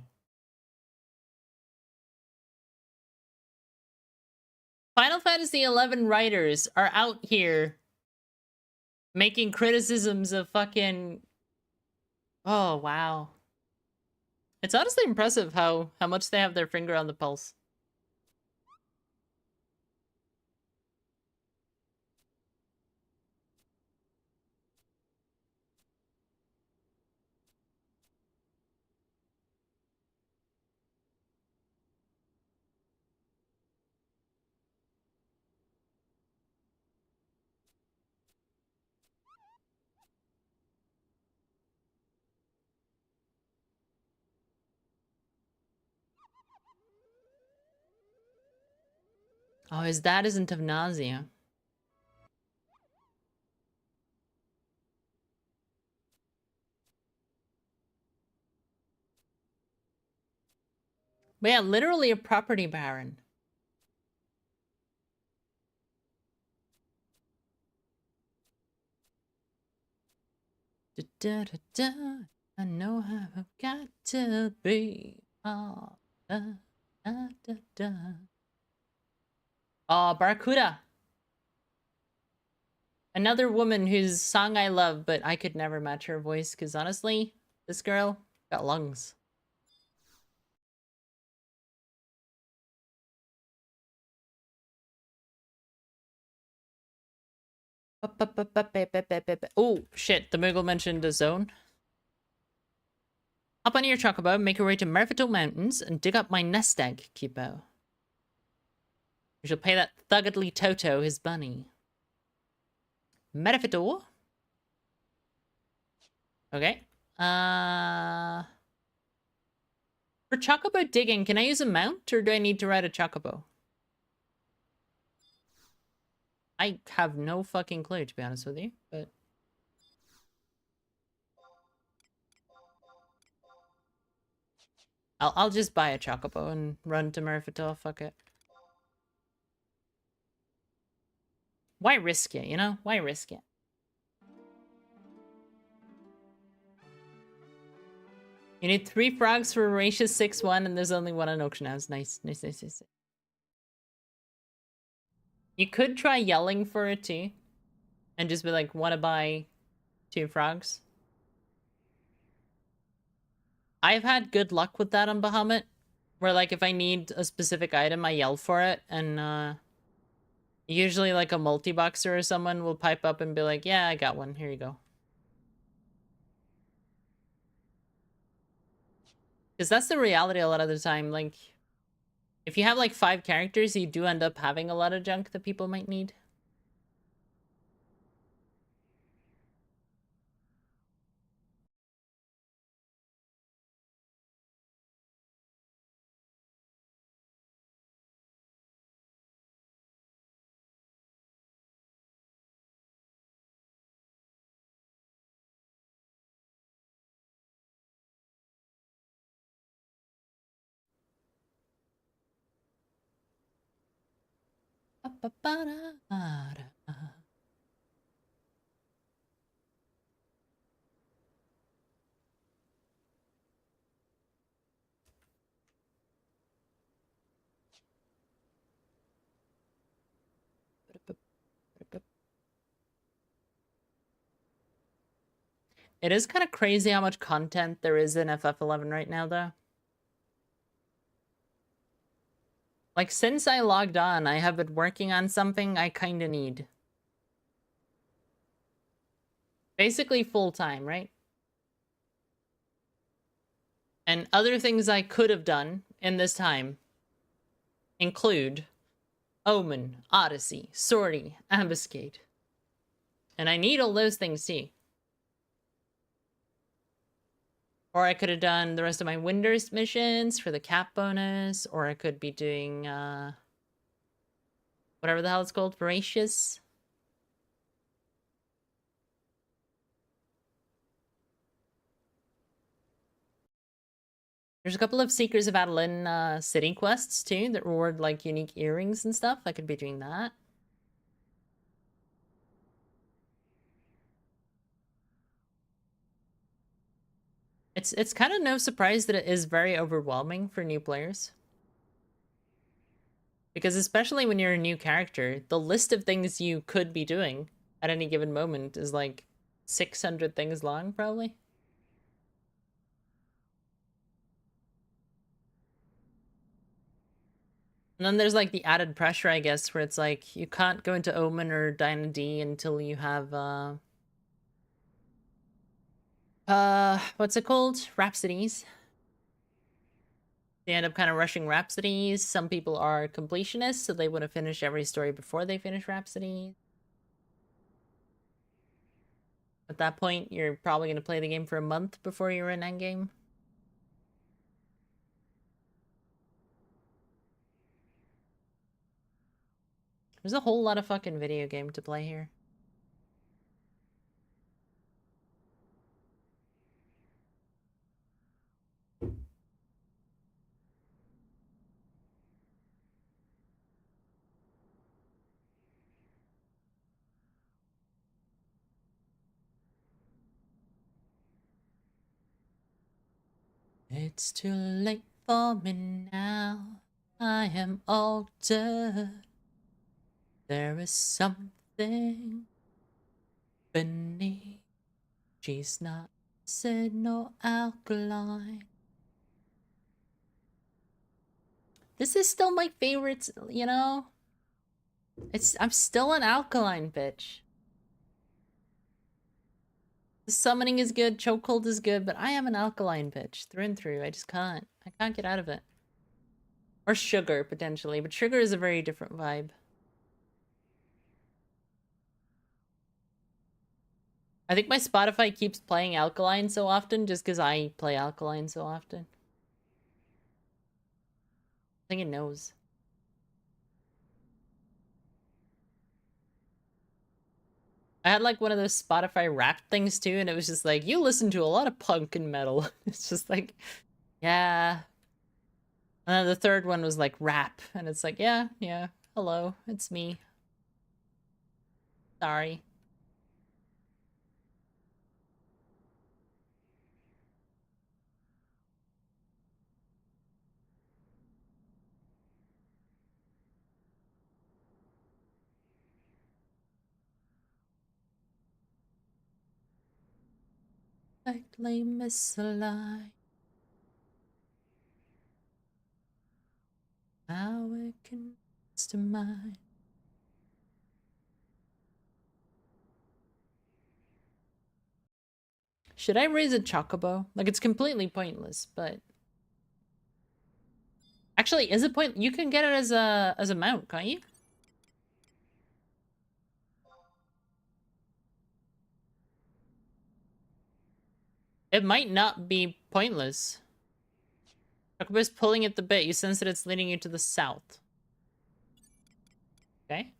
Final Fantasy XI writers are out here making criticisms of fucking... Oh, wow. It's honestly impressive how much they have their finger on the pulse. Oh, his dad isn't of nausea. But yeah, literally a property baron. Da, da, da, da. I know how I've got to be. Oh, da, da, da, da. Oh, Barracuda. Another woman whose song I love, but I could never match her voice, because honestly, this girl got lungs. Oh, shit, the Moogle mentioned a zone. Hop on your chocobo, make your way to Mervital Mountains, and dig up my nest egg, Kipo. You shall pay that thuggadly Toto his bunny. Metafito. Okay. For chocobo digging, can I use a mount or do I need to ride a chocobo? I have no fucking clue, to be honest with you, but... I'll just buy a chocobo and run to Merifito, fuck it. Why risk it, you know? Why risk it? You need 3 frogs for Voracious 6-1 and there's only one on auction house. Nice, nice, nice, nice. You could try yelling for it too. And just be like, wanna buy 2 frogs? I've had good luck with that on Bahamut. Where like if I need a specific item, I yell for it and usually like a multi-boxer or someone will pipe up and be like, yeah, I got one, here you go. Because that's the reality a lot of the time, like... If you have like 5 characters, you do end up having a lot of junk that people might need. It is kind of crazy how much content there is in FF11 right now, though. Like, since I logged on, I have been working on something I kinda need. Basically full-time, right? And other things I could have done in this time include Omen, Odyssey, Sortie, Ambuscade. And I need all those things too. Or I could have done the rest of my Winders missions for the cap bonus, or I could be doing, whatever the hell it's called, Voracious. There's a couple of Seekers of Adeline city quests too that reward like unique earrings and stuff. I could be doing that. It's kind of no surprise that it is very overwhelming for new players. Because especially when you're a new character, the list of things you could be doing at any given moment is like 600 things long, probably. And then there's like the added pressure, I guess, where it's like you can't go into Omen or Dyna D until you have what's it called? Rhapsodies. They end up kind of rushing Rhapsodies. Some people are completionists, so they want to finish every story before they finish Rhapsody. At that point, you're probably going to play the game for a month before you're in endgame. There's a whole lot of fucking video game to play here. It's too late for me now. I am altered. There is something beneath. She's not acid nor alkaline. This is still my favorite, you know? I'm still an alkaline bitch. The summoning is good, chokehold is good, but I am an alkaline bitch through and through. I just can't. I can't get out of it. Or sugar, potentially, but sugar is a very different vibe. I think my Spotify keeps playing Alkaline so often just because I play Alkaline so often. I think it knows. I had like one of those Spotify rap things too, and it was just like, you listen to a lot of punk and metal. It's just like, yeah. And then the third one was like rap, and it's like, yeah, hello, it's me. Sorry. Likely misaligned. How it can to mine. Should I raise a chocobo? Like, it's completely pointless, but actually, is it point? You can get it as a mount, can't you? It might not be pointless. Chocobo's pulling at the bit. You sense that it's leading you to the south. Okay.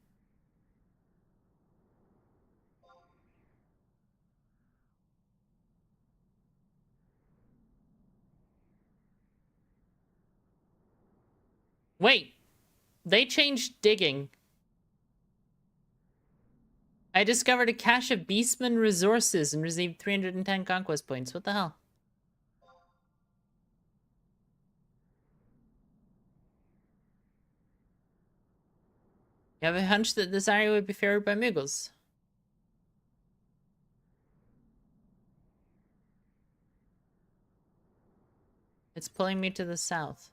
Wait, they changed digging. I discovered a cache of Beastman resources and received 310 conquest points. What the hell? You have a hunch that this area would be favored by Muggles. It's pulling me to the south.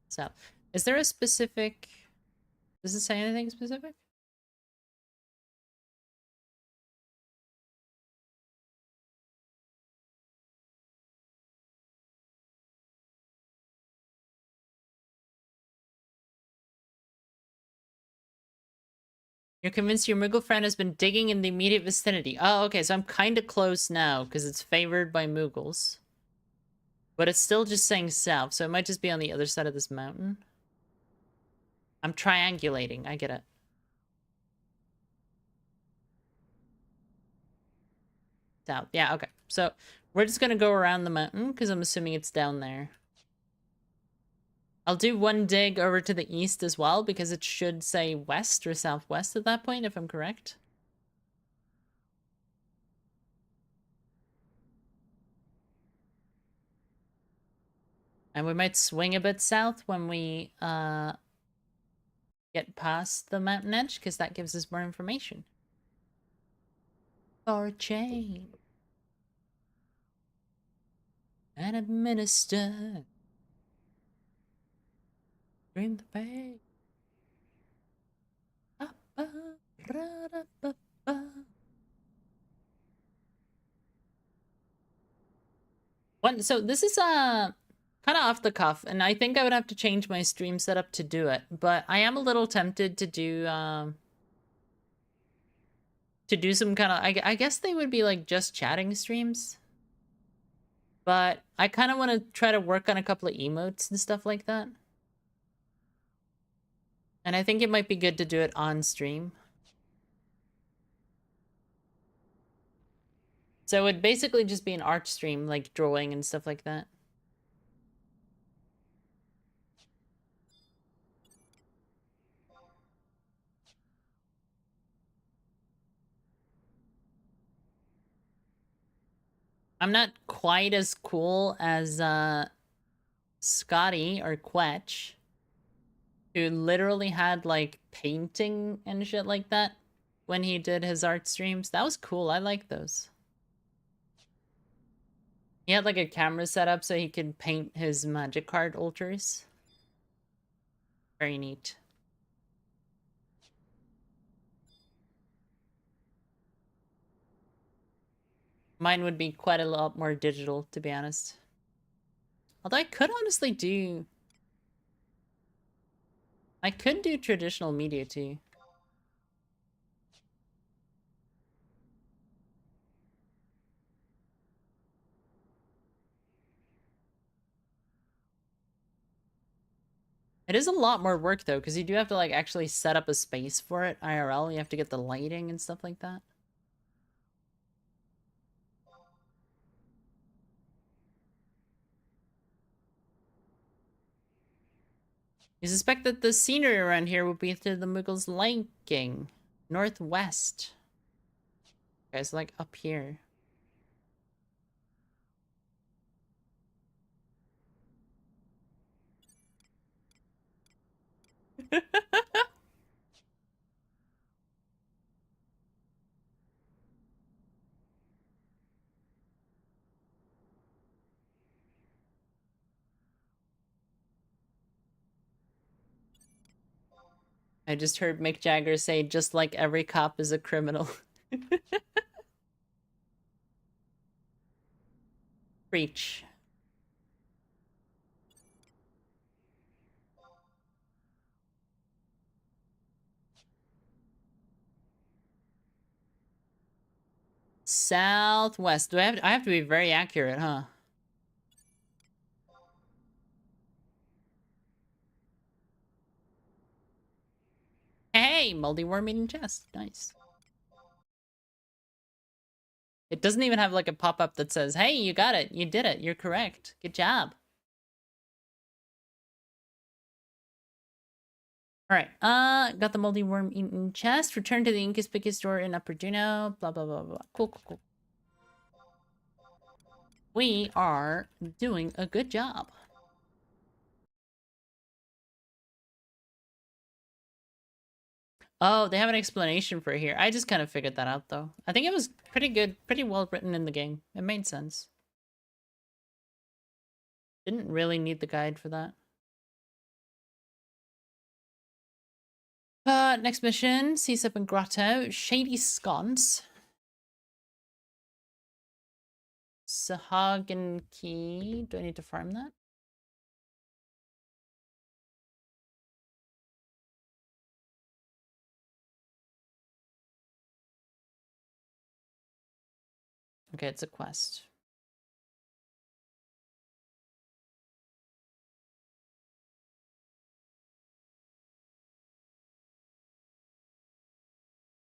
South. Is there a specific... Does it say anything specific? You're convinced your Moogle friend has been digging in the immediate vicinity. Oh, okay, so I'm kind of close now, because it's favored by Moogles. But it's still just saying south, so it might just be on the other side of this mountain. I'm triangulating, I get it. South, yeah, okay. So, we're just gonna go around the mountain, because I'm assuming it's down there. I'll do one dig over to the east as well, because it should say west or southwest at that point, if I'm correct. And we might swing a bit south when we get past the mountain edge, because that gives us more information. For a chain. And administer. Dream the pain. So this is kind of off the cuff, and I think I would have to change my stream setup to do it, but I am a little tempted to do some kind of, I guess they would be like just chatting streams, but I kind of want to try to work on a couple of emotes and stuff like that. And I think it might be good to do it on stream. So it would basically just be an art stream, like drawing and stuff like that. I'm not quite as cool as Scotty or Quetch, who literally had like painting and shit like that when he did his art streams. That was cool. I like those. He had like a camera set up so he could paint his magic card altars. Very neat. Mine would be quite a lot more digital, to be honest. Although I could honestly do... I could do traditional media too. It is a lot more work though, because you do have to like actually set up a space for it IRL. You have to get the lighting and stuff like that. You suspect that the scenery around here would be to the Muggles' liking. Northwest. Okay, it's like up here. I just heard Mick Jagger say, just like every cop is a criminal. Preach. Southwest. I have to be very accurate, huh? Hey, moldy worm eating chest. Nice. It doesn't even have like a pop-up that says, hey, you got it. You did it. You're correct. Good job. Alright, got the moldy worm eaten chest. Return to the Incuspicus store in Upper Juno. Blah, blah, blah, blah. Cool, cool, cool. We are doing a good job. Oh, they have an explanation for here. I just kind of figured that out, though. I think it was pretty good, pretty well written in the game. It made sense. Didn't really need the guide for that. Next mission, Seasip and Grotto, Shady Sconce. Sahagin Key. Do I need to farm that? Okay, it's a quest.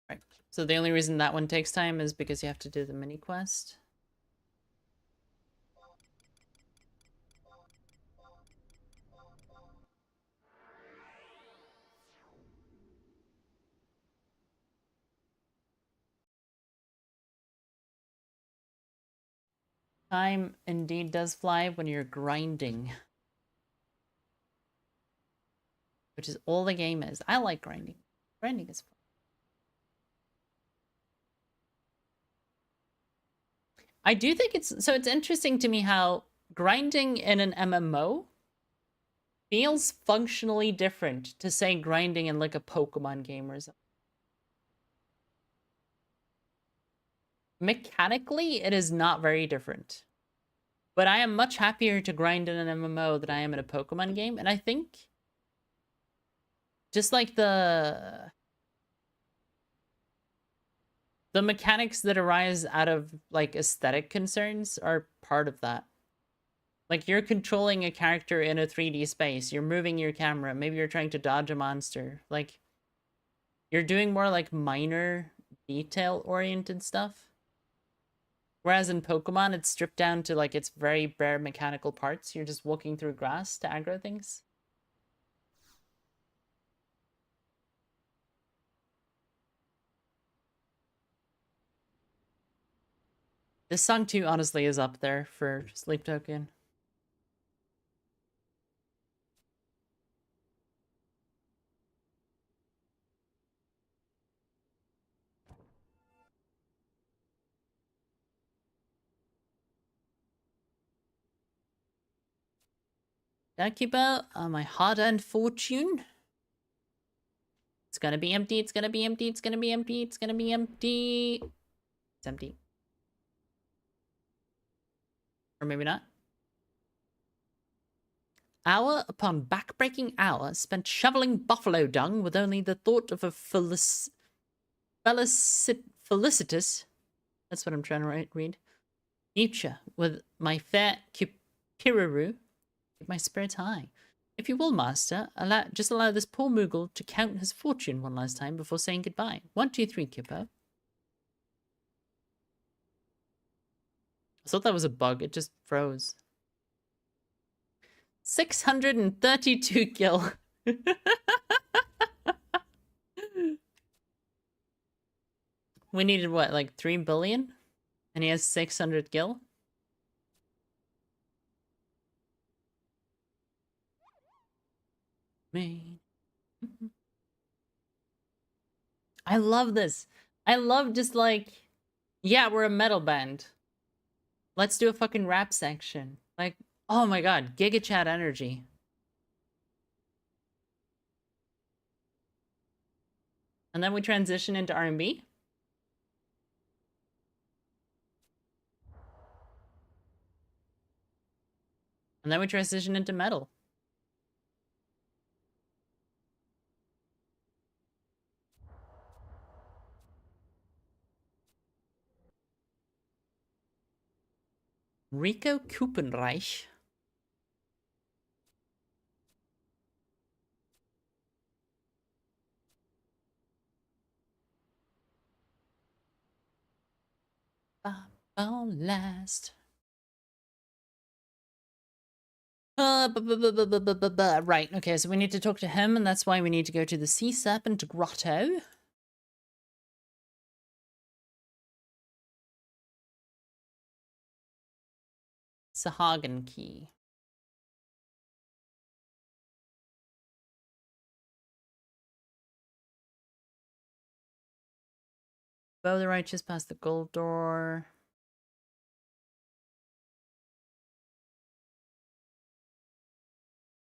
Right. So the only reason that one takes time is because you have to do the mini quest. Time indeed does fly when you're grinding. Which is all the game is. I like grinding. Grinding is fun. I do think it's interesting to me how grinding in an MMO feels functionally different to say grinding in like a Pokemon game or something. Mechanically, it is not very different. But I am much happier to grind in an MMO than I am in a Pokemon game. And I think just like the mechanics that arise out of like aesthetic concerns are part of that. Like you're controlling a character in a 3D space, you're moving your camera, maybe you're trying to dodge a monster. Like you're doing more like minor detail oriented stuff. Whereas in Pokemon, it's stripped down to like its very bare mechanical parts. You're just walking through grass to aggro things. This song too, honestly, is up there for Sleep Token. Dakiba, my hard-earned fortune. It's gonna be empty, it's gonna be empty, it's gonna be empty, it's gonna be empty. It's empty. Or maybe not. Hour upon backbreaking hour spent shoveling buffalo dung with only the thought of a felicitous, that's what I'm trying to read, future with my fair Kipiraru. Keep my spirits high. If you will, master, just allow this poor Moogle to count his fortune one last time before saying goodbye. 1, 2, 3, Kippo. I thought that was a bug. It just froze. 632 gil. We needed what, like 3 billion? And he has 600 gil? Me. I love this. I love just like, yeah, we're a metal band. Let's do a fucking rap section. Like, oh my god, Giga Chat energy. And then we transition into R&B. And then we transition into metal. Rico Kupenreich. Last. Right, okay, so we need to talk to him, and that's why we need to go to the Sea Serpent Grotto. Sahagin Key. Bow the Righteous past the gold door.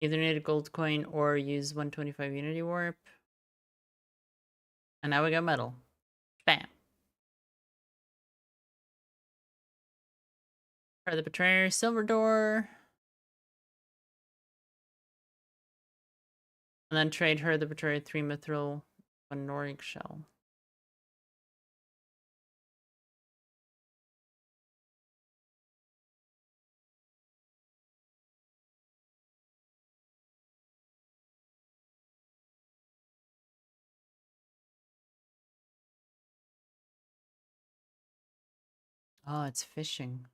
Either need a gold coin or use 125 Unity Warp. And now we got metal. Bam. Part of the Betrayer, Silver Door. And then trade her the Betrayer 3 Mithril, 1 Norig Shell. Oh, it's fishing.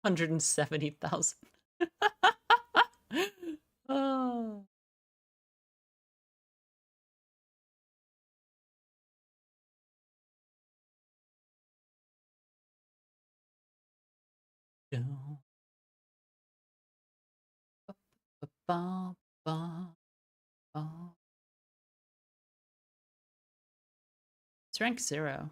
170,000. Oh. No. Ba, ba, ba. It's rank 0.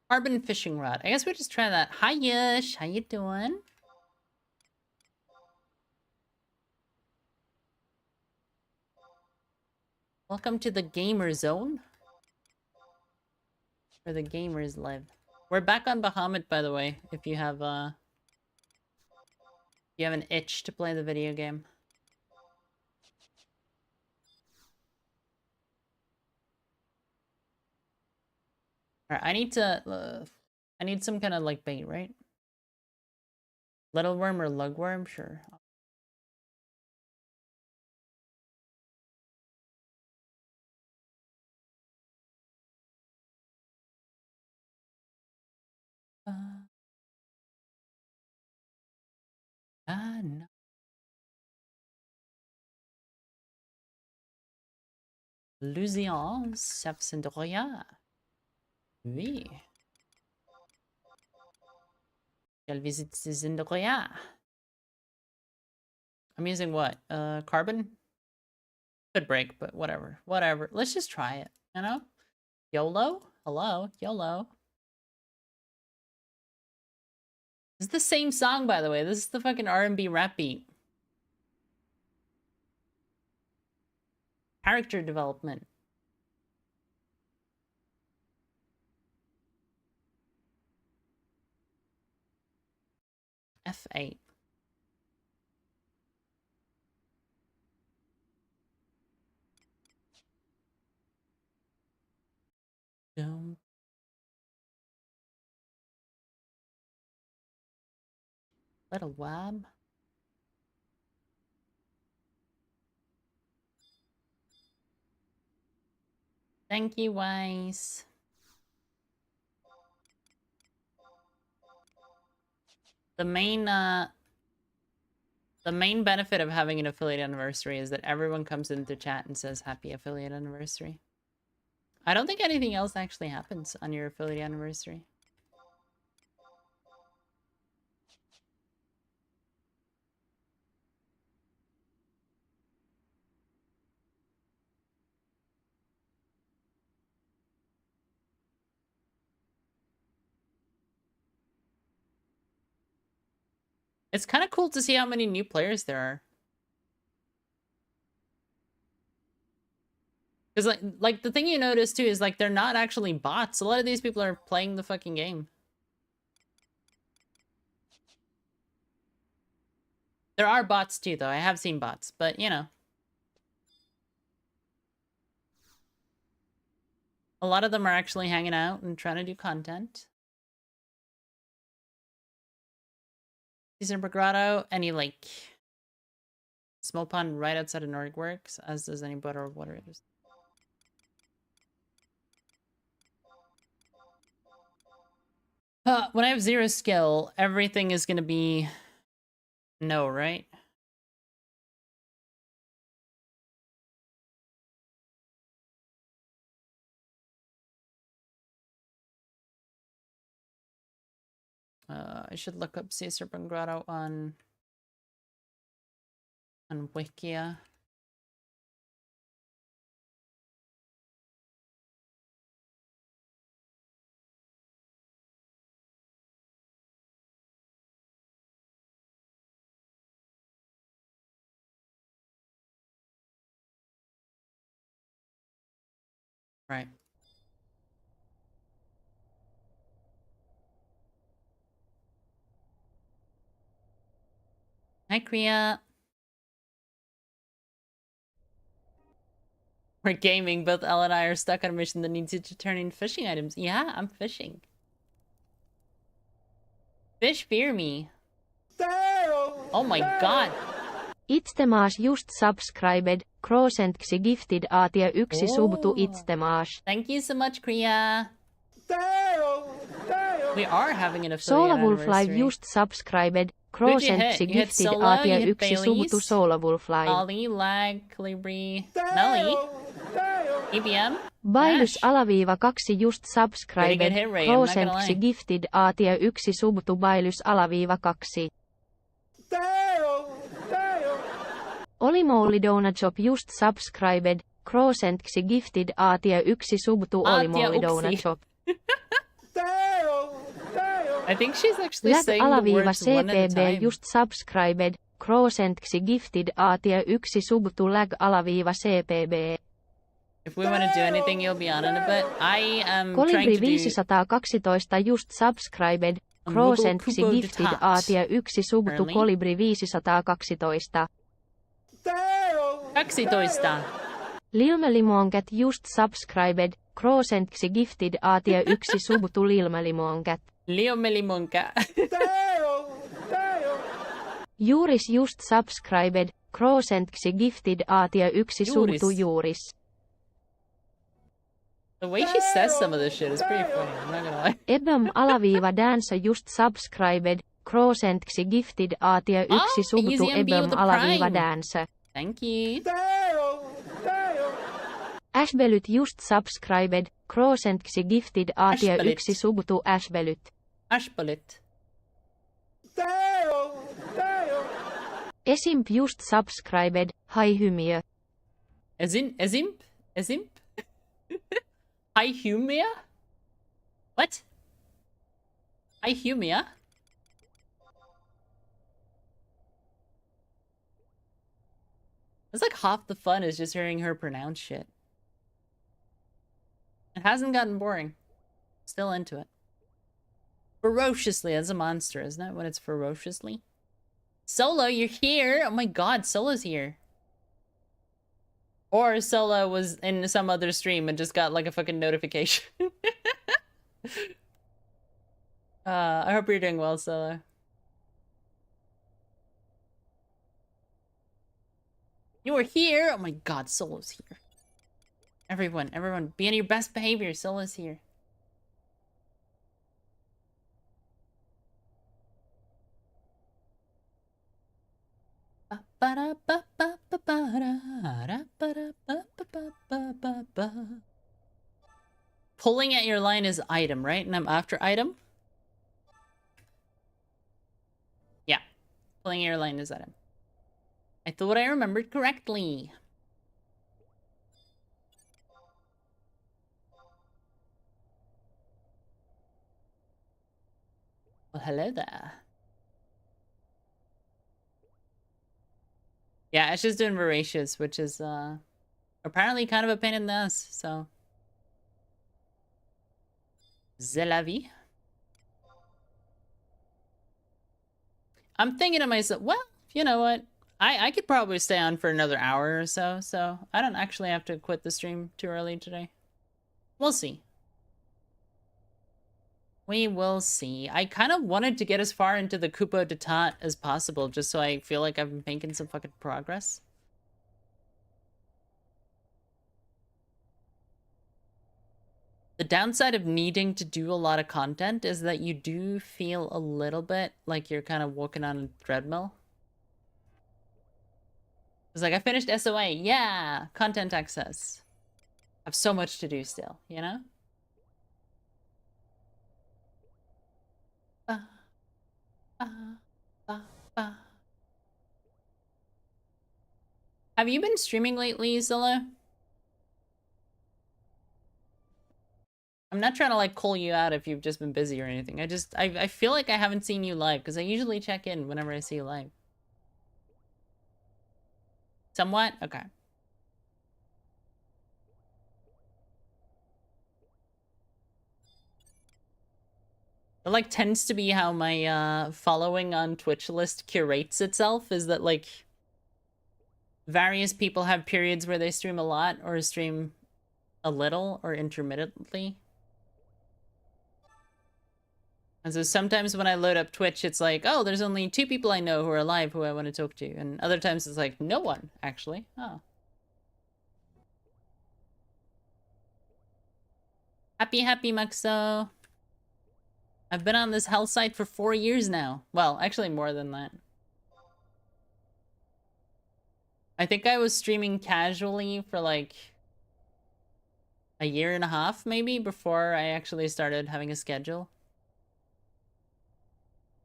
Carbon fishing rod. I guess we just try that. Hi, Yush. How you doing? Welcome to the gamer zone, where the gamers live. We're back on Bahamut, by the way. If you have an itch to play the video game. Alright, I need some kind of like bait, right? Little worm or lugworm? Sure. No. Lusian, Saint-Roya. Oui. Quelle visite Saint-Roya? I'm using what? Carbon? Could break, but whatever. Whatever. Let's just try it, you know? YOLO? Hello? YOLO. This is the same song, by the way. This is the fucking R&B rap beat. Character development. F8. Don't. Little wab. Thank you, Wise. The main benefit of having an affiliate anniversary is that everyone comes into chat and says happy affiliate anniversary. I don't think anything else actually happens on your affiliate anniversary. It's kind of cool to see how many new players there are. Because like the thing you notice too is like they're not actually bots. A lot of these people are playing the fucking game. There are bots too, though. I have seen bots, but you know. A lot of them are actually hanging out and trying to do content. December Grotto, any like small pond right outside of Nordic Works, as does any butter or water. When I have 0 skill, everything is gonna be no, right? I should look up Sea Serpent Grotto on Wikia. Right. Hi, Kriya. We're gaming. Both Elle and I are stuck on a mission that needs you to turn in fishing items. Yeah, I'm fishing. Fish fear me. Oh my god. Itsemaas just subscribed, Krosenksi gifted aatia yksi sub to Itsemaas. Thank you so much, Kriya. We are having an affiliate Soulawolf Live anniversary. just subscribed, Krosenksi gifted aatia yksi sub to Soulawolf Live. Ollie, Lag, Calibri, Melly, EBM, Bailus alaviiva 2 just subscribed, Pretty good hit rate, I'm not gonna Krosenksi lie. gifted aatia yksi sub to Bailus alaviiva 2. Olimouli Donut Shop just subscribed, Krosenksi gifted aatia yksi sub to Olimouli Donut Shop. I think she's actually Lag saying the alaviiva words one at a CPB time. just subscribed, Krosenksi gifted aatia yksi sub to lag alaviiva CPB. If we want to do anything, you'll be on in a bit. I am trying Kolibri to do 512 just subscribed, a Krosenksi Moogle gifted Detox. aatia yksi sub to Early. Kolibri 512. 12. Lilmelimonket just subscribed, Krosenksi gifted aatia yksi sub to Lilmelimonket. Leo Melimonka. Juuris just subscribed, Krosenksi gifted aatia yksi sub to Juuris. The way she says some of this shit is pretty funny, I'm not gonna lie. Ebam alaviiva dance just subscribed, Krosenksi gifted aatia yksi sub to Easy MB with Ebam the alaviiva Prime. dance. Thank you. Ashbelut just subscribed, Krosenksi gifted aatia Ashbelut. yksi sub to Ashbelut. Ashbullet. Esimp just subscribed, Hi hymiö. Ezimp? Ihumia? What? Ihumia? It's like half the fun is just hearing her pronounce shit. It hasn't gotten boring. Still into it. Ferociously as a monster, isn't it? When it's ferociously. Solo, you're here! Oh my god, Solo's here. Or Solo was in some other stream and just got like a fucking notification. I hope you're doing well, Solo. You were here! Oh my god, Solo's here. Everyone, be on your best behavior. Solo's here. Pulling at your line is item, right? And I'm after item? Yeah. Pulling at your line is item. I thought I remembered correctly. Well, hello there. Yeah, it's just doing voracious, which is apparently kind of a pain in the ass, so. C'est la vie. I'm thinking to myself, well, you know what? I could probably stay on for another hour or so, so I don't actually have to quit the stream too early today. We'll see. We will see. I kind of wanted to get as far into the Coupeau de Tat as possible, just so I feel like I've been making some fucking progress. The downside of needing to do a lot of content is that you do feel a little bit like you're kind of walking on a treadmill. It's like, I finished SOA. Yeah, content access. I have so much to do still, you know? Have you been streaming lately, Zilla? I'm not trying to like call you out if you've just been busy or anything. I feel like I haven't seen you live because I usually check in whenever I see you live. Somewhat? Okay. It like tends to be how my following on Twitch list curates itself, is that like various people have periods where they stream a lot or stream a little or intermittently. And so sometimes when I load up Twitch, it's like, oh, there's only 2 people I know who are alive who I want to talk to. And other times it's like, no one, actually. Oh. Happy, Maxo. I've been on this hell site for 4 years now. Well, actually more than that. I think I was streaming casually for like a year and a half, maybe, before I actually started having a schedule.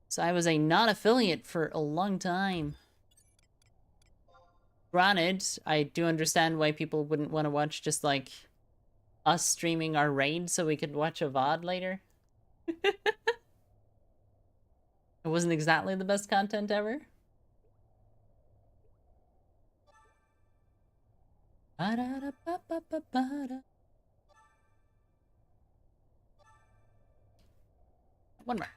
So I was a non-affiliate for a long time. Granted, I do understand why people wouldn't want to watch just like us streaming our raid so we could watch a VOD later. It wasn't exactly the best content ever. One more.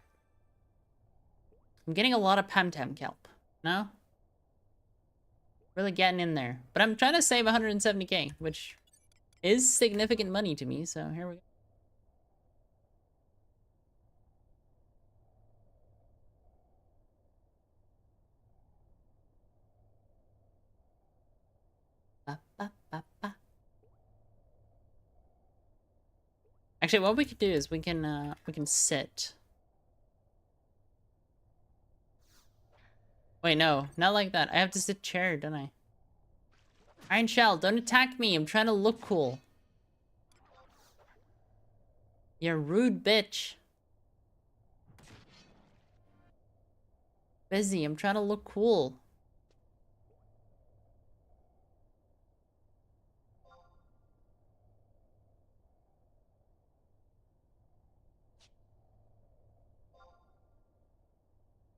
I'm getting a lot of Pamtam kelp. No? Really getting in there. But I'm trying to save 170k, which is significant money to me, so here we go. Actually, what we could do is we can sit. Wait, no, not like that. I have to sit chair, don't I? Iron Shell, don't attack me. I'm trying to look cool. You're a rude bitch. Busy, I'm trying to look cool.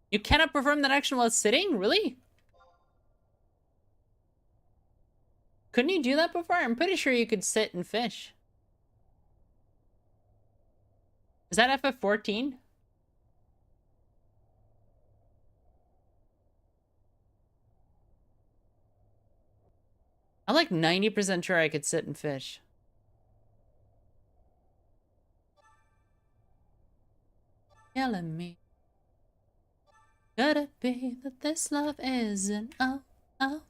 You cannot perform that action while sitting? Really? Couldn't you do that before? I'm pretty sure you could sit and fish. Is that FF14? I'm like 90% sure I could sit and fish. Killing me. Could it be that this love isn't over?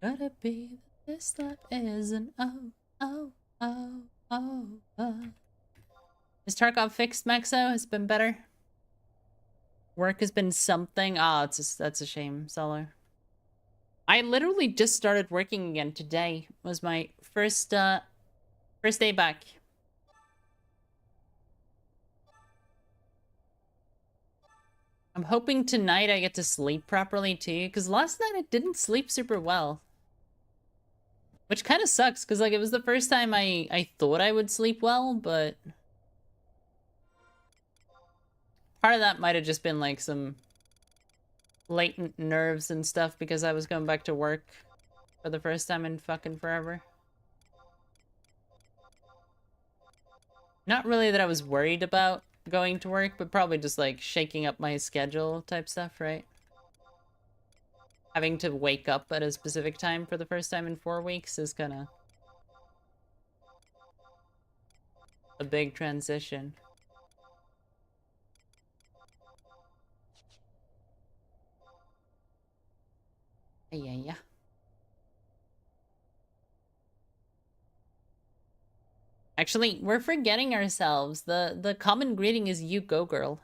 Could it be that this love isn't over? Is Tarkov fixed, Maxo? Has been better? Work has been something. Oh, that's a shame, Solar. I literally just started working again today. Was my first day back. I'm hoping tonight I get to sleep properly too, because last night I didn't sleep super well. Which kind of sucks, because like it was the first time I thought I would sleep well, but part of that might have just been like some latent nerves and stuff because I was going back to work for the first time in fucking forever. Not really that I was worried about going to work, but probably just like shaking up my schedule type stuff, right? Having to wake up at a specific time for the first time in 4 weeks is kind of a big transition. Yeah. Actually, we're forgetting ourselves. The common greeting is "you go, girl."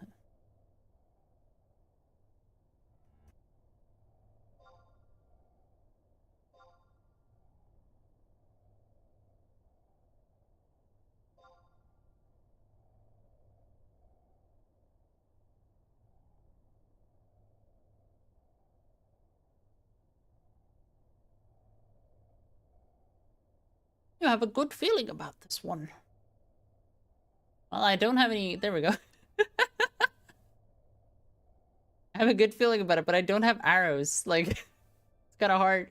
You have a good feeling about this one. Well, I don't have any... There we go. I have a good feeling about it, but I don't have arrows. Like, it's kind of hard.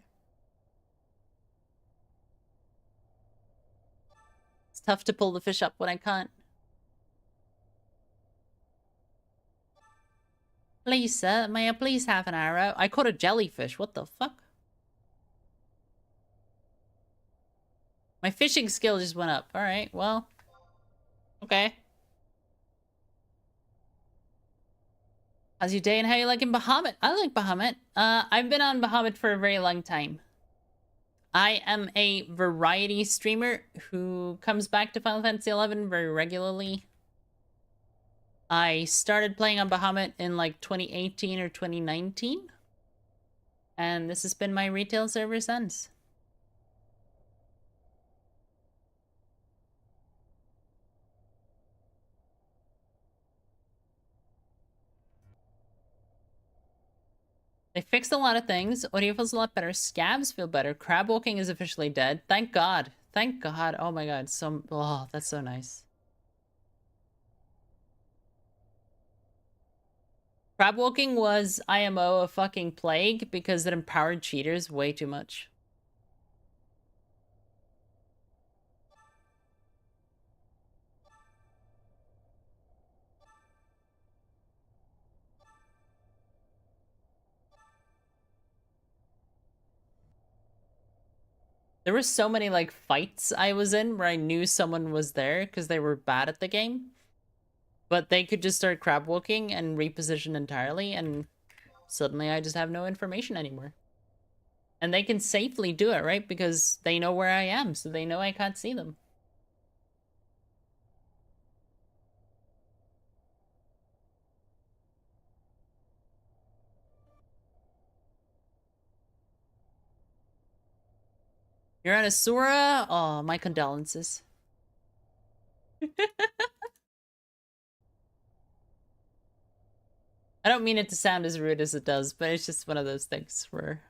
It's tough to pull the fish up when I can't. Please, sir, may I please have an arrow? I caught a jellyfish. What the fuck? My fishing skill just went up. Alright, well. Okay. How's your day and how you liking Bahamut? I like Bahamut. I've been on Bahamut for a very long time. I am a variety streamer who comes back to Final Fantasy XI very regularly. I started playing on Bahamut in like 2018 or 2019. And this has been my retail server since. They fixed a lot of things. Audio feels a lot better. Scabs feel better. Crab walking is officially dead. Thank God. Thank God. Oh my God. Oh, that's so nice. Crab walking was IMO a fucking plague because it empowered cheaters way too much. There were so many like fights I was in where I knew someone was there because they were bad at the game. But they could just start crab walking and reposition entirely, and suddenly I just have no information anymore. And they can safely do it, right? Because they know where I am, so they know I can't see them. You're on Asura? Oh, my condolences. I don't mean it to sound as rude as it does, but it's just one of those things where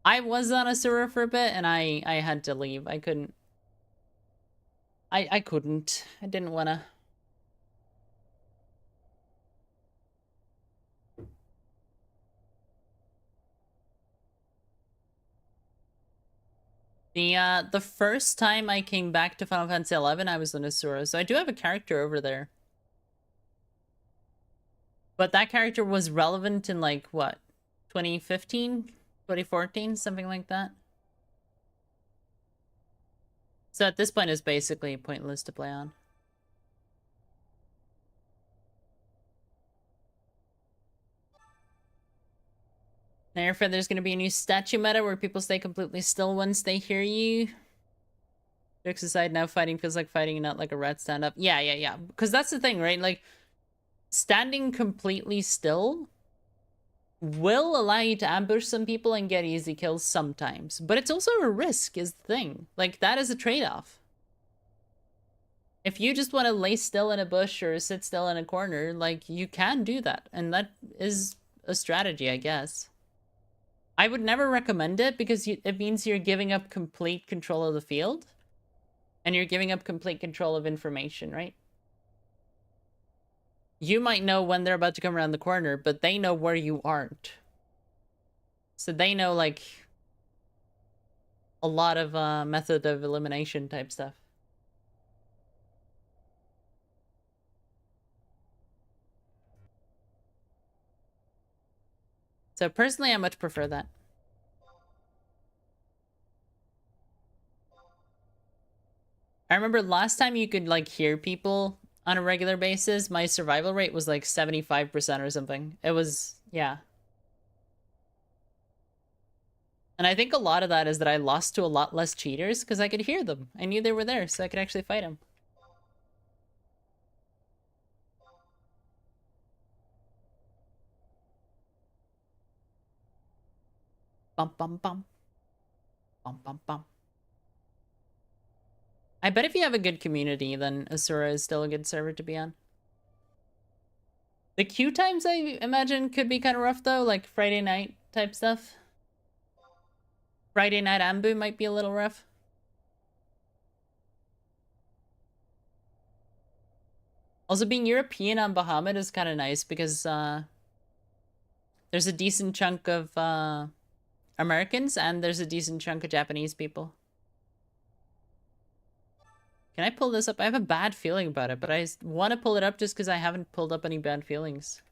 I was on Asura for a bit and I had to leave. I couldn't. I couldn't. I didn't want to. The first time I came back to Final Fantasy XI, I was an Asura, so I do have a character over there. But that character was relevant in, like, what? 2015? 2014? Something like that? So at this point, it's basically pointless to play on. Therefore, there's going to be a new statue meta where people stay completely still once they hear you. Jokes aside, now fighting feels like fighting, not like a rat stand-up. Yeah. Because that's the thing, right? Like, standing completely still will allow you to ambush some people and get easy kills sometimes. But it's also a risk, is the thing. Like, that is a trade-off. If you just want to lay still in a bush or sit still in a corner, like, you can do that. And that is a strategy, I guess. I would never recommend it because it means you're giving up complete control of the field. And you're giving up complete control of information, right? You might know when they're about to come around the corner, but they know where you aren't. So they know, like, a lot of method of elimination type stuff. So personally, I much prefer that. I remember last time you could, like, hear people on a regular basis, my survival rate was like 75% or something. It was, yeah. And I think a lot of that is that I lost to a lot less cheaters because I could hear them. I knew they were there, so I could actually fight them. Bum bum bum. Bum bum bum. I bet if you have a good community, then Asura is still a good server to be on. The queue times, I imagine, could be kind of rough, though, like Friday night type stuff. Friday night Ambu might be a little rough. Also, being European on Bahamut is kind of nice because there's a decent chunk of Americans and there's a decent chunk of Japanese people. Can I pull this up? I have a bad feeling about it, but I want to pull it up just because I haven't pulled up any bad feelings.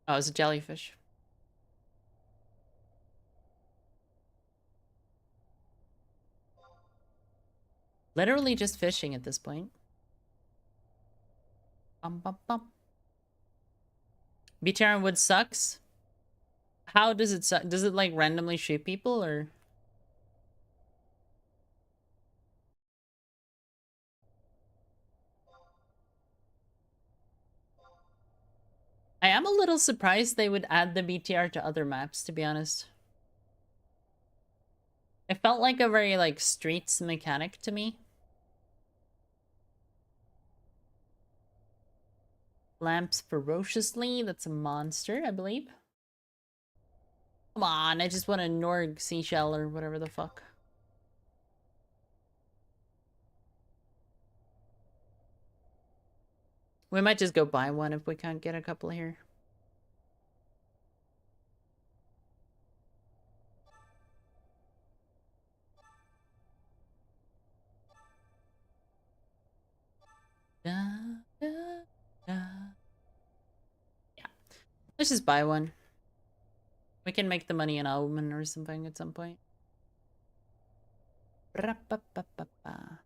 Oh, it's a jellyfish. Literally just fishing at this point. Bum, bum, bum. BTR wood sucks. How does it suck? Does it like randomly shoot people or? I am a little surprised they would add the BTR to other maps, to be honest. It felt like a very like streets mechanic to me. Lamps ferociously. That's a monster, I believe. Come on, I just want a Norg seashell or whatever the fuck. We might just go buy one if we can't get a couple here. Da, da, da. Yeah. Let's just buy one. We can make the money in Omen or something at some point. Ra-pa-pa-pa-pa.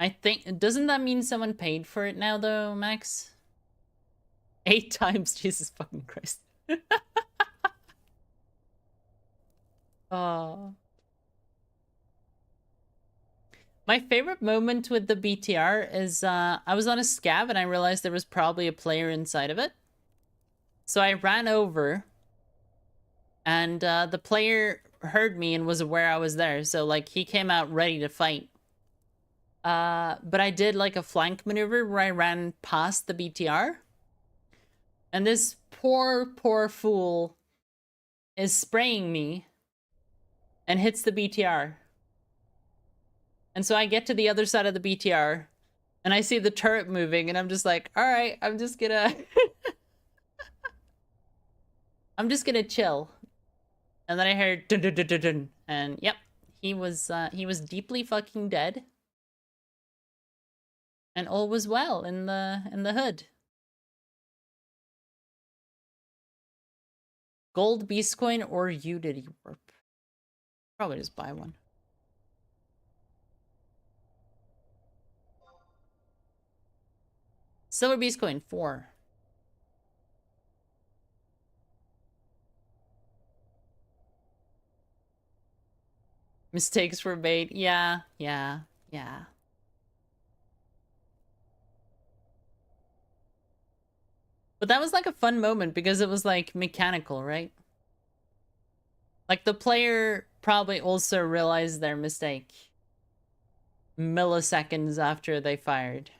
I think, doesn't that mean someone paid for it now though, Max? 8 times, Jesus fucking Christ. Oh. My favorite moment with the BTR is I was on a scav and I realized there was probably a player inside of it. So I ran over and the player heard me and was aware I was there. So like he came out ready to fight. But I did like a flank maneuver where I ran past the BTR. And this poor fool is spraying me and hits the BTR. And so I get to the other side of the BTR and I see the turret moving and I'm just like, all right, I'm just gonna I'm just gonna chill. And then I heard dun dun dun dun dun, and yep, he was deeply fucking dead. And all was well in the hood. Gold beast coin or Udity warp. Probably just buy one. Silver beast coin 4. Mistakes were made. Yeah. But that was like a fun moment because it was like mechanical, right? Like the player probably also realized their mistake milliseconds after they fired.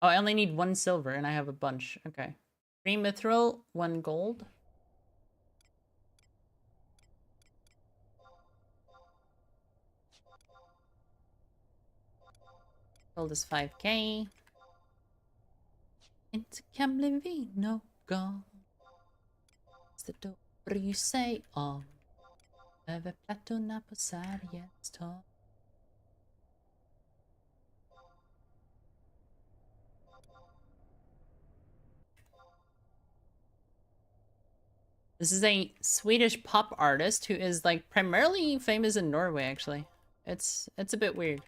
Oh, I only need 1 silver and I have a bunch. Okay. 3 mithril, 1 gold. Gold is 5k. Inte kan bli vi någon. Så då bryr sig om. Över plattorna på Sergels torg. This is a Swedish pop artist who is like primarily famous in Norway, actually. It's a bit weird.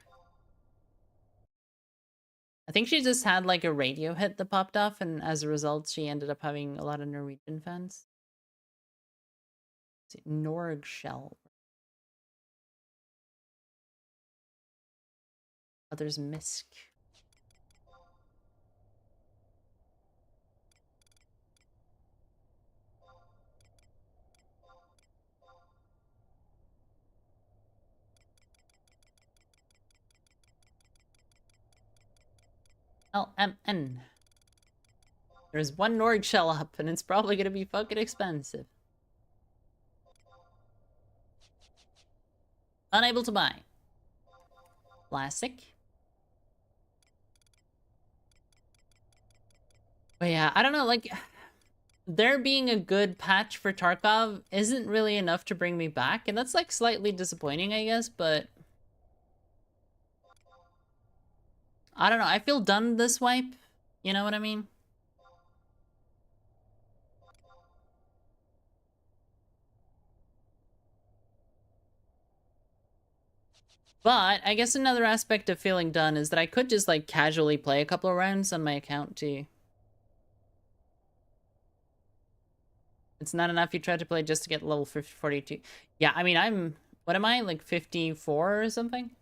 I think she just had like a radio hit that popped off, and as a result, she ended up having a lot of Norwegian fans. Norgshell. Others Misk. LMN. There's 1 Norg shell up, and it's probably gonna be fucking expensive. Unable to buy. Classic. But yeah, I don't know, like, there being a good patch for Tarkov isn't really enough to bring me back, and that's like slightly disappointing, I guess, but I don't know, I feel done this wipe. You know what I mean? But I guess another aspect of feeling done is that I could just like casually play a couple of rounds on my account too. It's not enough you tried to play just to get level 42. Yeah, I mean, what am I, like 54 or something?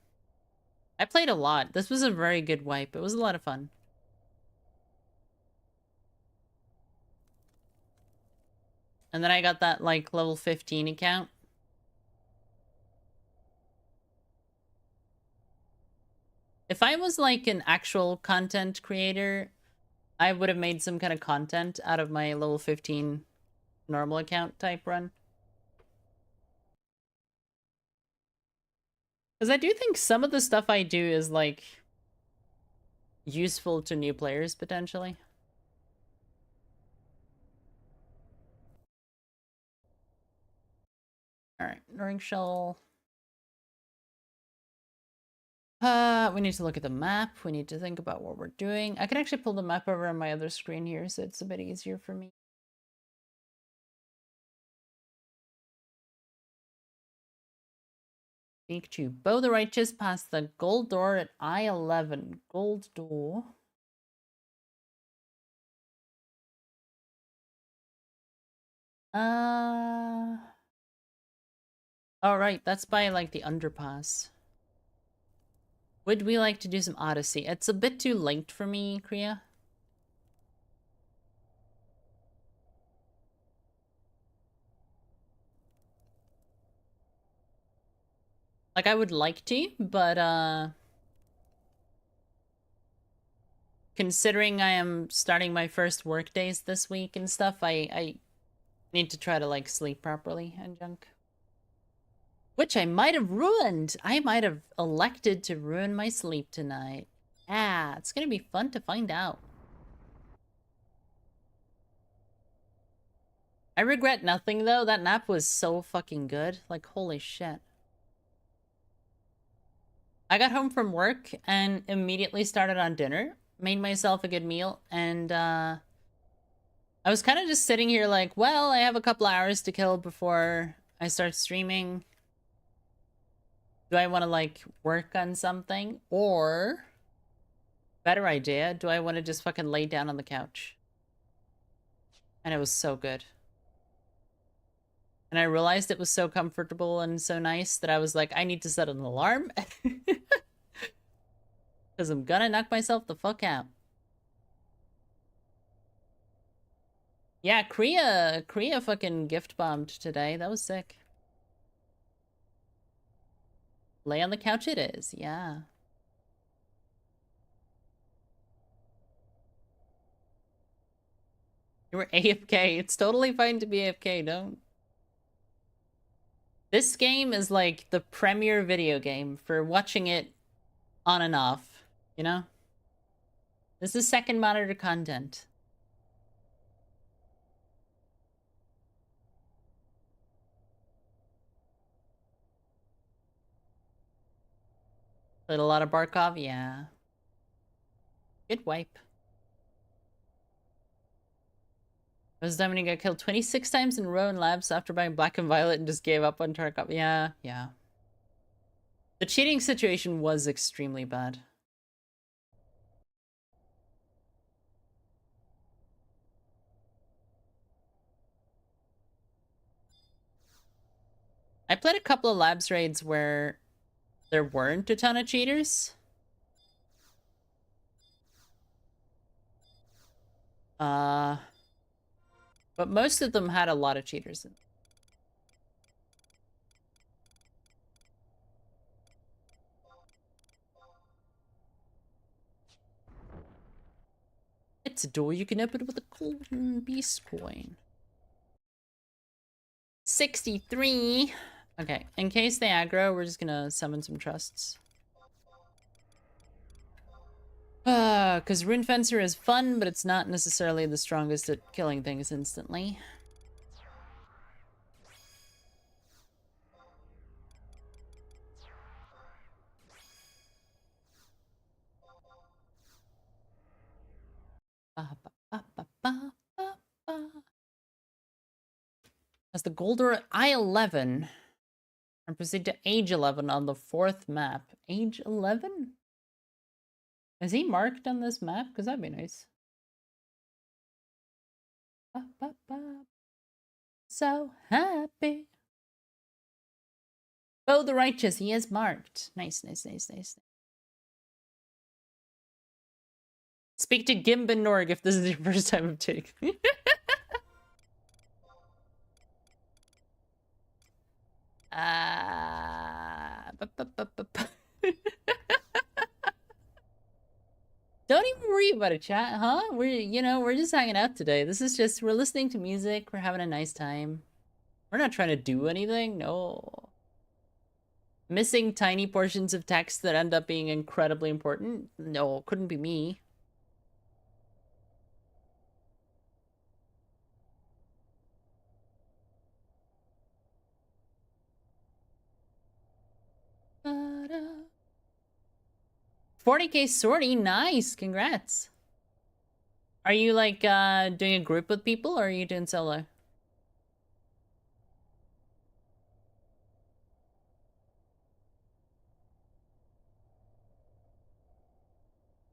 I played a lot. This was a very good wipe. It was a lot of fun. And then I got that like level 15 account. If I was like an actual content creator, I would have made some kind of content out of my level 15 normal account type run. Because I do think some of the stuff I do is like useful to new players potentially. Alright, Ring Shell. We need to look at the map. We need to think about what we're doing. I can actually pull the map over on my other screen here, so it's a bit easier for me. Speak to Bo the Righteous past the gold door at I-11. Gold door. Oh, right, that's by, like, the underpass. Would we like to do some Odyssey? It's a bit too late for me, Kriya. Like, I would like to, but, considering I am starting my first work days this week and stuff, I need to try to, like, sleep properly and junk. Which I might have ruined! I might have elected to ruin my sleep tonight. Yeah, it's gonna be fun to find out. I regret nothing, though. That nap was so fucking good. Like, holy shit. I got home from work and immediately started on dinner. Made myself a good meal, and, I was kind of just sitting here like, well, I have a couple hours to kill before I start streaming. Do I want to, like, work on something? Or, better idea, do I want to just fucking lay down on the couch? And it was so good. And I realized it was so comfortable and so nice that I was like, I need to set an alarm. Because I'm gonna knock myself the fuck out. Yeah, Kriya fucking gift bombed today. That was sick. Lay on the couch it is, yeah. You were AFK. It's totally fine to be AFK, don't. This game is like the premier video game for watching it on and off, you know? This is second monitor content. Played a lot of Barkov, yeah. Good wipe. I was Dominic got killed 26 times in a row in labs after buying Black and Violet and just gave up on Tarkov. Yeah, yeah. The cheating situation was extremely bad. I played a couple of labs raids where there weren't a ton of cheaters. But most of them had a lot of cheaters in them. It's a door you can open with a golden beast coin. 63. Okay, in case they aggro, we're just gonna summon some trusts. Because Rune Fencer is fun, but it's not necessarily the strongest at killing things instantly. As the Golder I-11, and proceed to age 11 on the 4th map. Age 11? Is he marked on this map? Because that'd be nice. So happy. Oh, the Righteous. He is marked. Nice, nice, nice, nice. Speak to Gimbin Norg if this is your first time of take. Don't even worry about it, chat, huh? We're just hanging out today. This is just, we're listening to music, we're having a nice time. We're not trying to do anything, no. Missing tiny portions of text that end up being incredibly important? No, couldn't be me. -da. 40k sortie, nice, congrats. Are you like doing a group with people or are you doing solo?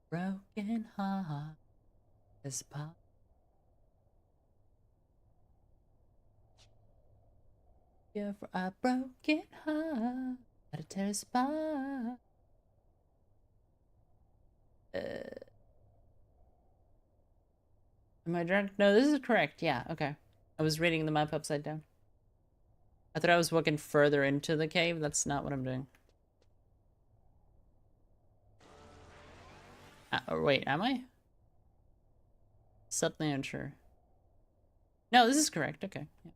Broken heart is pop. Yeah, for a broken heart. Gotta tear us apart. Am I drunk? No, this is correct. Yeah, okay. I was reading the map upside down. I thought I was walking further into the cave. That's not what I'm doing. Or wait, am I? Suddenly unsure. No, this is correct. Okay. Yeah.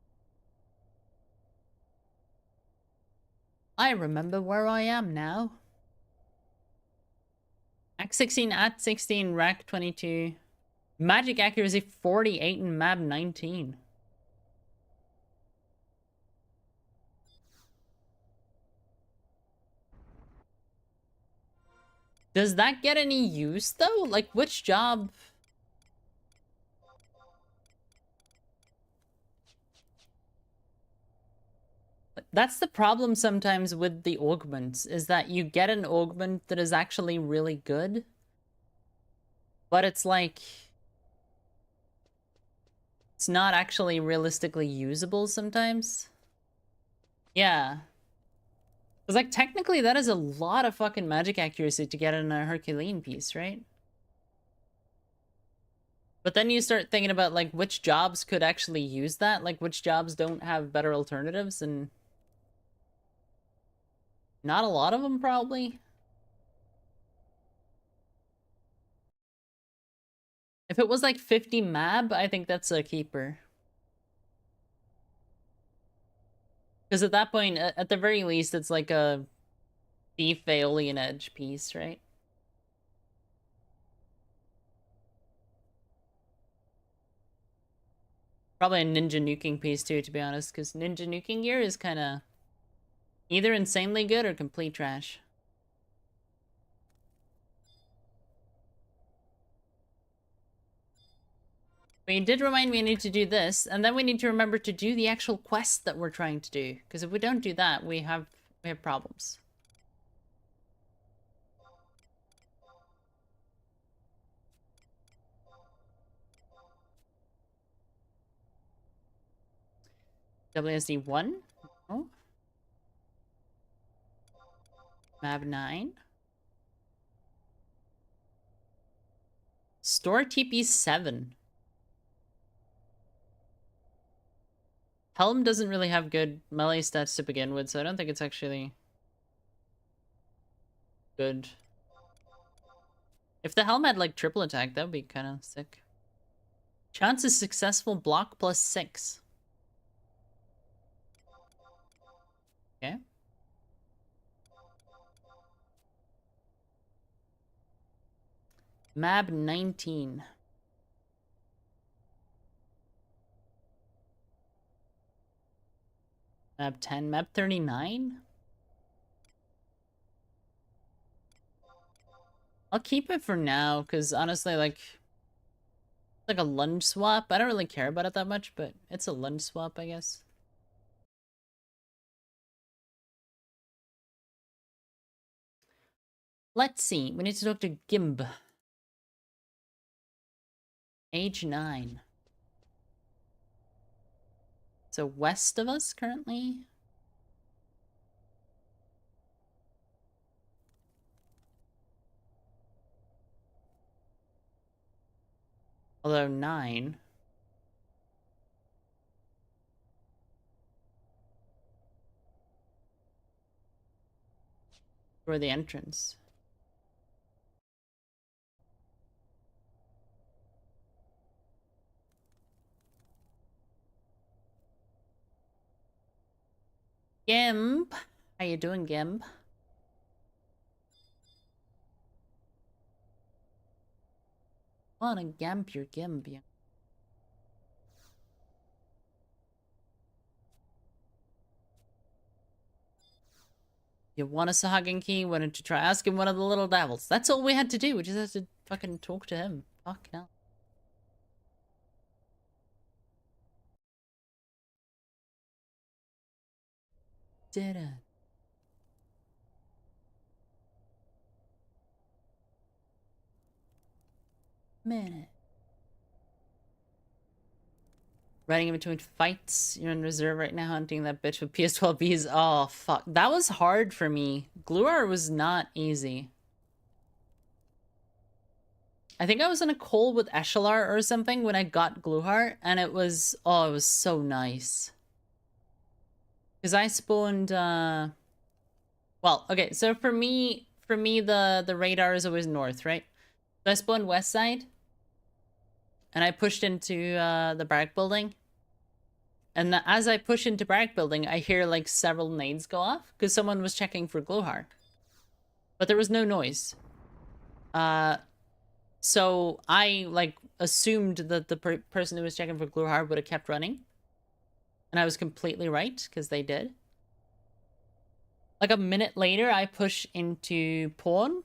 I remember where I am now. Act 16, at 16, rack 22. Magic accuracy 48 and map 19. Does that get any use though? Like which job? That's the problem sometimes with the augments, is that you get an augment that is actually really good, but it's like it's not actually realistically usable sometimes. Yeah. Because, like, technically that is a lot of fucking magic accuracy to get in a Herculean piece, right? But then you start thinking about, like, which jobs could actually use that? Like, which jobs don't have better alternatives, and not a lot of them, probably. If it was, like, 50 mab, I think that's a keeper. Because at that point, at the very least, it's like a Thief Aeolian Edge piece, right? Probably a ninja nuking piece too, to be honest, because ninja nuking gear is kind of either insanely good or complete trash. But you did remind me I need to do this, and then we need to remember to do the actual quest that we're trying to do, because if we don't do that, we have problems. WSD 1? Oh. Map 9. Store TP 7. Helm doesn't really have good melee stats to begin with, so I don't think it's actually good. If the Helm had, like, triple attack, that would be kind of sick. Chance is successful block plus 6. Okay. Map 19. Map 10. Map 39? I'll keep it for now, because honestly, like a lunge swap. I don't really care about it that much, but it's a lunge swap, I guess. Let's see. We need to talk to Gimb. Age 9. So west of us currently. Although 9. For the entrance. Gimb. How you doing, Gimb? Wanna gamp your Gimb, yeah. You want a Sahagin key? Why don't you try asking one of the little devils? That's all we had to do. We just had to fucking talk to him. Fuck no. Did it. Minute. Running in between fights. You're in reserve right now hunting that bitch with PS12Bs. Oh, fuck. That was hard for me. Gluar was not easy. I think I was in a call with Eshalar or something when I got Gluar, and it was... Oh, it was so nice. Because I spawned... Well, okay, so for me the radar is always north, right? So I spawned west side, and I pushed into the barrack building. And as I push into barrack building, I hear like several nades go off because someone was checking for Gluhar. But there was no noise. So I like assumed that the person who was checking for Gluhar would have kept running. And I was completely right, because they did. Like a minute later, I push into pawn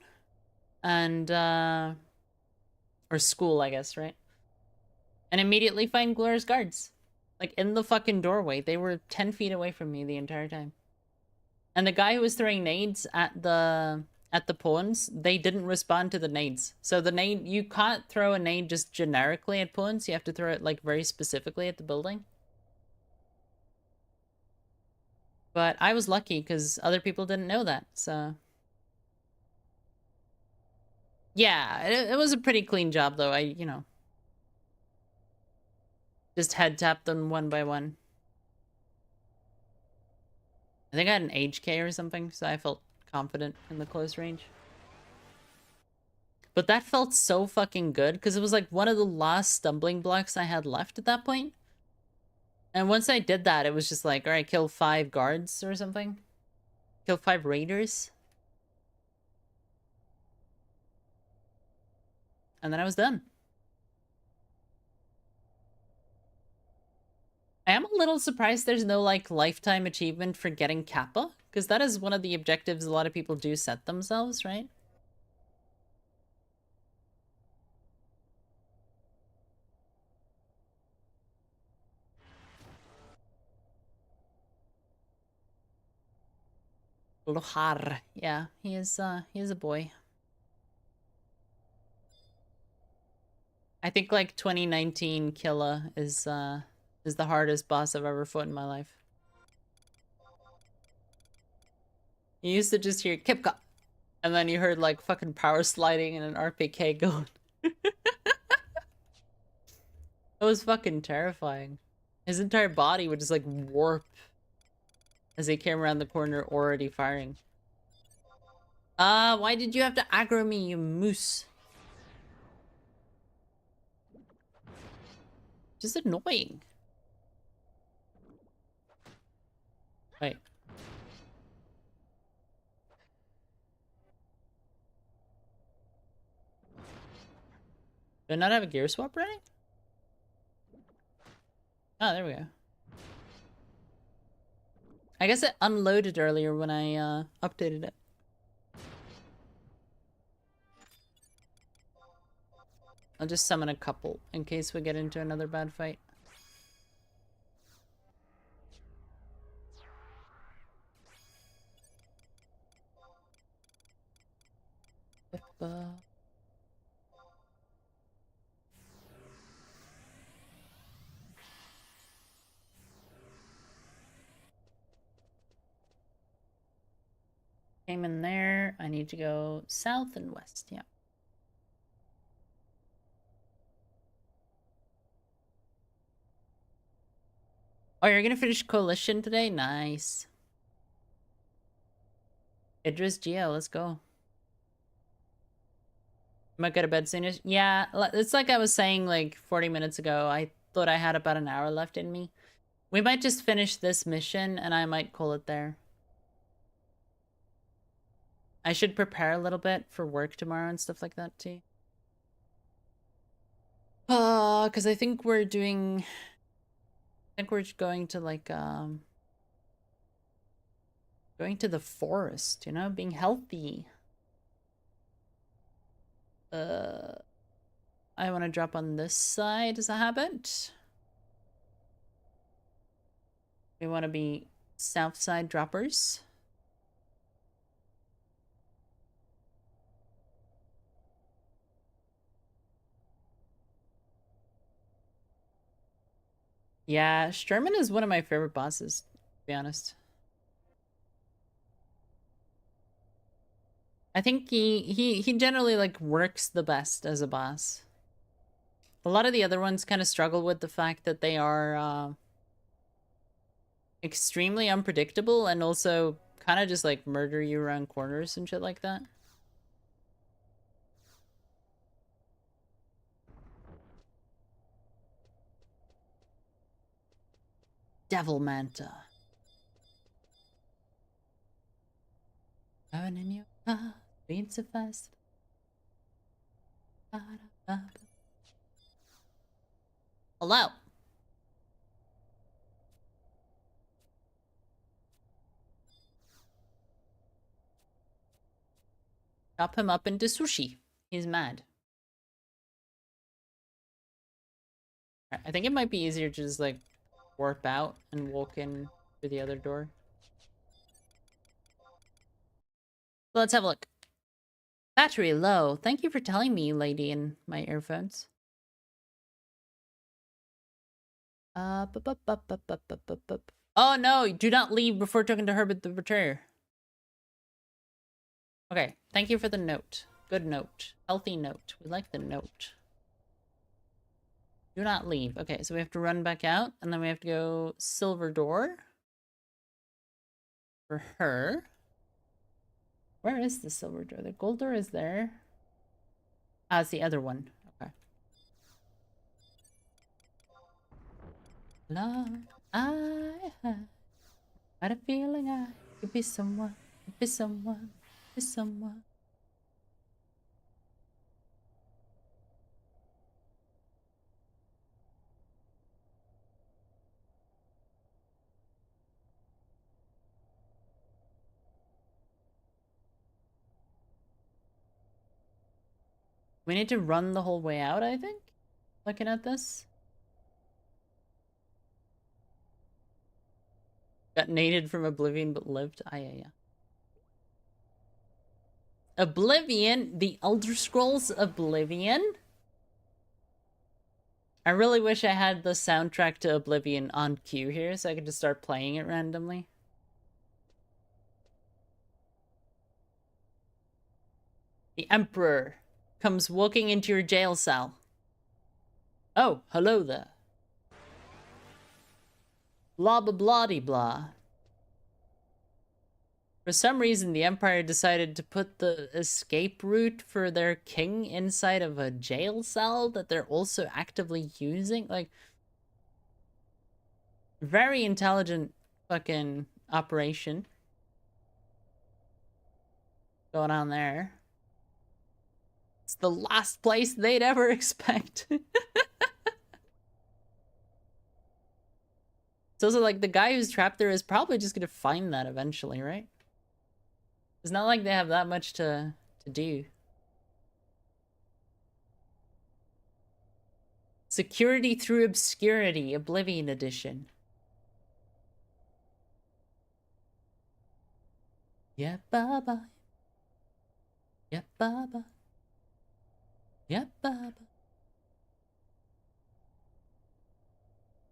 and or school, I guess, right? And immediately find Gluhar's guards. Like, in the fucking doorway. They were 10 feet away from me the entire time. And the guy who was throwing nades at the pawns, they didn't respond to the nades. So the nade, you can't throw a nade just generically at pawns. You have to throw it, like, very specifically at the building. But I was lucky, because other people didn't know that, so... Yeah, it was a pretty clean job, though. You know... Just head tapped them one by one. I think I had an HK or something, so I felt confident in the close range. But that felt so fucking good, because it was like one of the last stumbling blocks I had left at that point. And once I did that, it was just like, alright, kill 5 guards or something. Kill 5 raiders. And then I was done. I am a little surprised there's no, like, lifetime achievement for getting Kappa, because that is one of the objectives a lot of people do set themselves, right? Lohar. Yeah, he is a boy. I think, like, 2019 Killa is the hardest boss I've ever fought in my life. You used to just hear Kipka, and then you heard like fucking power sliding and an RPK going. It was fucking terrifying. His entire body would just like warp as he came around the corner already firing. Why did you have to aggro me, you moose? Just annoying. Wait. Do I not have a gear swap ready? Oh, there we go. I guess it unloaded earlier when I updated it. I'll just summon a couple in case we get into another bad fight. Came in there. I need to go south and west. Yeah. Oh, you're gonna finish Coalition today? Nice. Idris Geo, let's go. Might go to bed soonish. Yeah, it's like I was saying like 40 minutes ago. I thought I had about an hour left in me. We might just finish this mission and I might call it there. I should prepare a little bit for work tomorrow and stuff like that too. Because I think we're doing... I think we're going to like, going to the forest, you know, being healthy. I want to drop on this side as a habit. We want to be south side droppers. Yeah, Sherman is one of my favorite bosses, to be honest. I think he generally like works the best as a boss. A lot of the other ones kind of struggle with the fact that they are extremely unpredictable and also kind of just like murder you around corners and shit like that. Devil Manta. Going in your car, being so fast. Hello. Chop him up into sushi. He's mad. I think it might be easier to just like warp out and walk in through the other door. Let's have a look. Battery low. Thank you for telling me, lady in my earphones. Oh no, do not leave before talking to Herbert the Betrayer. Okay, thank you for the note. Good note. Healthy note. We like the note. Do not leave. Okay, so we have to run back out, and then we have to go silver door. For her. Where is the silver door? The gold door is there. Ah, it's the other one. Okay. Love, I had a feeling I could be someone, be someone, be someone. We need to run the whole way out, I think? Looking at this. Got naded from Oblivion but lived. Ah, yeah. Oblivion? The Elder Scrolls Oblivion? I really wish I had the soundtrack to Oblivion on cue here so I could just start playing it randomly. The Emperor comes walking into your jail cell. Oh, hello there. Blah blah blah blah. For some reason, the Empire decided to put the escape route for their king inside of a jail cell that they're also actively using. Like, very intelligent fucking operation going on there. It's the last place they'd ever expect. It's also like the guy who's trapped there is probably just gonna find that eventually, right? It's not like they have that much to do. Security through Obscurity, Oblivion Edition. Yeah, baba. Yeah, baba. Yeah, baba.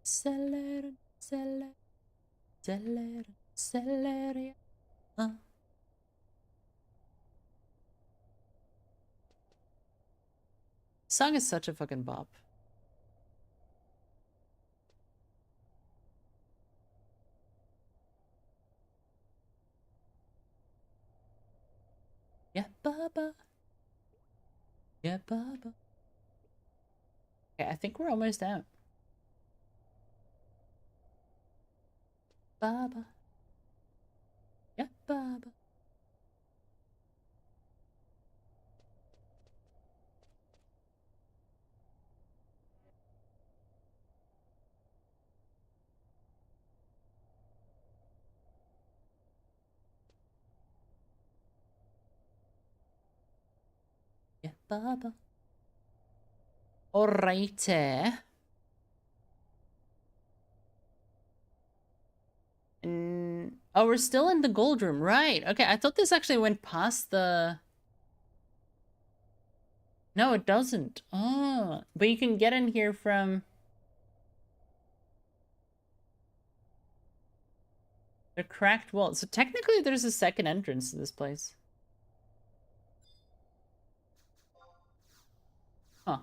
Celery, celery, celery, celery. Song is such a fucking bop. Yeah, baba. Yeah, baba. Okay, I think we're almost out. Baba. Yeah, baba. Yeah, baba. Alrighty. Oh, we're still in the gold room, right? Okay, I thought this actually went past the... No, it doesn't. Oh, but you can get in here from... A cracked wall. So technically there's a second entrance to this place. Huh.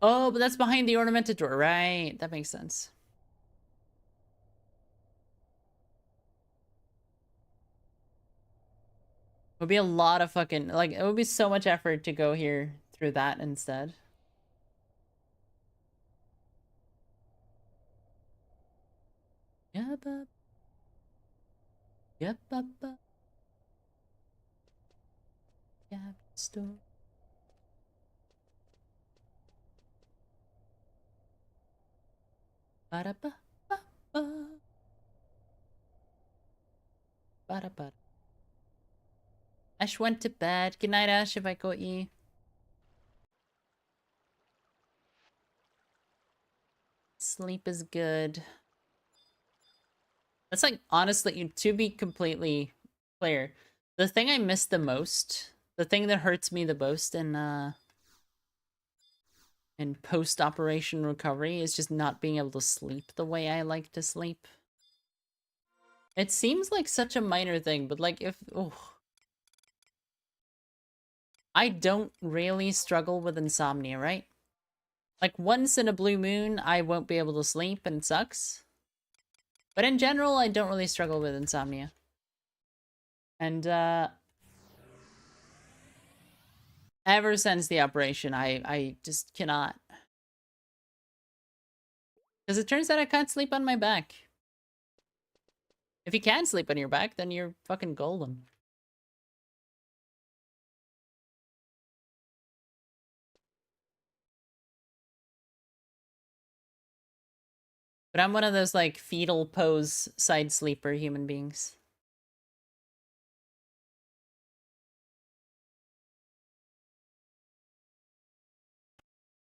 Oh, but that's behind the ornamented door. Right. That makes sense. It would be a lot of fucking... Like, it would be so much effort to go here through that instead. Yep. Yep. Yep. Store. Ba-da-ba-ba-ba. Ba-da-ba. Ash went to bed. Good night, Ash, if I got you. Sleep is good. That's like, honestly, to be completely clear, the thing I miss the most, the thing that hurts me the most in post-operation recovery is just not being able to sleep the way I like to sleep. It seems like such a minor thing, but like if... Oh, I don't really struggle with insomnia, right? Like once in a blue moon, I won't be able to sleep and it sucks. But in general, I don't really struggle with insomnia. And ever since the operation, I just cannot. Because it turns out I can't sleep on my back. If you can sleep on your back, then you're fucking golden. But I'm one of those, like, fetal pose side sleeper human beings.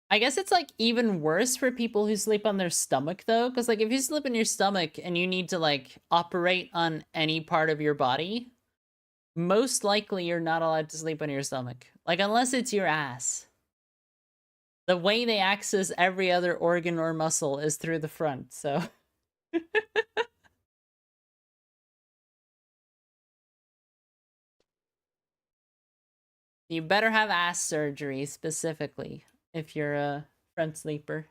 I guess it's, like, even worse for people who sleep on their stomach, though. Because, like, if you sleep on your stomach and you need to, like, operate on any part of your body, most likely you're not allowed to sleep on your stomach. Like, unless it's your ass. The way they access every other organ or muscle is through the front, so... You better have ass surgery, specifically, if you're a front sleeper.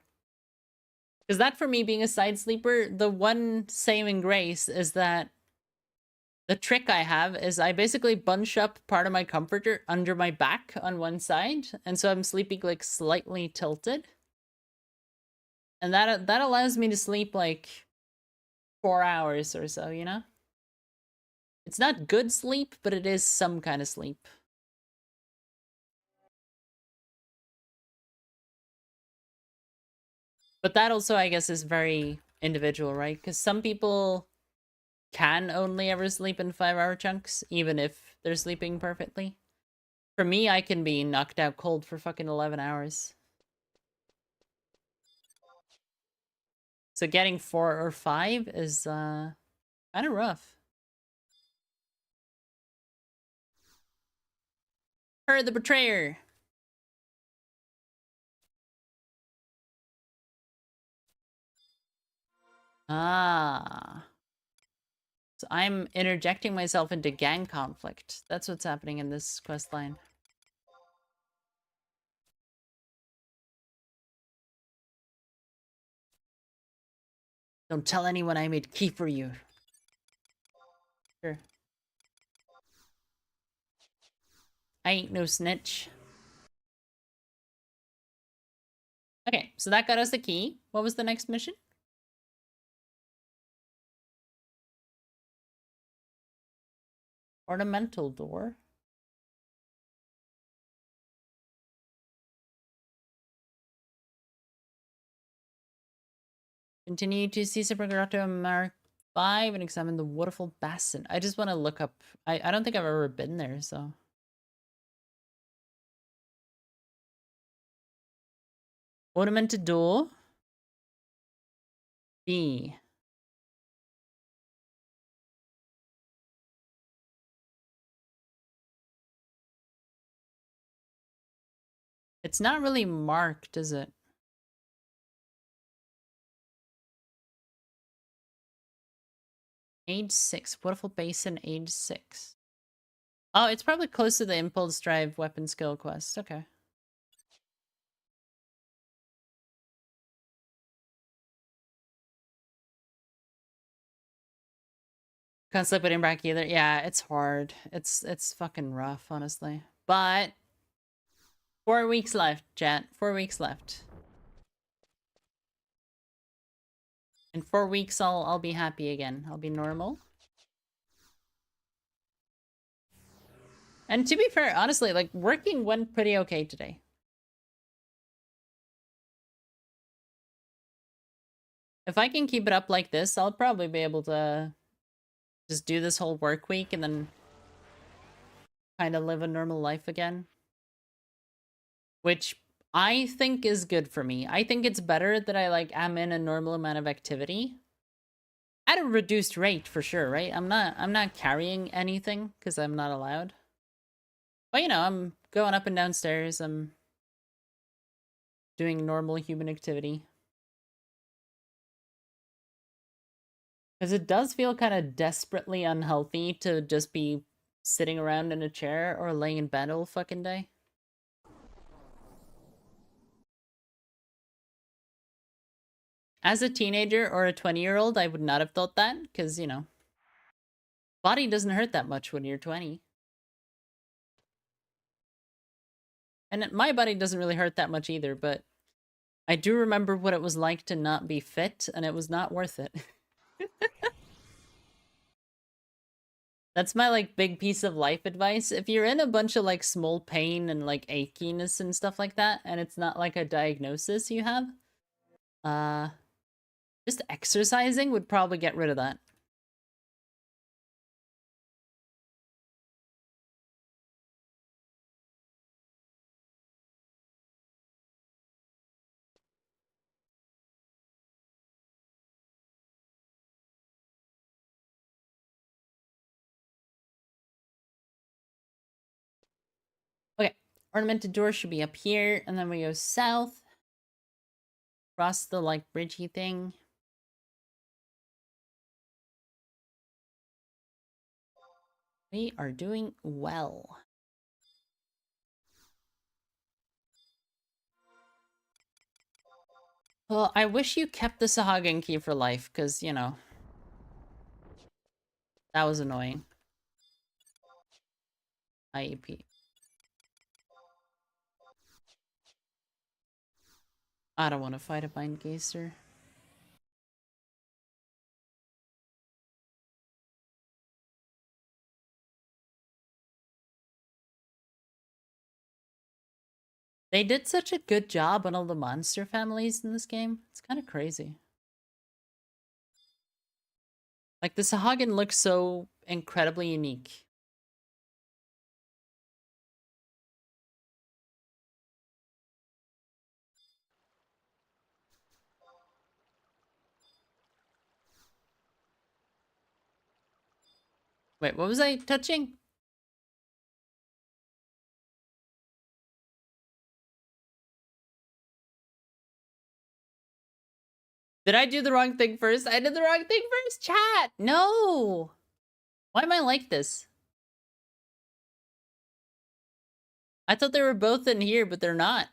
Because that, for me, being a side sleeper, the one saving grace is that the trick I have is I basically bunch up part of my comforter under my back on one side, and so I'm sleeping, like, slightly tilted. And that allows me to sleep, like, 4 hours or so, you know? It's not good sleep, but it is some kind of sleep. But that also, I guess, is very individual, right? Because some people can only ever sleep in 5-hour chunks, even if they're sleeping perfectly. For me, I can be knocked out cold for fucking 11 hours. So getting 4 or 5 is, kind of rough. Her, the betrayer! Ah. So I'm interjecting myself into gang conflict. That's what's happening in this quest line. Don't tell anyone I made key for you. Sure. I ain't no snitch. Okay, so that got us the key. What was the next mission? Ornamental door. Continue to see Super Grotto Mark 5 and examine the waterfall basin. I just want to look up... I don't think I've ever been there, so... Ornamented door. B. It's not really marked, is it? Age 6. Waterfall Basin, age 6. Oh, it's probably close to the Impulse Drive weapon skill quest. Okay. Can't sleep with Imbrack either. Yeah, it's hard. It's fucking rough, honestly. But 4 weeks left, chat. 4 weeks left. In 4 weeks, I'll be happy again. I'll be normal. And to be fair, honestly, like working went pretty okay today. If I can keep it up like this, I'll probably be able to just do this whole work week and then kind of live a normal life again. Which I think is good for me. I think it's better that I like am in a normal amount of activity. At a reduced rate for sure, right? I'm not carrying anything because I'm not allowed. But you know, I'm going up and downstairs, I'm doing normal human activity. Because it does feel kind of desperately unhealthy to just be sitting around in a chair or laying in bed all fucking day. As a teenager or a 20-year-old, I would not have thought that, because, you know, body doesn't hurt that much when you're 20. And my body doesn't really hurt that much either, but I do remember what it was like to not be fit, and it was not worth it. That's my, like, big piece of life advice. If you're in a bunch of, like, small pain and, like, achiness and stuff like that, and it's not, like, a diagnosis you have, just exercising would probably get rid of that. Okay, ornamented door should be up here, and then we go south. Across the, like, bridgey thing. We are doing well. Well, I wish you kept the Sahagin key for life, because, you know, that was annoying. IEP. I don't want to fight a Mind Gazer. They did such a good job on all the monster families in this game. It's kind of crazy. Like, the Sahagin looks so incredibly unique. Wait, what was I touching? Did I do the wrong thing first? I did the wrong thing first, chat! No! Why am I like this? I thought they were both in here, but they're not.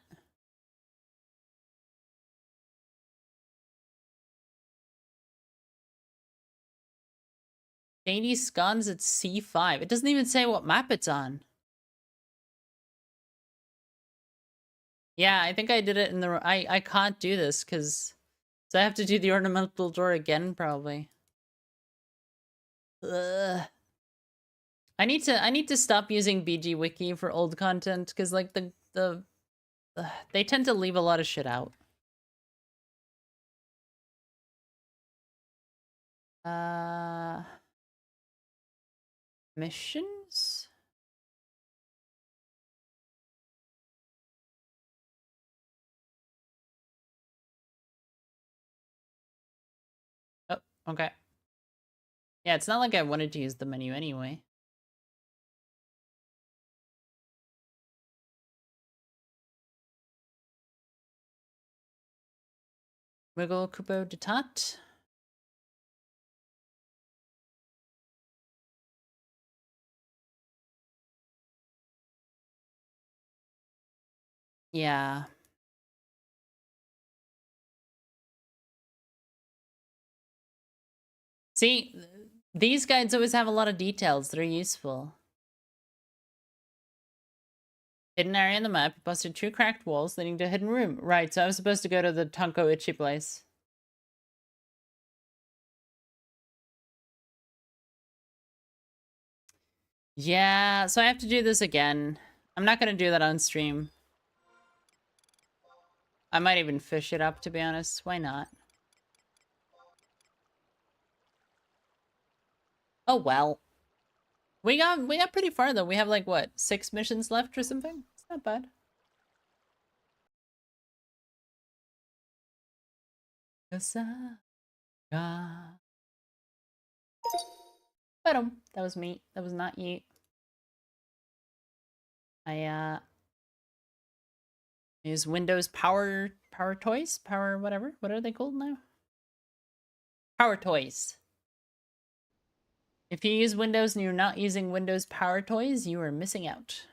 Shady Scones at C5. It doesn't even say what map it's on. Yeah, I think I did it in the... I can't do this, because... So I have to do the ornamental door again, probably. Ugh. I need to stop using BG Wiki for old content, because, like, they tend to leave a lot of shit out. Missions? Oh, okay. Yeah, it's not like I wanted to use the menu anyway. Wiggle Kupo Detat. Yeah. See, these guides always have a lot of details that are useful. Hidden area in the map. You busted 2 cracked walls leading to a hidden room. Right, so I was supposed to go to the Tonko Ichi place. Yeah, so I have to do this again. I'm not gonna do that on stream. I might even fish it up, to be honest. Why not? Oh well. We got pretty far though. We have like what, 6 missions left or something? It's not bad. That was me. That was not you. I use Windows Power Toys? Power whatever? What are they called now? Power Toys. If you use Windows and you're not using Windows Power Toys, you are missing out.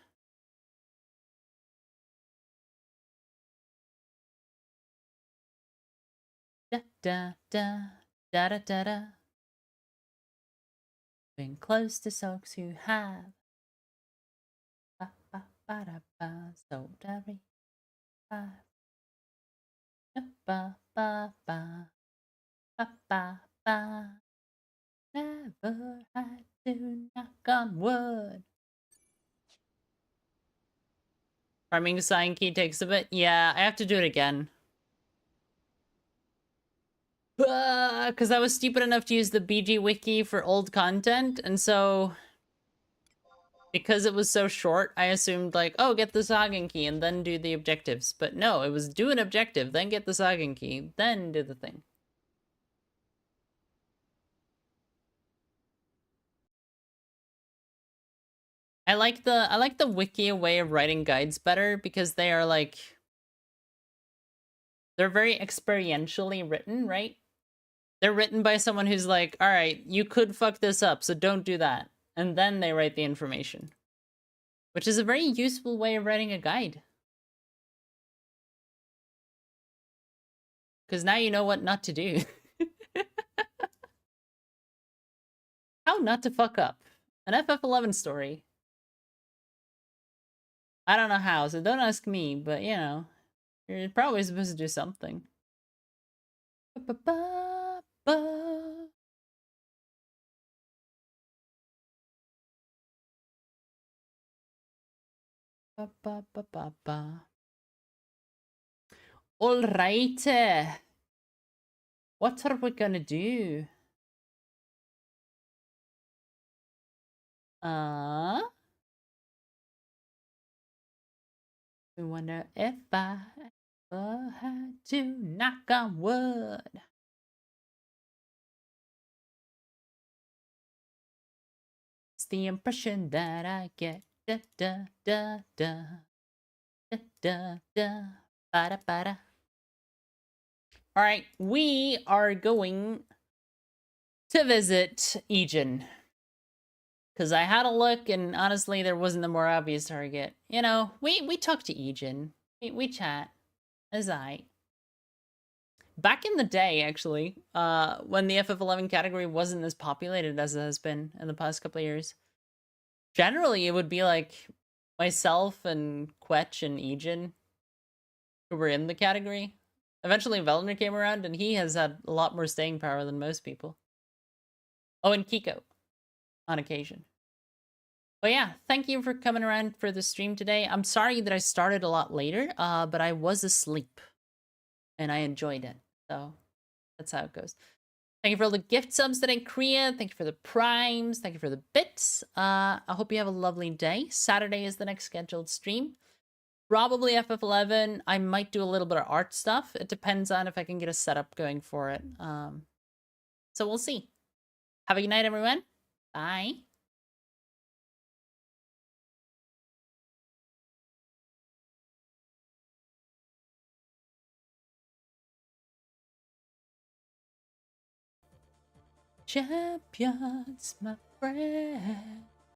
Da da da da da da da. Been close to socks who have. Ba ba ba da ba. So every ba ba ba ba ba ba ba. Never had to knock on wood. Farming sign key takes a bit. Yeah, I have to do it again. Because I was stupid enough to use the BG wiki for old content, and so because it was so short, I assumed like, oh, get the Sagan key and then do the objectives. But no, it was do an objective, then get the Sagan key, then do the thing. I like the wiki way of writing guides better because they are like they're very experientially written, right? They're written by someone who's like, all right, you could fuck this up, so don't do that. And then they write the information. Which is a very useful way of writing a guide. Because now you know what not to do. How not to fuck up. An FF11 story. I don't know how, so don't ask me, but you know, you're probably supposed to do something. Ba -ba -ba. Ba -ba -ba -ba -ba. All right. What are we gonna do? I wonder if I ever had to knock on wood. It's the impression that I get. Da da da da da da da ba da ba da. All right, we are going to visit Egen. Because I had a look, and honestly, there wasn't a more obvious target. You know, we talk to Egen. We chat. As I. Back in the day, actually, when the FF11 category wasn't as populated as it has been in the past couple of years, generally it would be like myself and Quetch and Egen who were in the category. Eventually, Velner came around, and he has had a lot more staying power than most people. Oh, and Kiko, on occasion. But yeah, thank you for coming around for the stream today. I'm sorry that I started a lot later, but I was asleep, and I enjoyed it. So that's how it goes. Thank you for all the gift subs today, Kriya. Thank you for the primes. Thank you for the bits. I hope you have a lovely day. Saturday is the next scheduled stream. Probably FF11. I might do a little bit of art stuff. It depends on if I can get a setup going for it. So we'll see. Have a good night, everyone. Bye. Champions, my friend.